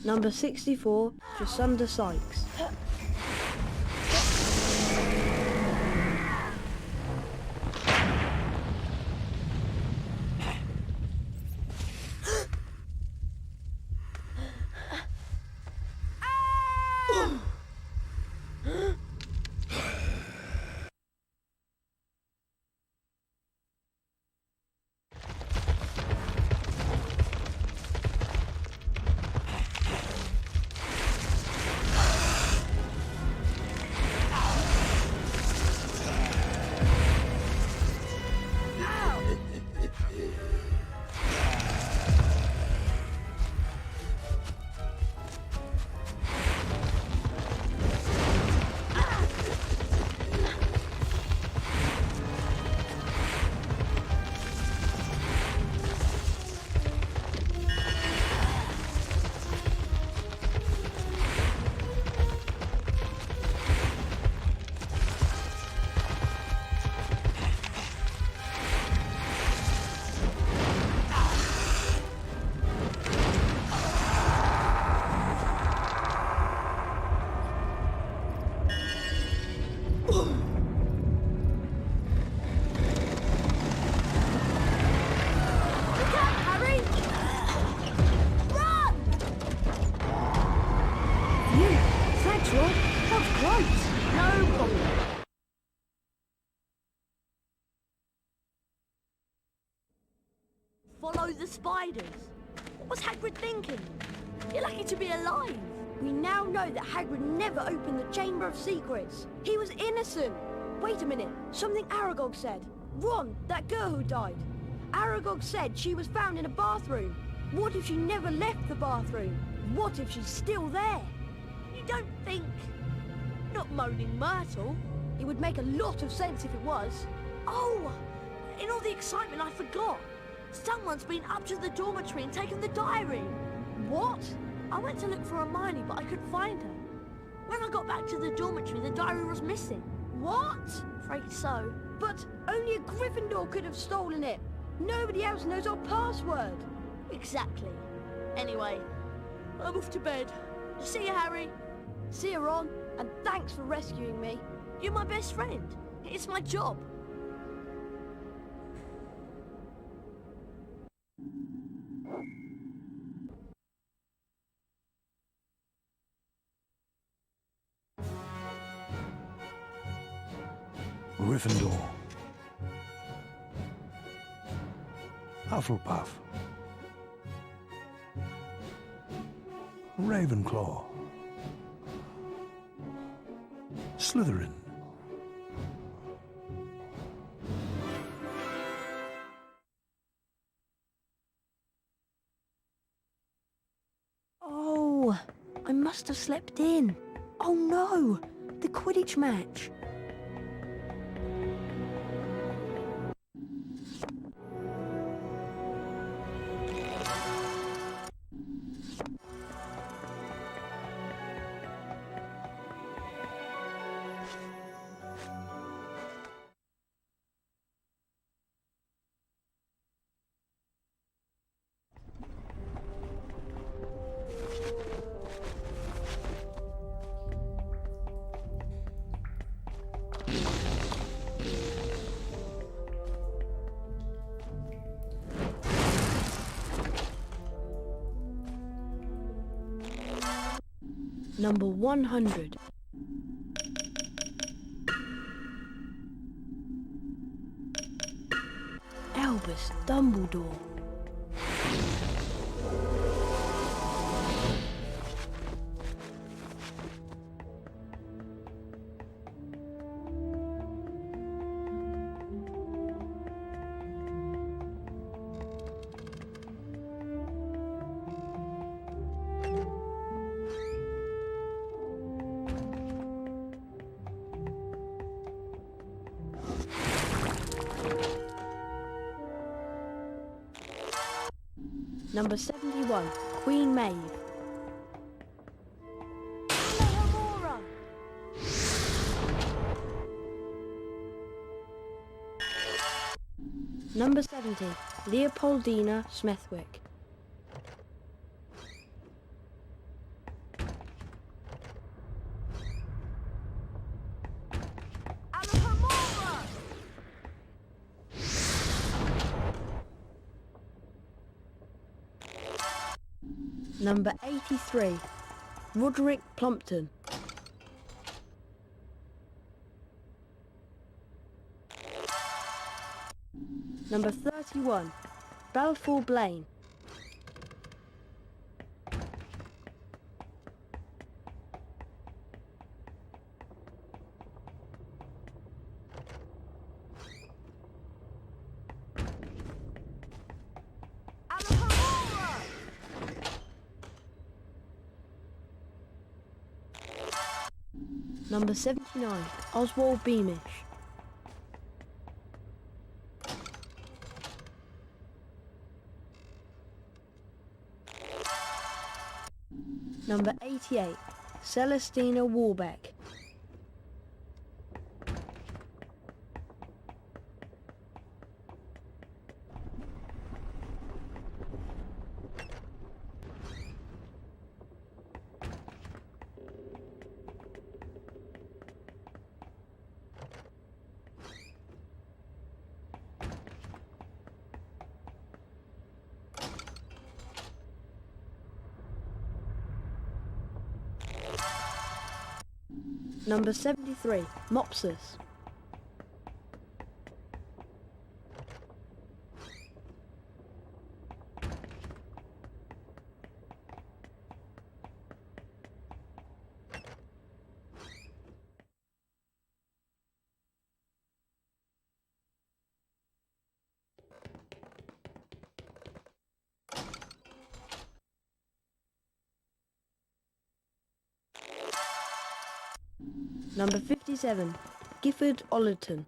Number 64, Jacinda Sykes. Follow the spiders. What was Hagrid thinking? You're lucky to be alive. We now know that Hagrid never opened the Chamber of Secrets. He was innocent. Wait a minute, something Aragog said. Ron, that girl who died. Aragog said she was found in a bathroom. What if she never left the bathroom? What if she's still there? You don't think... Not Moaning Myrtle? It would make a lot of sense if it was. Oh! In all the excitement, I forgot. Someone's been up to the dormitory and taken the diary. What? I went to look for Hermione, but I couldn't find her. When I got back to the dormitory, the diary was missing. What? Afraid so. But only a Gryffindor could have stolen it. Nobody else knows our password. Exactly. Anyway, I'm off to bed. See you, Harry. See you, Ron. And thanks for rescuing me. You're my best friend. It's my job. Gryffindor. Hufflepuff. Ravenclaw. Slytherin. Oh, I must have slept in. Oh no, the Quidditch match. Number 100. Albus Dumbledore. Number 71, Queen Maeve. Number 70, Leopoldina Smethwick. Number 83, Roderick Plumpton. Number 31, Balfour Blaine. Number 79, Oswald Beamish. Number 88, Celestina Warbeck. Number 73, Mopsus. Number 57, Gifford Ollerton.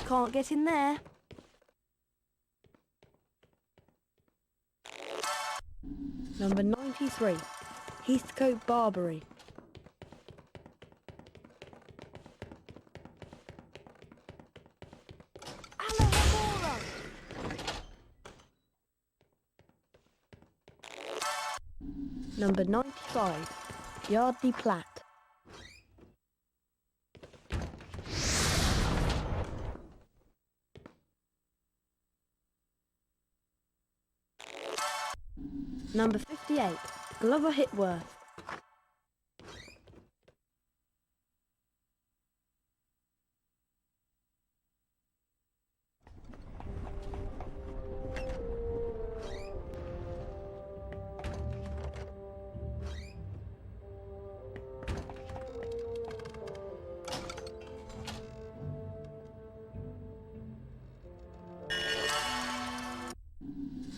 Can't get in there. Number 93, Heathcote Barbary. Number 95, Yardley Platt. Number 58, Glover Hitworth.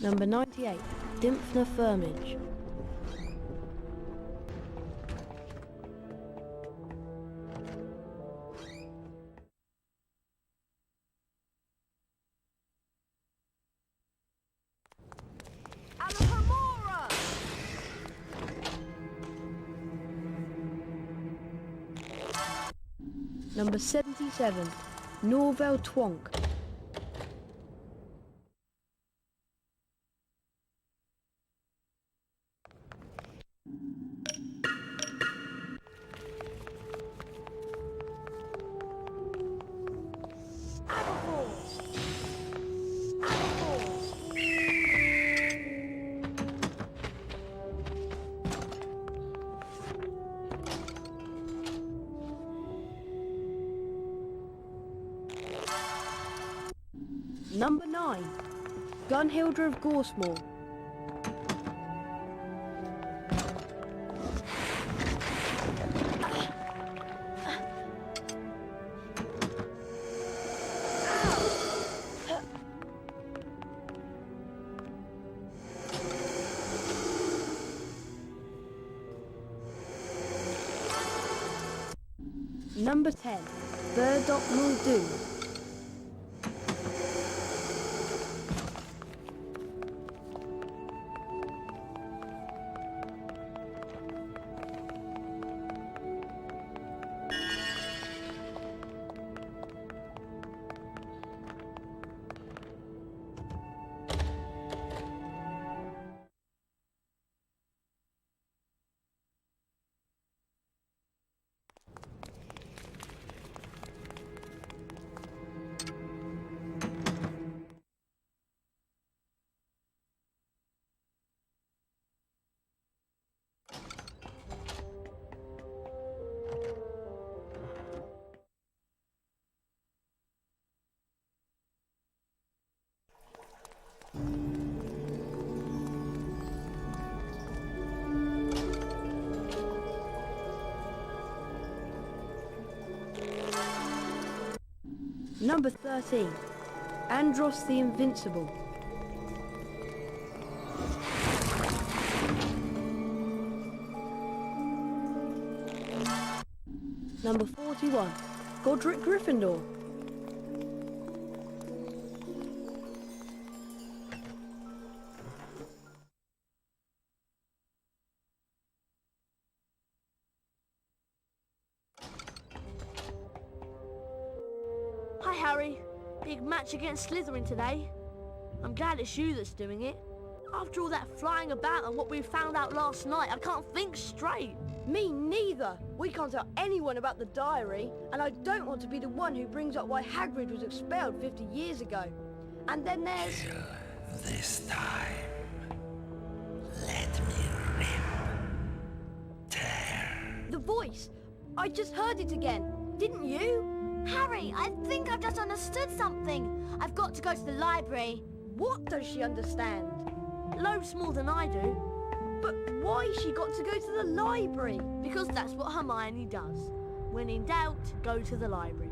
Number 98, Dymphna Firmage. Number 77, Norvel Twonk. Number 9, Gunhilda of Gorsmore. Number 10, Burdock Muldoon. Number 13. Andros the Invincible. Number 41. Godric Gryffindor. Hi, Harry. Big match against Slytherin today. I'm glad it's you that's doing it. After all that flying about and what we found out last night, I can't think straight. Me neither. We can't tell anyone about the diary, and I don't want to be the one who brings up why Hagrid was expelled 50 years ago. And then there's... This time, let me rip, tear. the voice. I just heard it again. Didn't you? Harry, I think I've just understood something. I've got to go to the library. What does she understand? Loads more than I do. But why she got to go to the library? Because that's what Hermione does. When in doubt, go to the library.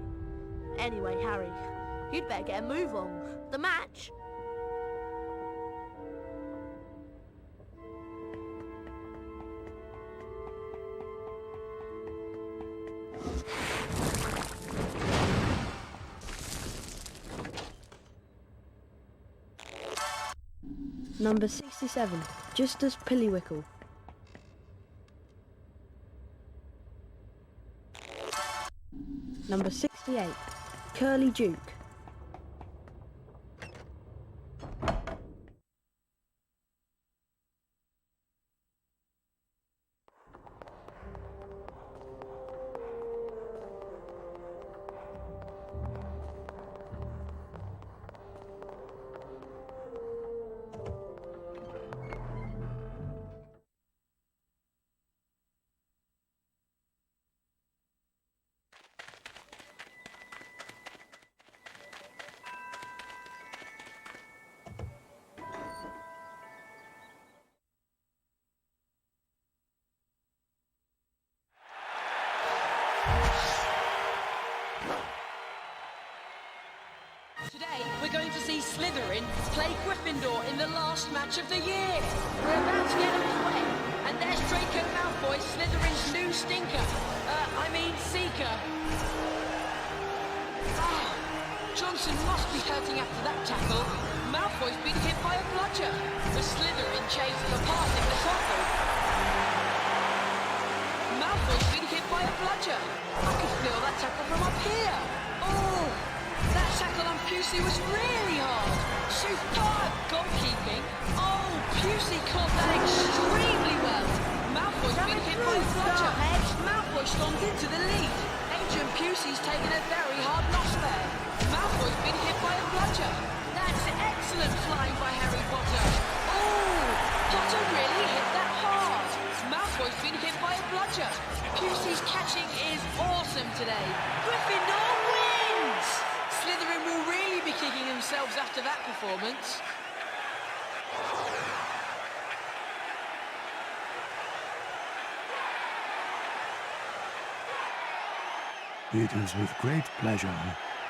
Anyway, Harry, you'd better get a move on. The match. Number 67, Justus Pillywickle. Number 68, Curly Duke. Today, we're going to see Slytherin play Gryffindor in the last match of the year. We're about to get underway, and there's Draco Malfoy, Slytherin's new stinker. Seeker. Johnson must be hurting after that tackle. Malfoy's been hit by a bludger. The Slytherin chases a pass in the tackle. Malfoy's been hit by a bludger. I could feel that tackle from up here. Oh! That tackle on Pusey was really hard. Superb goalkeeping. Oh, Pusey caught that extremely well. Malfoy's been hit by a bludger. Malfoy stormed into the lead. Adrian Pusey's taken a very hard loss there. Malfoy's been hit by a bludger. That's excellent flying by Harry Potter. Oh, Potter really hit that hard. Malfoy's been hit by a bludger. Pusey's catching is awesome today. Gryffindor wins! Slytherin will really be kicking themselves after that performance. It is with great pleasure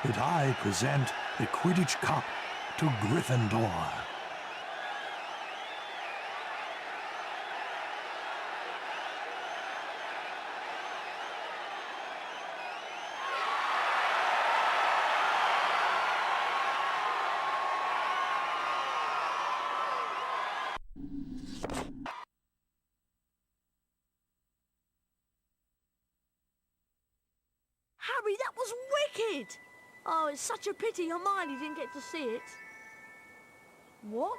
that I present the Quidditch Cup to Gryffindor. Harry, that was wicked! Oh, it's such a pity Hermione didn't get to see it. What?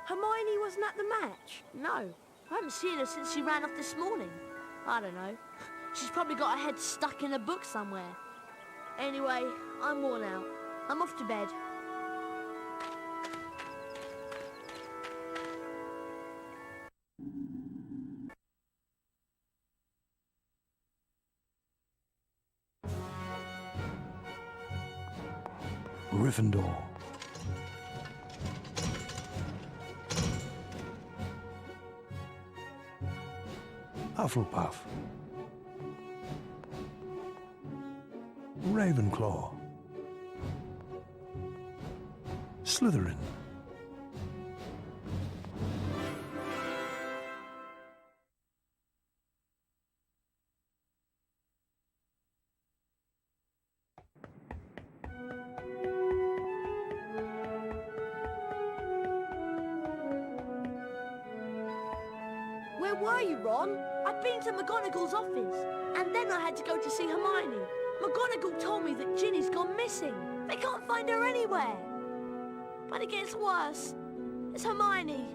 Hermione wasn't at the match? No, I haven't seen her since she ran off this morning. I don't know. She's probably got her head stuck in a book somewhere. Anyway, I'm worn out. I'm off to bed. Gryffindor. Hufflepuff. Ravenclaw. Slytherin. Where were you, Ron? I'd been to McGonagall's office, and then I had to go to see Hermione. McGonagall told me that Ginny's gone missing. They can't find her anywhere. But it gets worse. It's Hermione.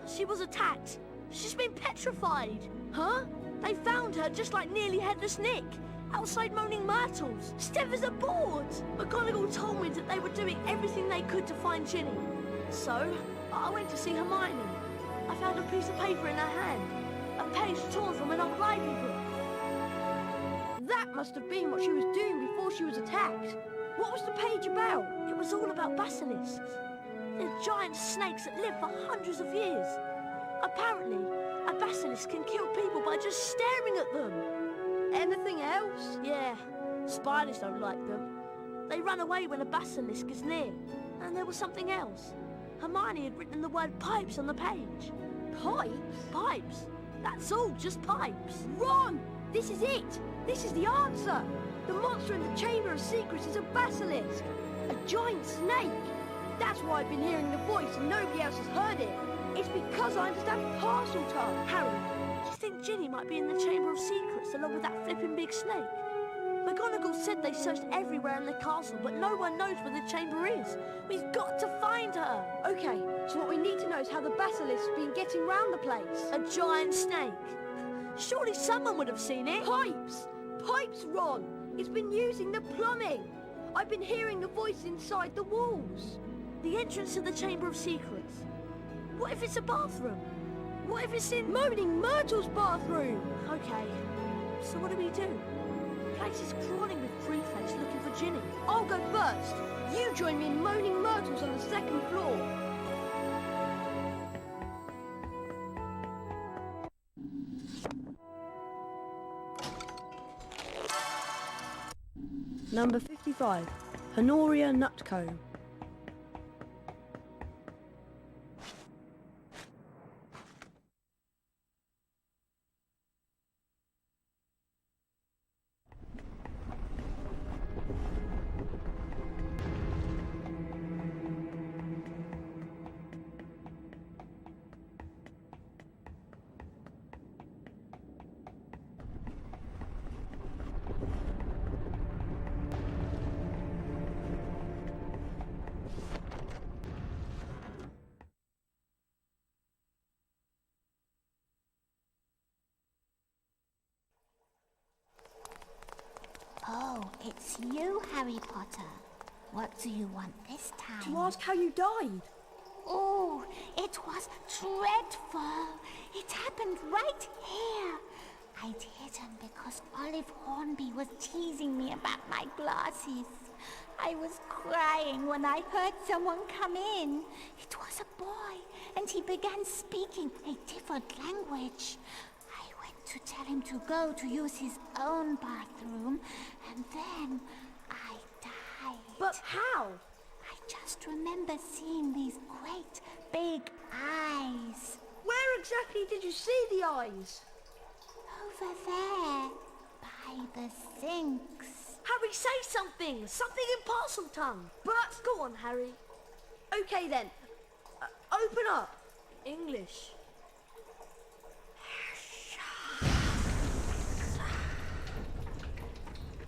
She was attacked. She's been petrified. Huh? They found her just like Nearly Headless Nick, outside Moaning Myrtles, stiff as a board. McGonagall told me that they were doing everything they could to find Ginny. So, I went to see Hermione. I found a piece of paper in her hand, a page torn from an old library book. That must have been what she was doing before she was attacked. What was the page about? It was all about basilisks. They're giant snakes that live for hundreds of years. Apparently, a basilisk can kill people by just staring at them. Anything else? Yeah, spiders don't like them. They run away when a basilisk is near. And there was something else. Hermione had written the word pipes on the page. Pipes? Pipes. That's all, just pipes. Ron! This is it! This is the answer! The monster in the Chamber of Secrets is a basilisk! A giant snake! That's why I've been hearing the voice and nobody else has heard it. It's because I understand parcel tongue. Harry, do you think Ginny might be in the Chamber of Secrets along with that flipping big snake? McGonagall said they searched everywhere in the castle, but no one knows where the chamber is. We've got to find her. Okay, so what we need to know is how the basilisk's been getting round the place. A giant snake. Surely someone would have seen it. Pipes! Pipes, Ron! It's been using the plumbing. I've been hearing the voice inside the walls. The entrance to the Chamber of Secrets. What if it's a bathroom? What if it's in Moaning Myrtle's bathroom? Okay, so what do we do? The place is crawling with Preface looking for Ginny. I'll go first. You join me in Moaning Myrtle's on the second floor. Number 55, Honoria Nutcombe. Oh, it's you, Harry Potter. What do you want this time? To ask how you died. Oh, it was dreadful. It happened right here. I didn't because Olive Hornby was teasing me about my glasses. I was crying when I heard someone come in. It was a boy, and he began speaking a different language. I went to tell him to go to use his own bathroom, and then I died. But how? I just remember seeing these great big eyes. Where exactly did you see the eyes? Over there, by the sinks. Harry, say something! Something in parcel tongue! But go on, Harry. Okay then, open up. English.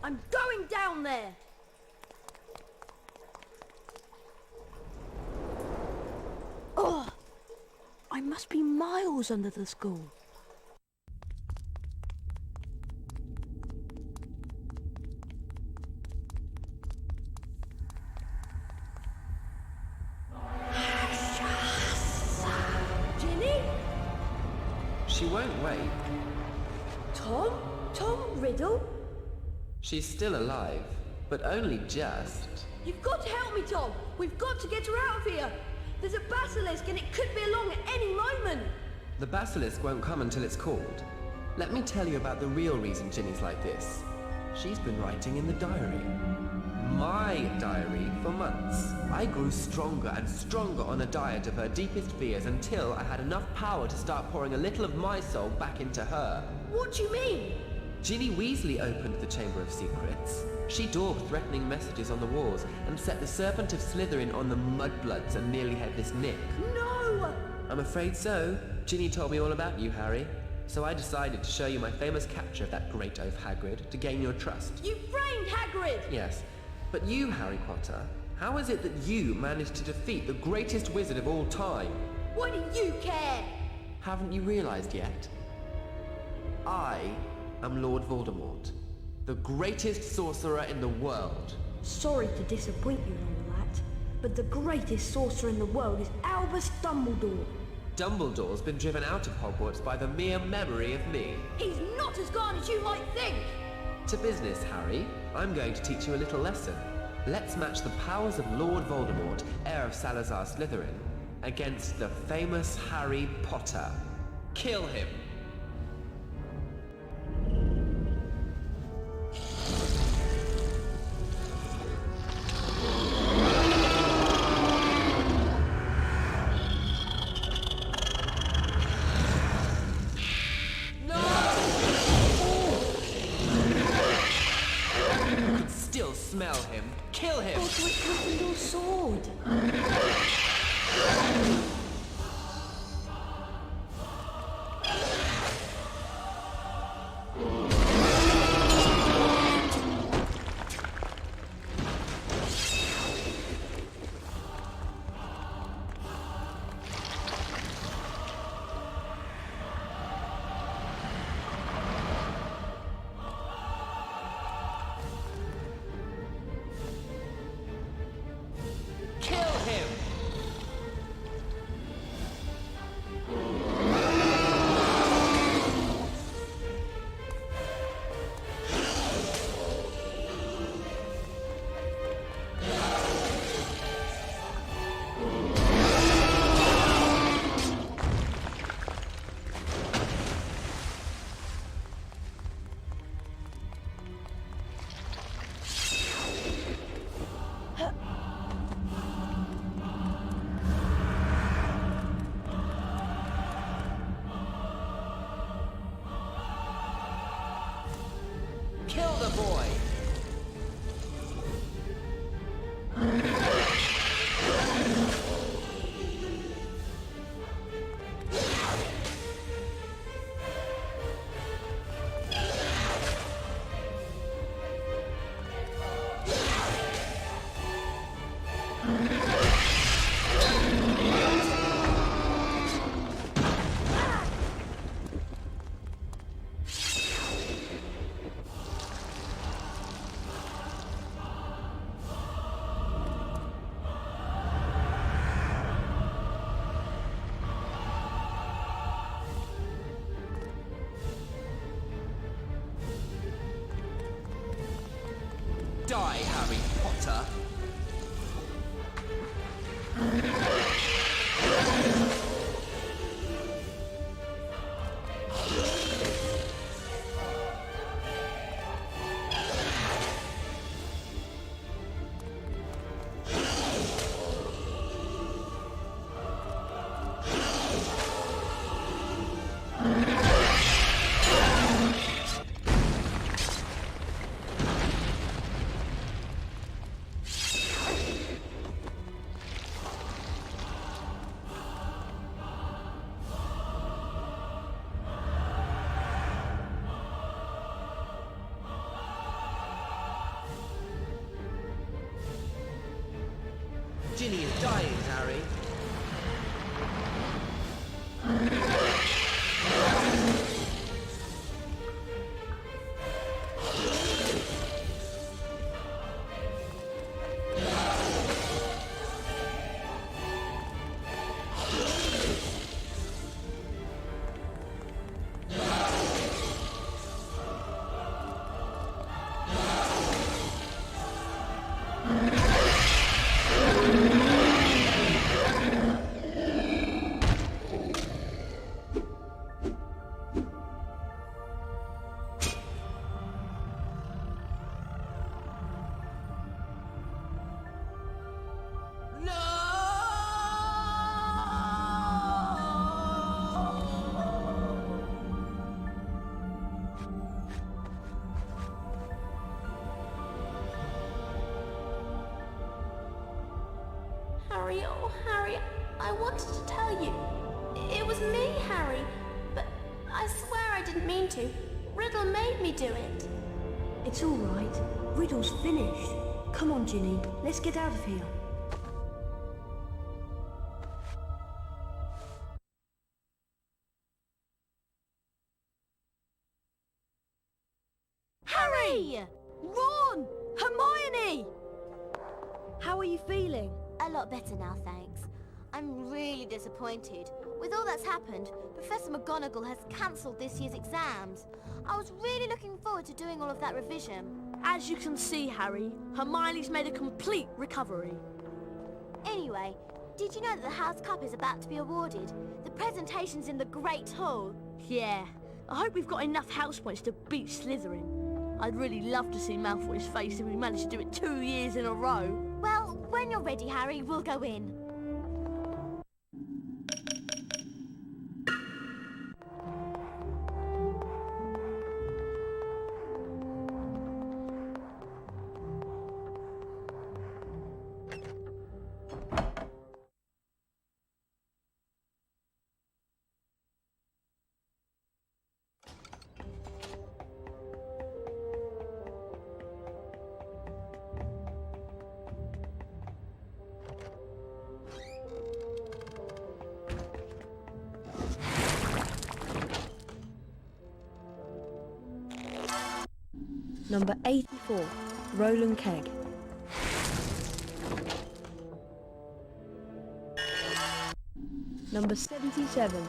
I'm going down there! Oh! I must be miles under the school. Ginny? She won't wait. Tom? Tom Riddle? She's still alive, but only just. You've got to help me, Tom! We've got to get her out of here! There's a basilisk and it could be along at any moment! The basilisk won't come until it's called. Let me tell you about the real reason Ginny's like this. She's been writing in the diary. my diary for months. I grew stronger and stronger on a diet of her deepest fears until I had enough power to start pouring a little of my soul back into her. What do you mean? Ginny Weasley opened the Chamber of Secrets. She daubed threatening messages on the walls and set the Serpent of Slytherin on the Mudbloods and nearly Headless Nick. No! I'm afraid so. Ginny told me all about you, Harry. So I decided to show you my famous capture of that great oaf Hagrid to gain your trust. You framed Hagrid! Yes, but you, Harry Potter, how is it that you managed to defeat the greatest wizard of all time? What do you care? Haven't you realized yet? I am Lord Voldemort, the greatest sorcerer in the world. Sorry to disappoint you and all that, but the greatest sorcerer in the world is Albus Dumbledore. Dumbledore's been driven out of Hogwarts by the mere memory of me. He's not as gone as you might think! To business, Harry. I'm going to teach you a little lesson. Let's match the powers of Lord Voldemort, heir of Salazar Slytherin, against the famous Harry Potter. Kill him! Smell him. Kill him! Godric Gryffindor's sword! Kill the boy! Die, Harry Potter! Ginny is dying, Harry. Harry, oh Harry, I wanted to tell you. It was me, Harry, but I swear I didn't mean to. Riddle made me do it. It's all right. Riddle's finished. Come on, Ginny, let's get out of here. Harry! Ron! Hermione! How are you feeling? A lot better now, thanks. I'm really disappointed. With all that's happened, Professor McGonagall has cancelled this year's exams. I was really looking forward to doing all of that revision. As you can see, Harry, Hermione's made a complete recovery. Anyway, did you know that the House Cup is about to be awarded? The presentation's in the Great Hall. Yeah, I hope we've got enough house points to beat Slytherin. I'd really love to see Malfoy's face if we managed to do it 2 years in a row. Well, when you're ready, Harry, we'll go in. Number 84, Roland Keg. Number 77,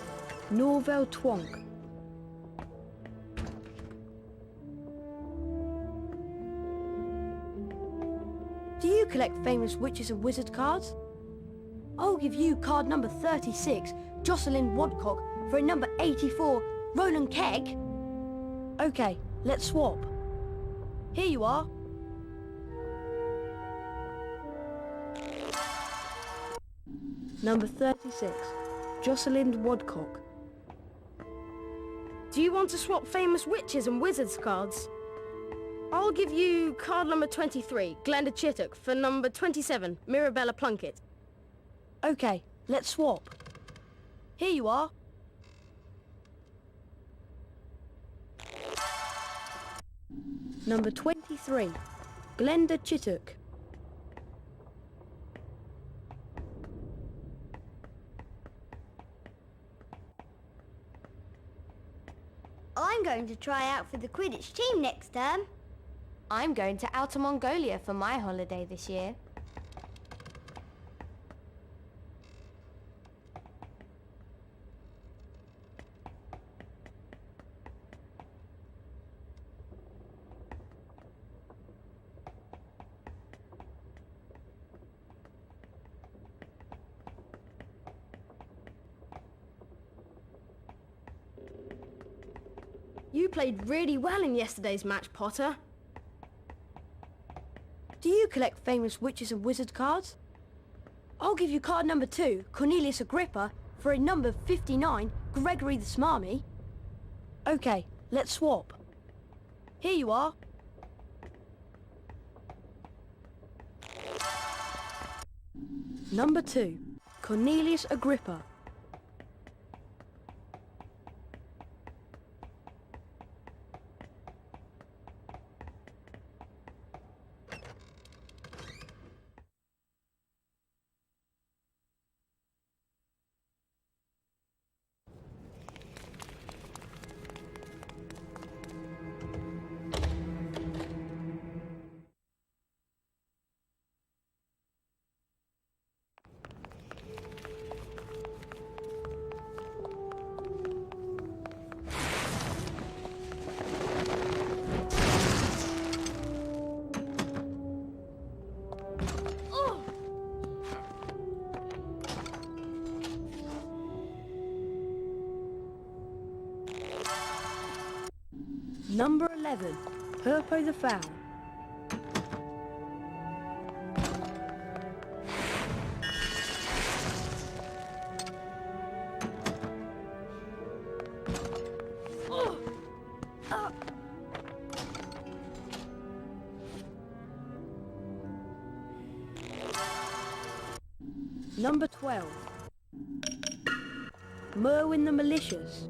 Norvel Twonk. Do you collect famous witches and wizard cards? I'll give you card number 36, Jocelyn Wadcock, for a number 84, Roland Keg. Okay, let's swap. Here you are. Number 36, Jocelyn Wadcock. Do you want to swap famous witches and wizards cards? I'll give you card number 23, Glenda Chittock, for number 27, Mirabella Plunkett. Okay, let's swap. Here you are. Number 23, Glenda Chittock. I'm going to try out for the Quidditch team next term. I'm going to Outer Mongolia for my holiday this year. You played really well in yesterday's match, Potter. Do you collect famous witches and wizard cards? I'll give you card number 2, Cornelius Agrippa, for a number 59, Gregory the Smarmy. Okay, let's swap. Here you are. Number 2, Cornelius Agrippa. Number 11, Herpo the Fowl. Number 12. Merwin the Malicious.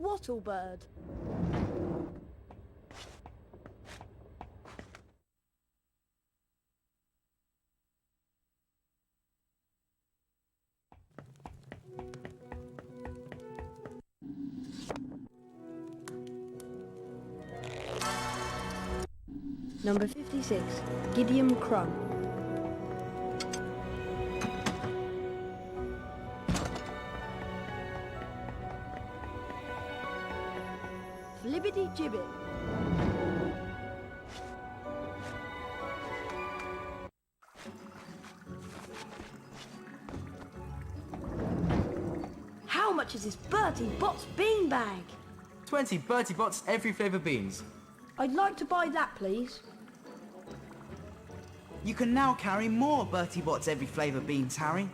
Wattlebird. Number 56, Gideon Crumb. Flibbity Gibbet. How much is this Bertie Bott's beanbag? 20 Bertie Bott's every flavour beans. I'd like to buy that, please. You can now carry more Bertie Bott's every flavour beans, Harry.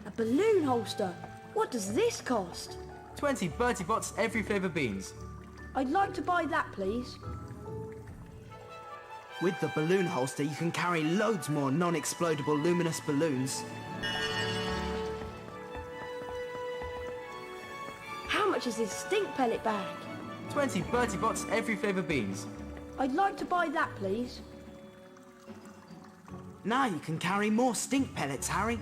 A balloon holster. What does this cost? 20 Bertie Bott's every flavour beans. I'd like to buy that, please. With the balloon holster, you can carry loads more non-explodable luminous balloons. How much is this stink pellet bag? 20 Bertie Bott's every flavour beans. I'd like to buy that, please. Now you can carry more stink pellets, Harry.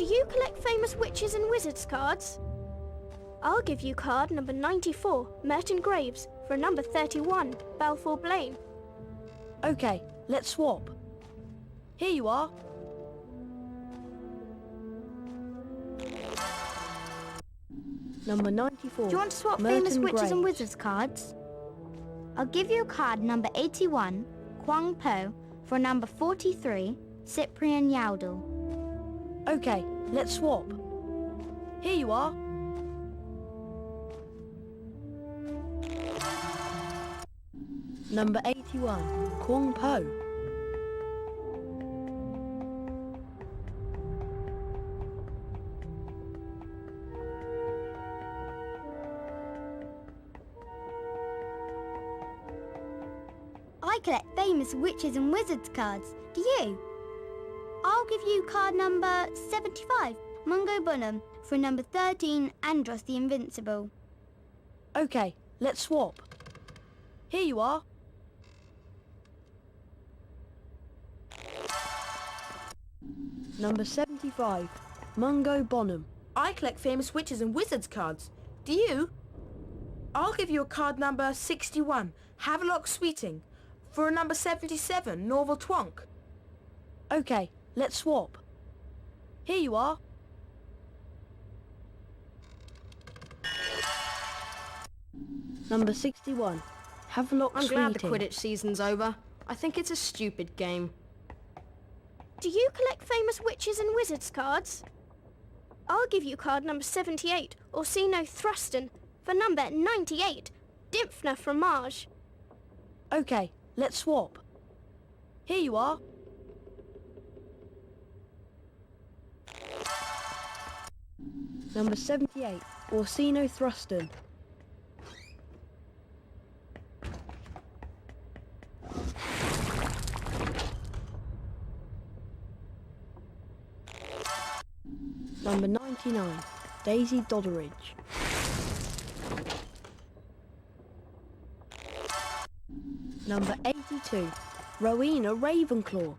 Do you collect famous witches and wizards cards? I'll give you card number 94, Merton Graves, for number 31, Balfour Blaine. Okay, let's swap. Here you are. Number 94. Do you want to swap Merton famous witches and Graves. wizards cards? I'll give you card number 81, Kwang Po, for number 43, Cyprian Yaudel. Okay, let's swap. Here you are. Number 81, Kwang Po. I collect famous witches and wizards cards. Do you? I'll give you card number 75, Mungo Bunham, for number 13, Andros the Invincible. Okay, let's swap. Here you are. Number 75, Mungo Bonham. I collect famous witches and wizards cards. Do you? I'll give you a card number 61, Havelock Sweeting, for a number 77, Norval Twonk. Okay, let's swap. Here you are. Number 61, Havelock I'm Sweeting. glad the Quidditch season's over. I think it's a stupid game. Do you collect famous witches and wizards cards? I'll give you card number 78, Orsino Thruston, for number 98, Dimphna Fromage. Okay, let's swap. Here you are. Number 78, Orsino Thruston. Number 99, Daisy Dodderidge. Number 82, Rowena Ravenclaw.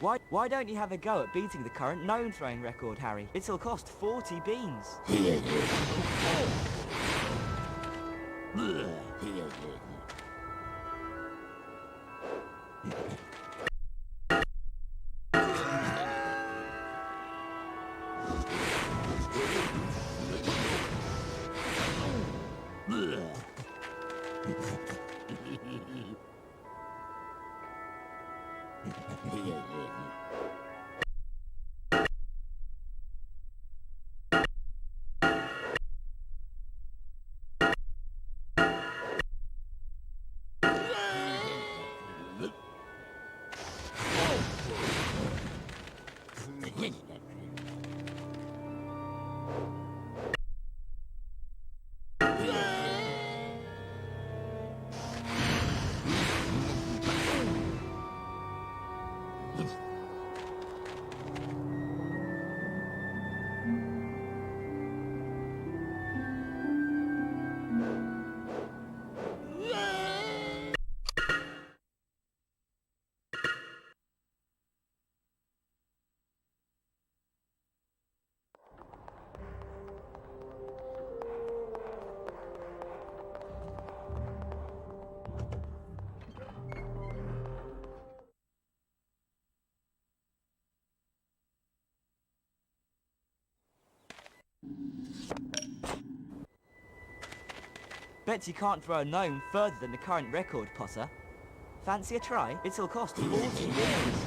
Why don't you have a go at beating the current gnome throwing record, Harry? It'll cost 40 beans. Bet you can't throw a gnome further than the current record, Potter. Fancy a try? It'll cost 40 beans.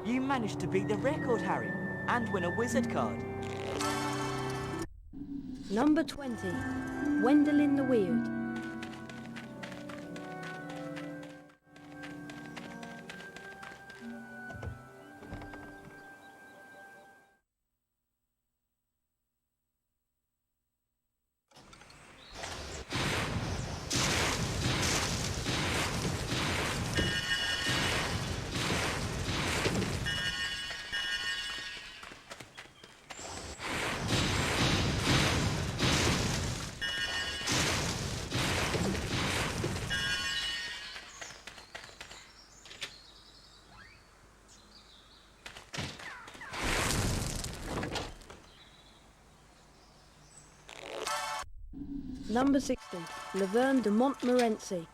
You managed to beat the record, Harry, and win a wizard card. Number 20, Gwendolyn the Weird. Number 16, Laverne de Montmorency.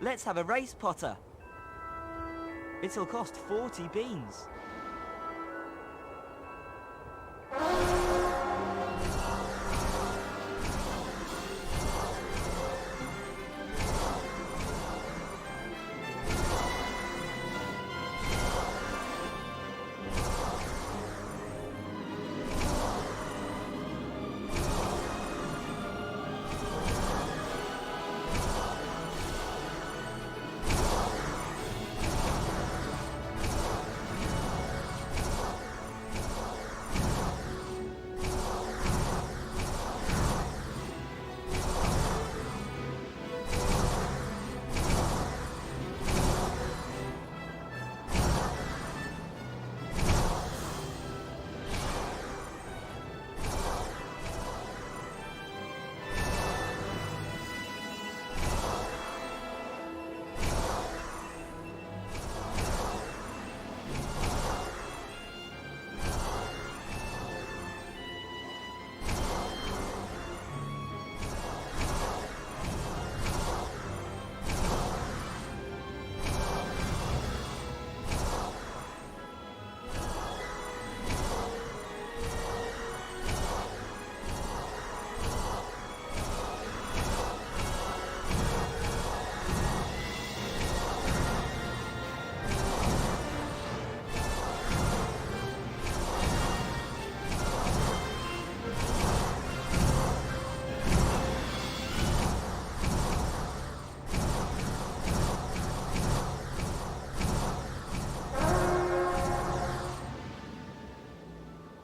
Let's have a race, Potter. It'll cost 40 beans.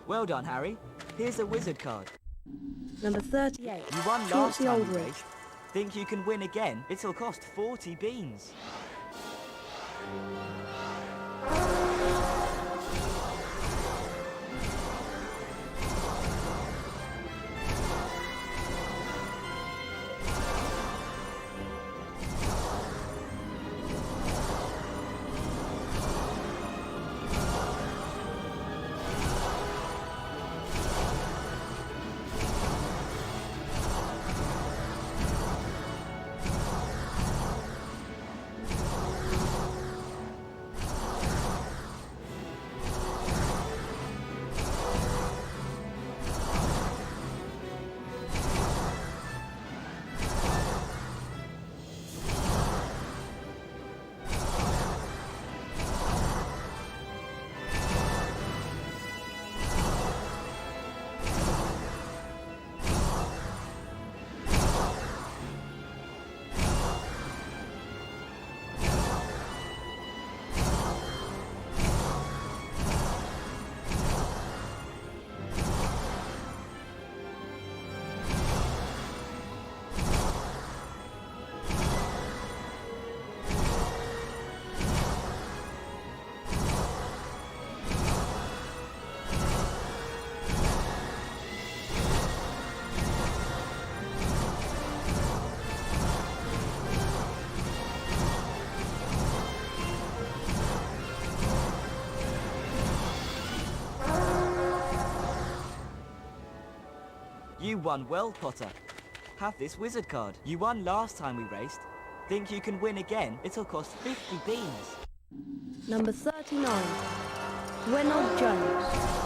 Well done, Harry. Here's a wizard card. Number 38. You won last Chauncey time you Aldridge. raced. Think you can win again? It'll cost 40 beans. You won well, Potter. Have this wizard card. You won last time we raced. Think you can win again? It'll cost 50 beans. Number 39. Reynold Jones.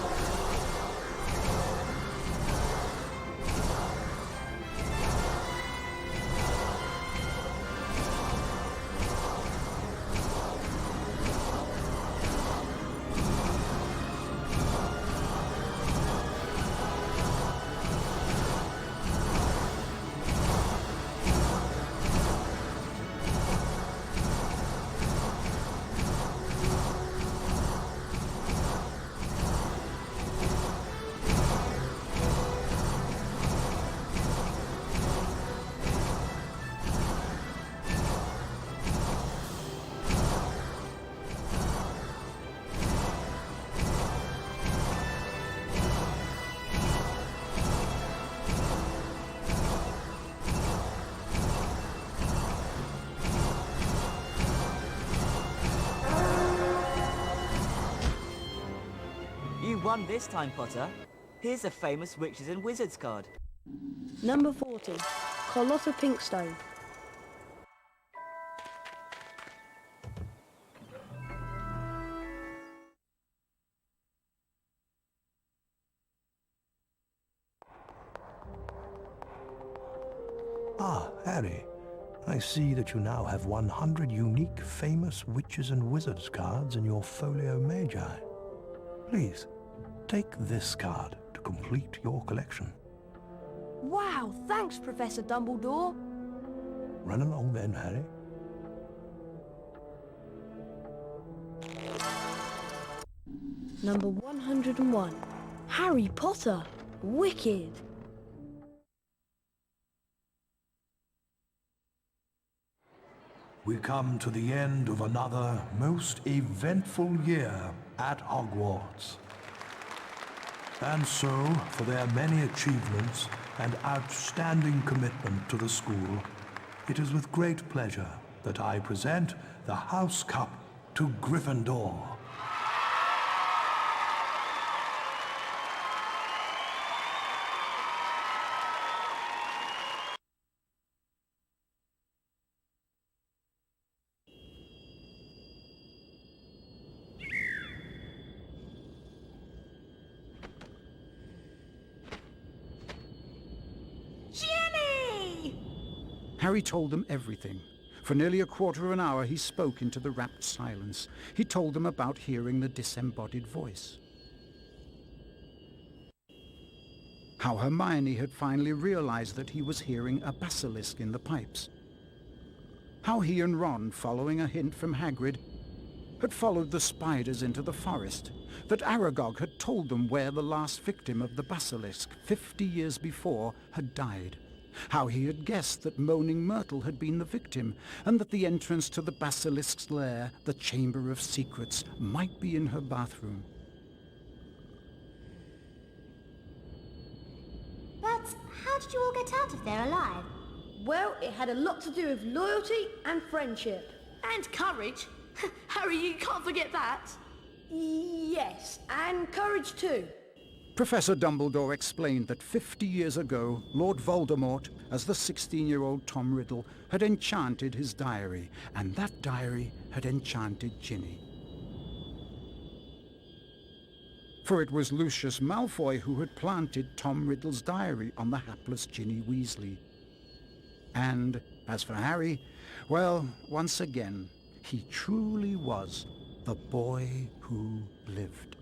You won this time, Potter. Here's a famous Witches and Wizards card. Number 40. Carlotta Pinkstone. Harry, I see that you now have 100 unique famous witches and wizards cards in your folio magi. Please, take this card to complete your collection. Wow, thanks, Professor Dumbledore. Run along then, Harry. Number 101. Harry Potter. Wicked. We come to the end of another most eventful year at Hogwarts. And so, for their many achievements and outstanding commitment to the school, it is with great pleasure that I present the House Cup to Gryffindor. Harry told them everything. For nearly a quarter of an hour he spoke into the rapt silence. He told them about hearing the disembodied voice. How Hermione had finally realized that he was hearing a basilisk in the pipes. How he and Ron, following a hint from Hagrid, had followed the spiders into the forest. That Aragog had told them where the last victim of the basilisk, 50 years before, had died. How he had guessed that Moaning Myrtle had been the victim, and that the entrance to the basilisk's lair, the Chamber of Secrets, might be in her bathroom. But how did you all get out of there alive? Well, it had a lot to do with loyalty and friendship. And courage. Harry, you can't forget that. Yes, and courage too. Professor Dumbledore explained that 50 years ago, Lord Voldemort, as the 16-year-old Tom Riddle, had enchanted his diary, and that diary had enchanted Ginny. For it was Lucius Malfoy who had planted Tom Riddle's diary on the hapless Ginny Weasley. And as for Harry, well, once again, he truly was the boy who lived.